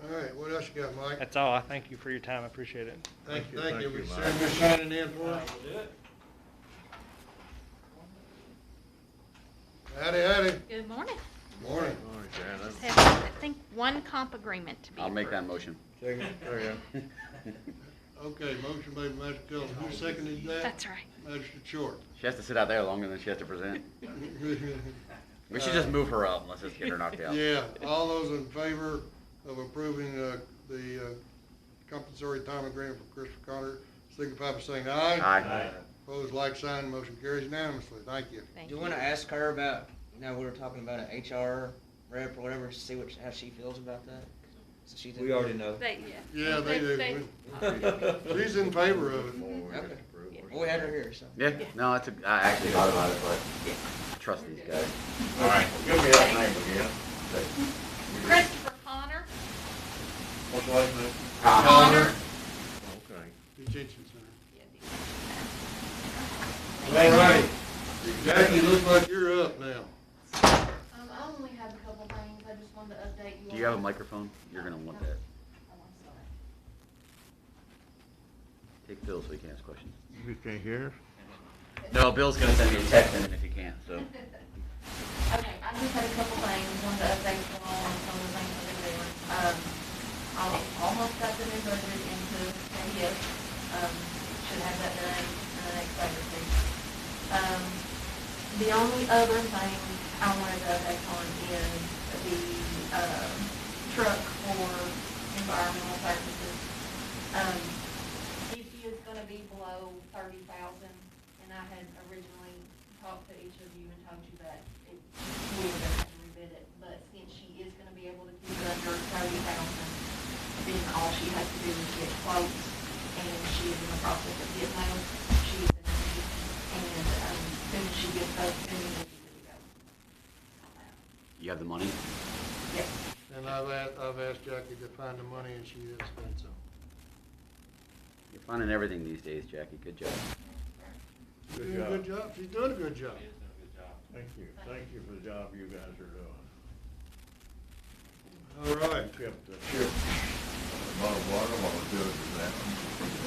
All right, what else you got, Mike? That's all. I thank you for your time. I appreciate it. Thank you. Mike. We send Miss Shannon in for us. We'll do it. Howdy. Good morning. Morning. Morning, Shannon. Just have, I think, one comp agreement to be I'll make that approved. motion. Second. Okay, motion made by Magistrate Cullen. Who seconded that? That's right. Magistrate Short. She has to sit out there longer than she has to present. We should just move her up and let's just get her knocked out. Yeah, all those in favor of approving the compensatory time agreement for Christopher Carter, signify by saying aye. Aye. Opposed, like sign, motion carries unanimously. Thank you. Thank Do you want to ask her about, you know, we were talking about an HR rep or whatever, to see how she feels about that? So she's We already know. Yeah, they do. She's in favor of it. Okay. Well, we had her here, so. Yeah, no, I actually thought about it, but I trust these guys. All right, give me that name again. Jackie, looks like you're up now. I only have a couple things, I just wanted to update you. Do you have a on- microphone? You're gonna want that. Oh, I'm sorry. Take Bill so he can ask questions. You can't hear us? No, Bill's gonna send me a text in if he can't, so. Okay, I just had a couple things, wanted to update you on some of the things that they're doing. I almost got the new budget into KDS, should have that done in the next day or two. The only other thing I wanted to update on is the, truck for environmental purposes. It is gonna be below 30,000, and I had originally talked to each of you and told you that we were gonna have to rebid it, but since she is gonna be able to keep it under 30,000, then all she has to do is get quotes, and she is in the process of getting those. She is in the, and, as soon as she gets those, then we will be good to go on that. You have the money? Yes. And I've asked Jackie to find the money, and she has done so. You're finding everything these days, Jackie. Good job. She's doing a good job. She's doing a good job. She is doing a good job. Thank you. Thank you for the job you guys are doing. All right. Kept the ship above water while the judge was out.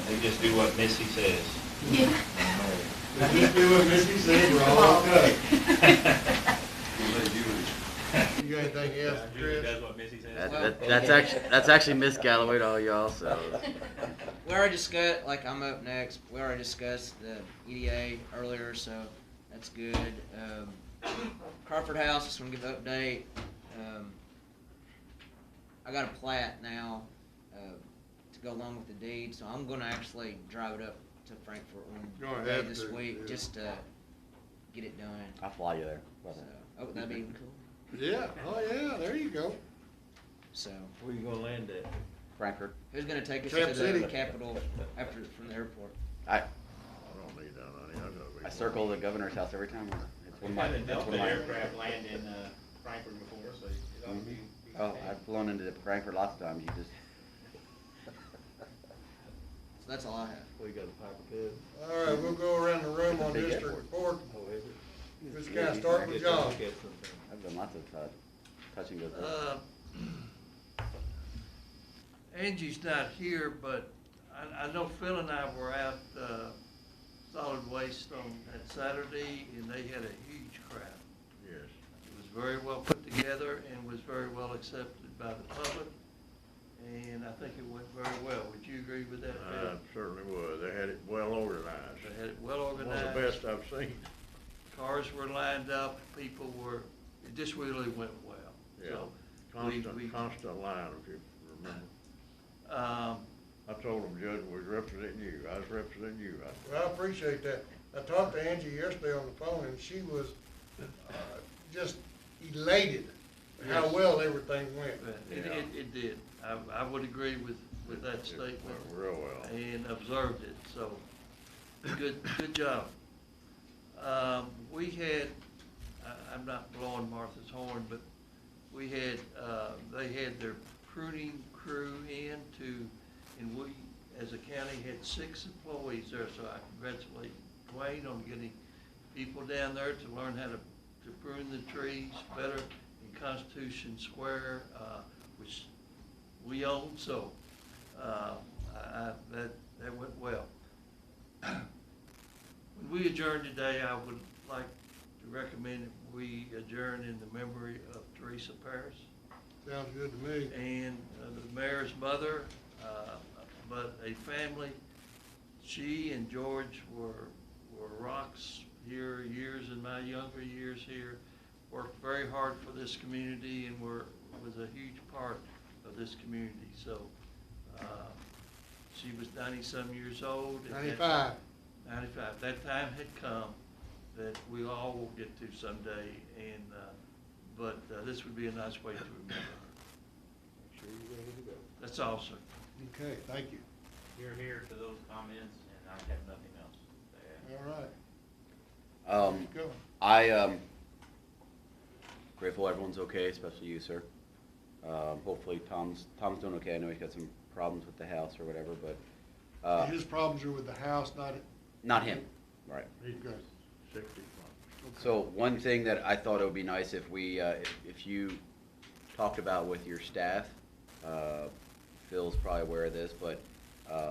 They just do what Missy says. Yeah. If you do what Missy said, we're all okay. You got anything else, Julie Chris? does what Missy says. That's actually Miss Galloway to all y'all, so. We already discussed, like, I'm up next, we already discussed the EDA earlier, so that's good. Crawford House, just wanna give an update. I got a plat now, to go along with the deed, so I'm gonna actually drive it up to Frankfurt You're one gonna day have this to, week, yeah. just to get it done. I'll fly you there. So, oh, that'd be cool. Yeah, oh yeah, there you go. So, Where you gonna land at? Frankfurt. who's gonna take us Camp to City. the Capitol after, from the airport? I I don't need that money. I gotta be. I circle the governor's house every time. It's one We've of my. had a That's Delta one of my. aircraft land in Frankfurt before, so it ought to be. Oh, I've flown into Frankfurt lots of times. You just. So that's all I have. We got a pipe of cub. All right, we'll go around the room on Big district airport. report. Oh, is it? Just kind of start with John. I've done lots of touch and go. Angie's not here, but I know Phil and I were out, solid waste on that Saturday, and they had a huge crowd. Yes. It was very well put together and was very well accepted by the public, and I think it went very well. Would you agree with that, Phil? Certainly would. They had it well organized. They had it well One organized. of the best I've seen. Cars were lined up, people were, it just really went well. Yeah. So, Constant line, if you remember. um, I told them, Judge, we was representing you. I was representing you. Well, I appreciate that. I talked to Angie yesterday on the phone, and she was just elated how Yes. well everything went. it did. I would agree with that statement. Went real well. And observed it, so, good job. We had, I'm not blowing Martha's horn, but we had, they had their pruning crew in and we, as a county, had 6 employees there, so I congratulate Dwayne on getting people down there to learn how to prune the trees better in Constitution Square, which we own, so, that went well. When we adjourn today, I would like to recommend that we adjourn in the memory of Teresa Paris Sounds good to me. and the mayor's mother, but a family. She and George were rocks here, years in my younger years here, worked very hard for this community and was a huge part of this community. So, she was 90-some years old. and 95. 95. That time had come that we all will get to someday, and, but this would be a nice way to remember her. Make sure you're ready to go. That's all, sir. Okay, thank you. You're here to those comments, and I have nothing else to add. All right. Go. I grateful everyone's okay, especially you, sir. Hopefully Tom's doing okay. I know he's got some problems with the house or whatever, but His problems are with the house, not not him. Right. He's good. 60 So one thing that I thought it would be nice if we, if you talked about with your staff, Phil's probably aware of this, but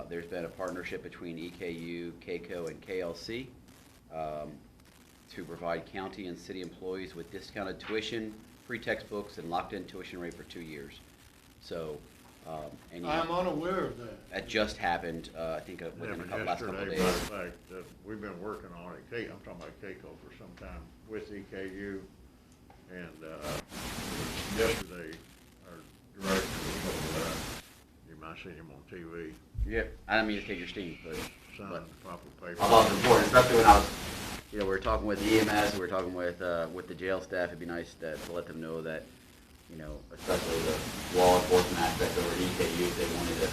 there's been a partnership between EKU, KACO, and KLC to provide county and city employees with discounted tuition, free textbooks, and locked-in tuition rate for 2 years. So, I'm unaware of that. that just happened, I think, within the last couple of days. Matter of fact, we've been working on it, I'm talking about KACO for some time with EKU, and, yesterday, our director was over there. You might see him on TV, Yep, I didn't mean to take your steam, but signing proper paper. I thought it was important, especially when I was, we were talking with the EMS, we were talking with the jail staff. It'd be nice to let them know that, especially the law enforcement aspect over at EKU, if they wanted to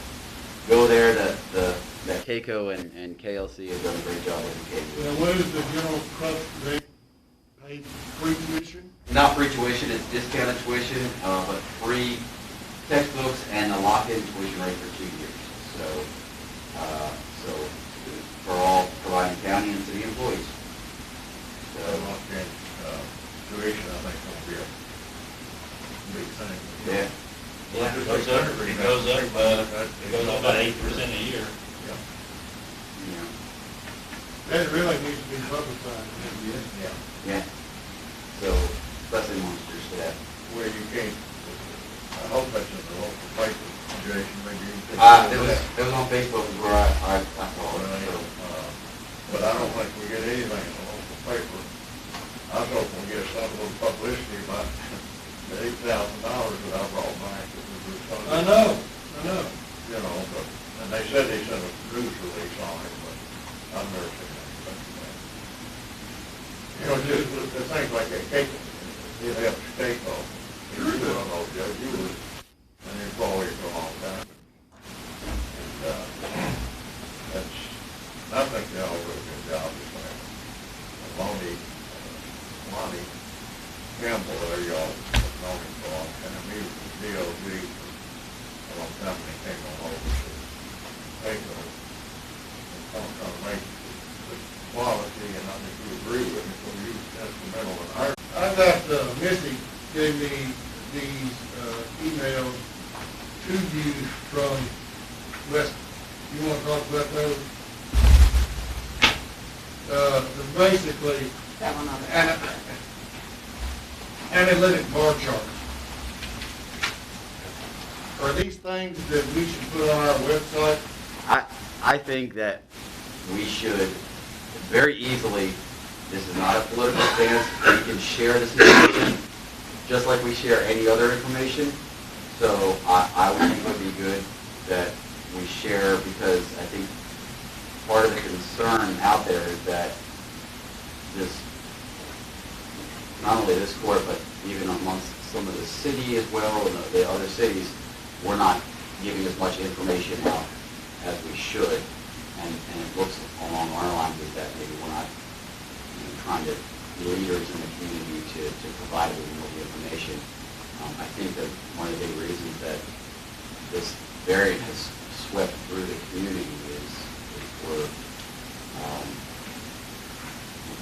go there, that KACO and KLC have done a great job with EKU. Now, what is the general cost, they pay free tuition? Not free tuition, it's discounted tuition, but free textbooks and a lock-in tuition rate for 2 years. So for all providing county and city employees. So, Locked-in, tuition, I think, will be a big thing. yeah. Yeah, it goes up about 8% a year. Yeah. That really needs to be publicized. Yeah. So, especially amongst your staff. Well, you can't, I hope that's in the local paper, Jason, maybe you can. It was on Facebook is where I saw it. So. But I don't think we get anything in the local paper. I was hoping we get some little publicity about the $8,000 that I brought back. I know. But, and they said they sent a news release on it, but I've never seen anything. Just the things like that, KACO, you'd have a stake off. You don't know, Judge, you were an employee for a long time. And, I think they all do a good job this way. Lonnie Campbell, there y'all have known him for a long time. He was with DOD for a long time when he came on over to KACO. I'm trying to make the quality, and I think you agree with me, so you instrumental in our. I got, Missy gave me these, emails to you from West, you wanna talk about those? Basically, That one on the. analytic bar chart. Are these things that we should put on our website? I think that we should very easily, this is not a political stance, we can share this information just like we share any other information. So I would think it would be good that we share, because I think part of the concern out there is that this, not only this court, but even amongst some of the city as well, and the other cities, we're not giving as much information out as we should. And it looks along our lines is that maybe we're not trying to be leaders in the community to provide them with the information. I think that one of the big reasons that this variant has swept through the community is we're,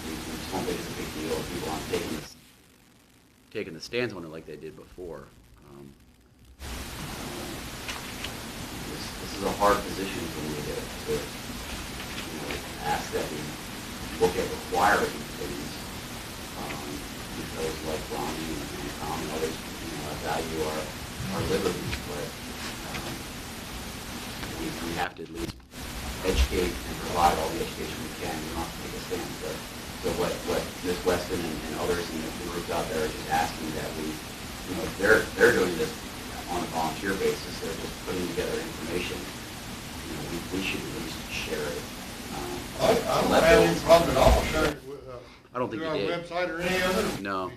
we just don't think it's a big deal. People aren't taking the stance on it like they did before. This is a hard position for me to ask that we look at requiring things, because like Ronnie and Tom and others, value our liberties, but we have to at least educate and provide all the education we can. We don't have to take a stand. So what Ms. Weston and others in the groups out there are just asking that we, they're doing this on a volunteer basis. They're just putting together information. We should at least share it. I don't have any problem at all sharing it with, I don't think through you our did. website or any other.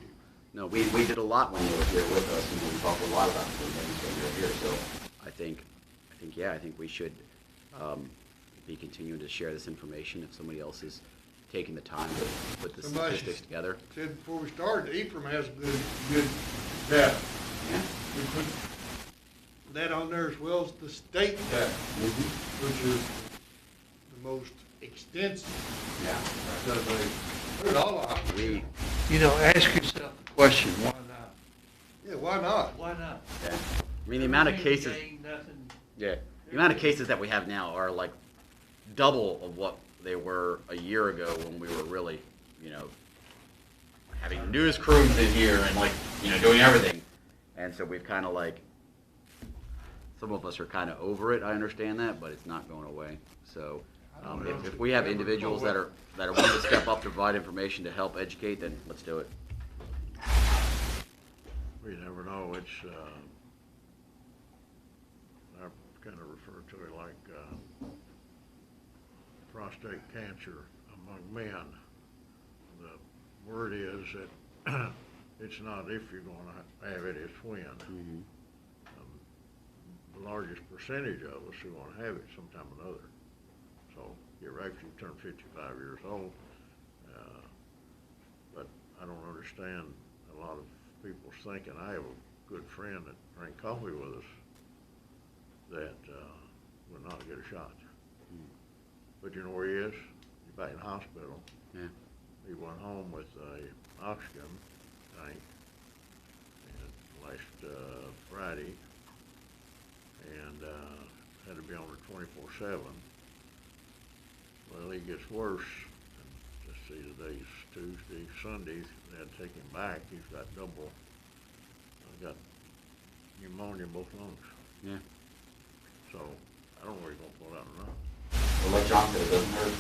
No, we did a lot when they were here with us, and we talked a lot about the things when they were here. So I think we should be continuing to share this information. If somebody else is taking the time to put the statistics together. Said before we started, Ephraim has good data. Yeah. We put that on there as well as the state data, which is the most extensive. Yeah. Because Good, all of it. We, You know, ask yourself the question, why not? Yeah, why not? Why not? yeah. I mean, the amount of Nothing to cases, gain, nothing. yeah, the amount of cases that we have now are like double of what they were a year ago when we were really, you know, having news crews in here and like, you know, doing everything. And so we've kind of like, some of us are kind of over it, I understand that, but it's not going away. So if we have individuals that are willing to step up to provide information to help educate, then let's do it. We never know, it's, I kind of refer to it like, prostate cancer among men. The word is that it's not if you're gonna have it, it's when. Mm-hmm. The largest percentage of us who want to have it sometime or another. So you're right, if you turn 55 years old, but I don't understand a lot of people's thinking. I have a good friend that drank coffee with us that would not get a shot. But you know where he is? He's back in the hospital. Yeah. He went home with a oxygen tank and last Friday, and had to be on it 24/7. Well, he gets worse. And let's see, today's Tuesday, Sunday. They had to take him back. He's got got pneumonia in both lungs. Yeah. So I don't know where he's gonna pull out or not. Well, like John said, it doesn't hurt.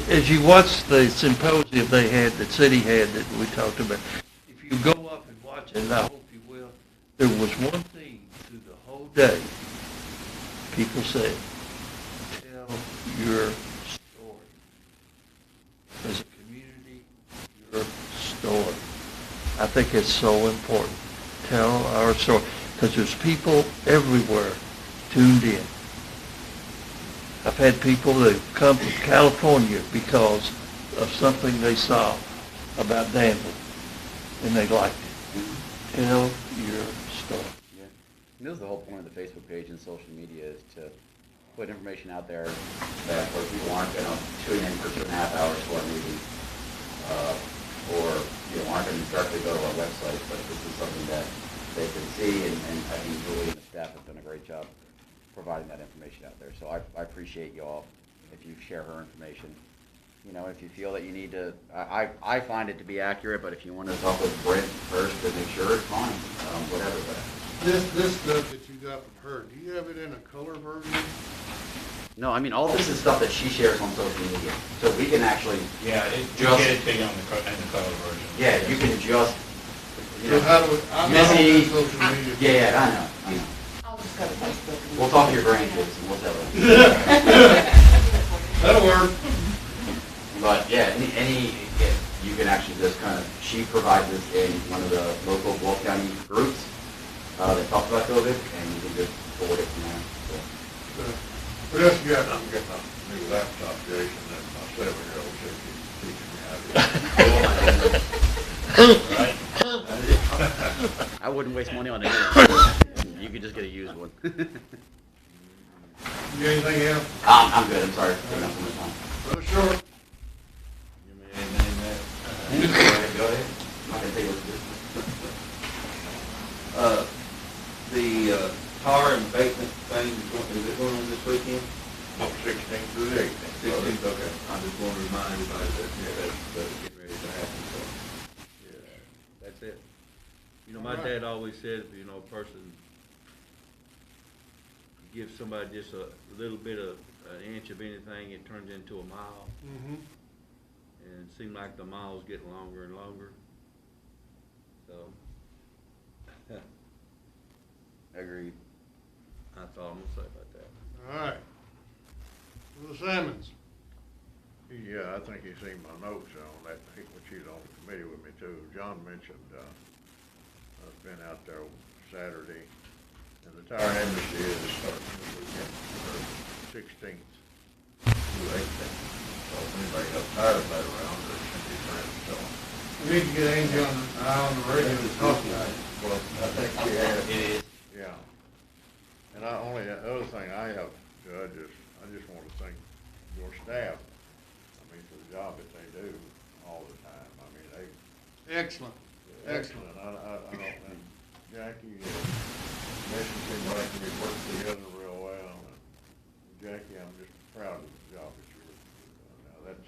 As you watch the symposium they had, that city had, that we talked about, if you go up and watch it, and I hope you will, there was one theme through the whole day. People said, tell your story. As a community, your story. I think it's so important. Tell our story. Because there's people everywhere tuned in. I've had people that come from California because of something they saw about Danville, and they liked it. Tell your story. Yeah. And this is the whole point of the Facebook page and social media, is to put information out there that where people aren't going to tune in for 2.5 hours for a meeting, or aren't going to directly go to our website. But this is something that they can see, and I think Julie and the staff have done a great job providing that information out there. So I appreciate you all if you share her information. You know, if you feel that you need to, I find it to be accurate, but if you want to talk with Brent first to make sure, it's fine, whatever. But This stuff that you got from her, do you have it in a color version? no, I mean, all this is stuff that she shares on social media, so we can actually, Yeah, we Just- get it to you on the color version. yeah, you can just, you So how know, do we, I'm not on Missy, social media. yeah, I know. I'll just go to Facebook. We'll talk to your grandkids and we'll tell them. That'll work. But yeah, you can actually just kind of, she provides this in one of the local Wolf County groups that talk about COVID, and you can just forward it from there. So. What else you got? I'm getting a new laptop, Jason, and my 7-year-old said he's teaching me how to. Right? I wouldn't waste money on it. You could just get a used one. You got anything else? I'm good, I'm sorry. Taking up so much time. Brother Short? You mean anything that? Go ahead. I'm not gonna take what's good. The tar and abatement thing, is it going on this weekend? 16th through the 18th. 16th, okay. I just want to remind everybody that, that's getting ready to happen, so. Yeah, that's it. You know, my dad always said, a person gives somebody just a little bit of an inch of anything, it turns into a mile. Mm-hmm. And it seemed like the mile's getting longer and longer. So, Agreed. that's all I'm gonna say about that. All right. Brother Simmons? Yeah, I think he's seen my notes on that, which he's on the committee with me too. John mentioned, I've been out there Saturday, and the tire amnesty is starting this weekend, 16th through 18th. So if anybody has tires laid around, they should be trying to sell them. We need to get Angie on the radio to talk about it. Well, I think we have. It is. Yeah. And the other thing I have, Judge, is I just want to thank your staff. I mean, job that they do all the time. I mean, they. Excellent, excellent. I don't, and Jackie and Mission seem like we work together real well. And Jackie, I'm just proud of the job that you're doing. Now, that's,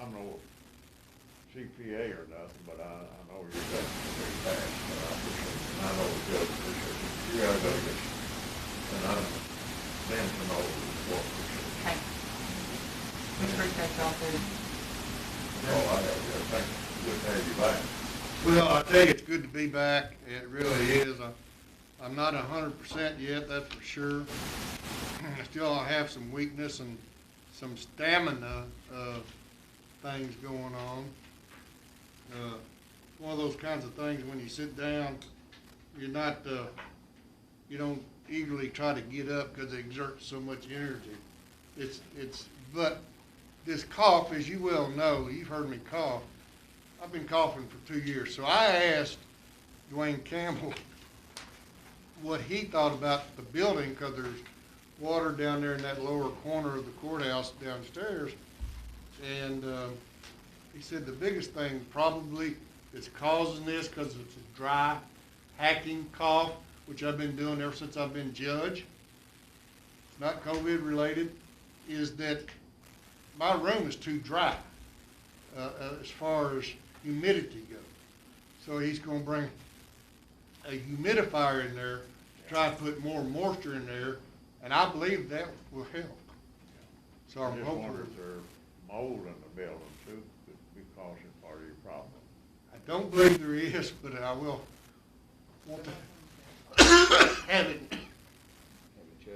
I'm no CPA or nothing, but I know you're definitely very fast. But I appreciate it. And I know the judge appreciates it. You gotta go get, and I, them to know what appreciates it. Okay. We appreciate y'all too. Oh, I know, yeah, thank you. Good to have you back. Well, I tell you, it's good to be back. It really is. I'm not 100% yet, that's for sure. I still have some weakness and some stamina things going on. One of those kinds of things when you sit down, you're not, you don't eagerly try to get up because it exerts so much energy. But this cough, as you well know, you've heard me cough. I've been coughing for 2 years. So I asked Dwayne Campbell what he thought about the building, because there's water down there in that lower corner of the courthouse downstairs. And he said the biggest thing probably that's causing this, because it's a dry, hacking cough, which I've been doing ever since I've been judge, it's not COVID related, is that my room is too dry as far as humidity goes. So he's going to bring a humidifier in there to try to put more moisture in there, and I believe that will help. So I I'm just hoping. wonder if there's mold in the building too, could be causing part of your problem. I don't believe there is, but I will want to have it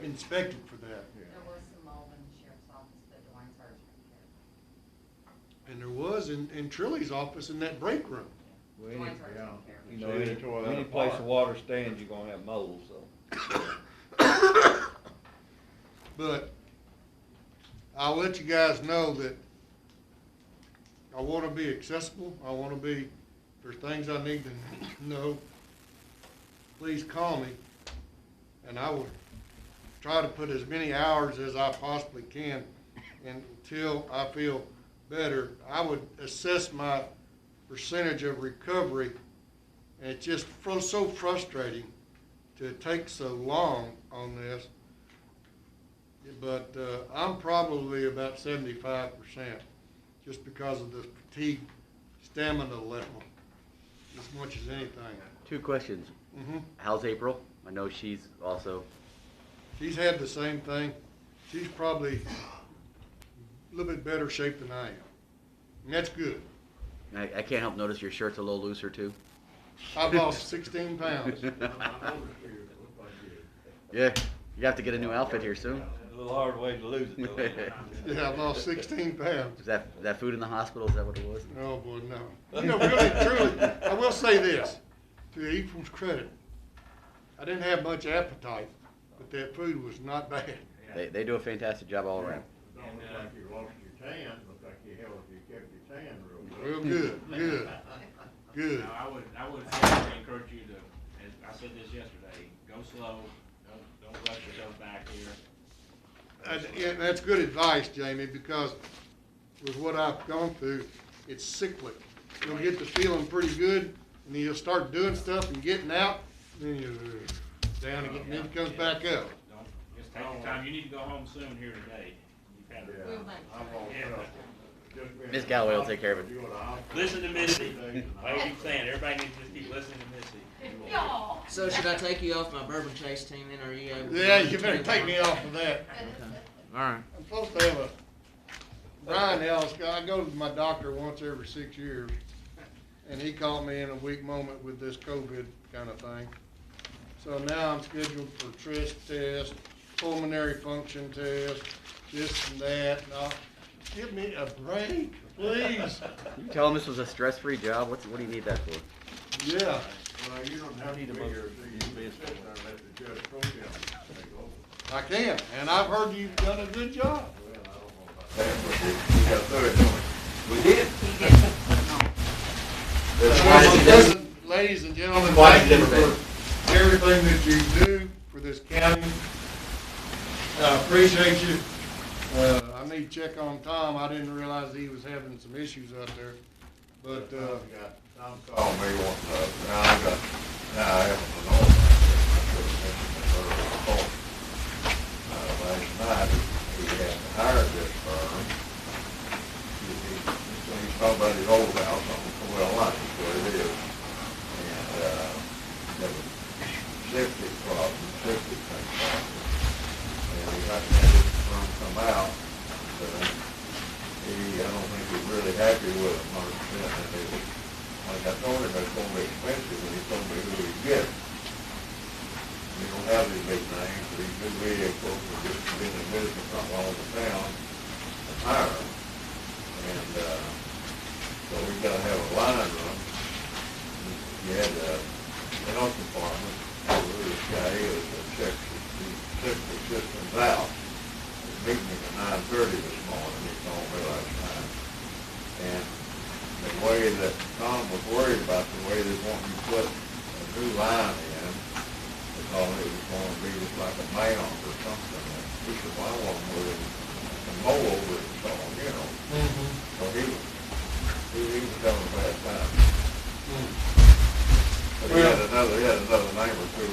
inspected for that. There was some mold in the sheriff's office, but Dwayne's hers took care of. And there was in Trilly's office in that break room. Well, Dwayne's any, hers yeah. took care of. you know, So any, they tore that any place apart. the water stands, you're gonna have mold, so. But I'll let you guys know that I want to be accessible. I want to be, if there's things I need to know, please call me. And I will try to put as many hours as I possibly can until I feel better. I would assess my percentage of recovery, and it's just so frustrating to take so long on this. But I'm probably about 75%, just because of the fatigue stamina level, as much as anything. 2 questions. How's April? I know she's also. She's had the same thing. She's probably a little bit better shape than I am, and that's good. I can't help notice your shirt's a little looser too. I've lost 16 pounds. Yeah, you have to get a new outfit here soon. A little hard way to lose it though. Yeah, I've lost 16 pounds. Is that food in the hospital? Is that what it was? Oh, boy, no. You know, really, truly, I will say this, to Ephraim's credit, I didn't have much appetite, but that food was not bad. They do a fantastic job all around. Don't look like you lost your tan, look like you kept your tan real good. Real good. Now, I would strongly encourage you to, as I said this yesterday, go slow, don't rush yourself back here. Yeah, that's good advice, Jamie, because with what I've gone through, it's cyclic. You'll get to feeling pretty good, and then you'll start doing stuff and getting out, and then you're down again, and then it comes back up. Don't, just take your time, you need to go home soon here today. You've had Yeah, I'm all set. Miss Galloway will take care of it. Listen to Missy. I keep saying, everybody needs to just keep listening to Missy. Y'all. So should I take you off my Bourbon Chase team then, or are you able to? Yeah, you better take me off of that. Okay. All right. I'm supposed to have a, Brian Ellis, I go to my doctor once every 6 years, and he caught me in a weak moment with this COVID kind of thing. So now I'm scheduled for chest test, pulmonary function test, this and that. Now, give me a break, please. You tell them this was a stress-free job. What do you need that for? Yeah. Well, you don't have to be here, so you can sit there and let the judge pro tem take over. I can, and I've heard you've done a good job. Well, I don't know about that, but we got through it, didn't we? We did. Ladies and gentlemen, thank you for everything that you do for this county. I appreciate you. I need to check on Tom. I didn't realize he was having some issues out there. But, Tom called me one, now I got, now I happen to know, last night, he had hired this firm. He's talking about his old house on Well Line, is what it is. And, there was septic problems, septic tank problems. And he got to have this firm come out, but I don't think he's really happy with it 100%. And it was, like I told him, it's gonna be expensive, and he told me who he'd get. We don't have these big names, these new vehicles, we're just been in business from all over town, and hire them. And, so we gotta have a line run. You had, the health department, who this guy is, that checks the septic systems out. He meeting me at 9:30 this morning, he told me last night. And the way that Tom was worried about the way they want you to put a new line in, because it was going to be just like a mound or something. And he said, well, I want to move it and mow over it and so on, you know. So he was having a bad time. But he had another name or two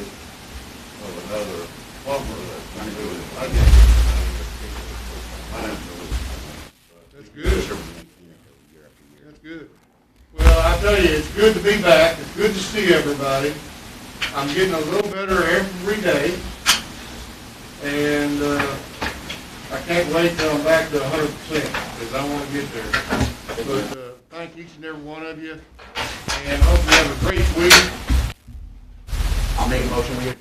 of another plumber that I knew it. I gave him the name that people would put some mind to it. that's good. That's good. Well, I tell you, it's good to be back. It's good to see everybody. I'm getting a little better every day. And I can't wait till I'm back to 100% because I want to get there. But thank each and every one of you. And hope you have a great week. I'll make a motion with you.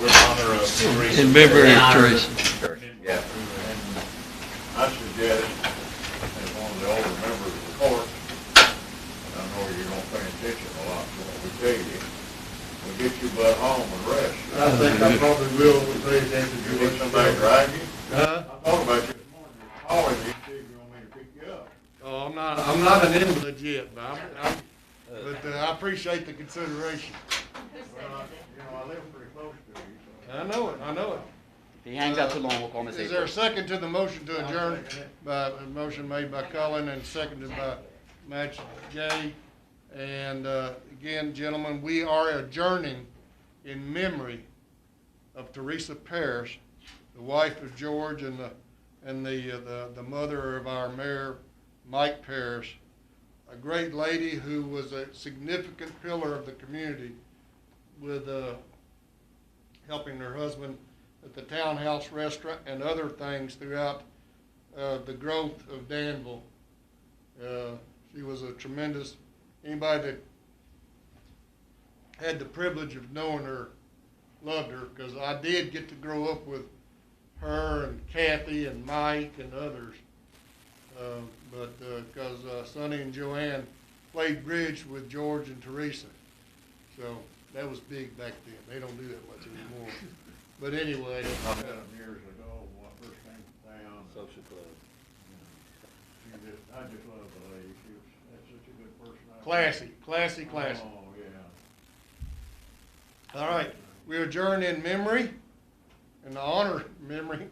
With honor of Teresa. In memory of Teresa. Yeah. And I suggest, as one of the older members of the court, and I know you don't pay attention a lot to what we tell you, we get you butt home and rest. I think I probably will with these answers. You need somebody to drive you? Huh? I thought about you this morning, calling you, see if you want me to pick you up. Oh, I'm not an invalid yet, but I appreciate the consideration. Well, I live pretty close to you, so. I know it. If he hangs out too long, we'll call him this Is there a April. second to the motion to adjourn? By a motion made by Cullen and seconded by Match J. And again, gentlemen, we are adjourning in memory of Teresa Parrish, the wife of George and the mother of our mayor, Mike Parrish, a great lady who was a significant pillar of the community with helping her husband at the Townhouse Restaurant and other things throughout the growth of Danville. She was a tremendous, anybody that had the privilege of knowing her loved her, because I did get to grow up with her and Kathy and Mike and others. But because Sonny and Joanne played bridge with George and Teresa. So that was big back then. They don't do that much anymore. But anyway. I met them years ago when I first came to town. Social club. I just love the lady. That's such a good personality. Classy. Oh, yeah. All right. We adjourn in memory, in the honor memory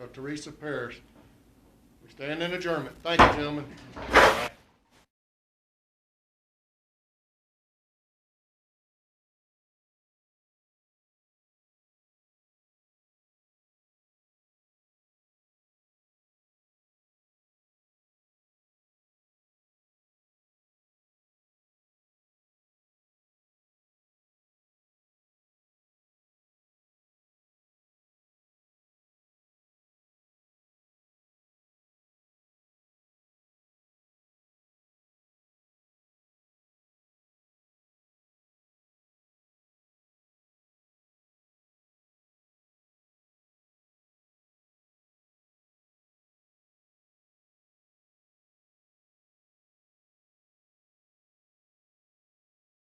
of Teresa Parrish. We stand in adjournment. Thank you, gentlemen.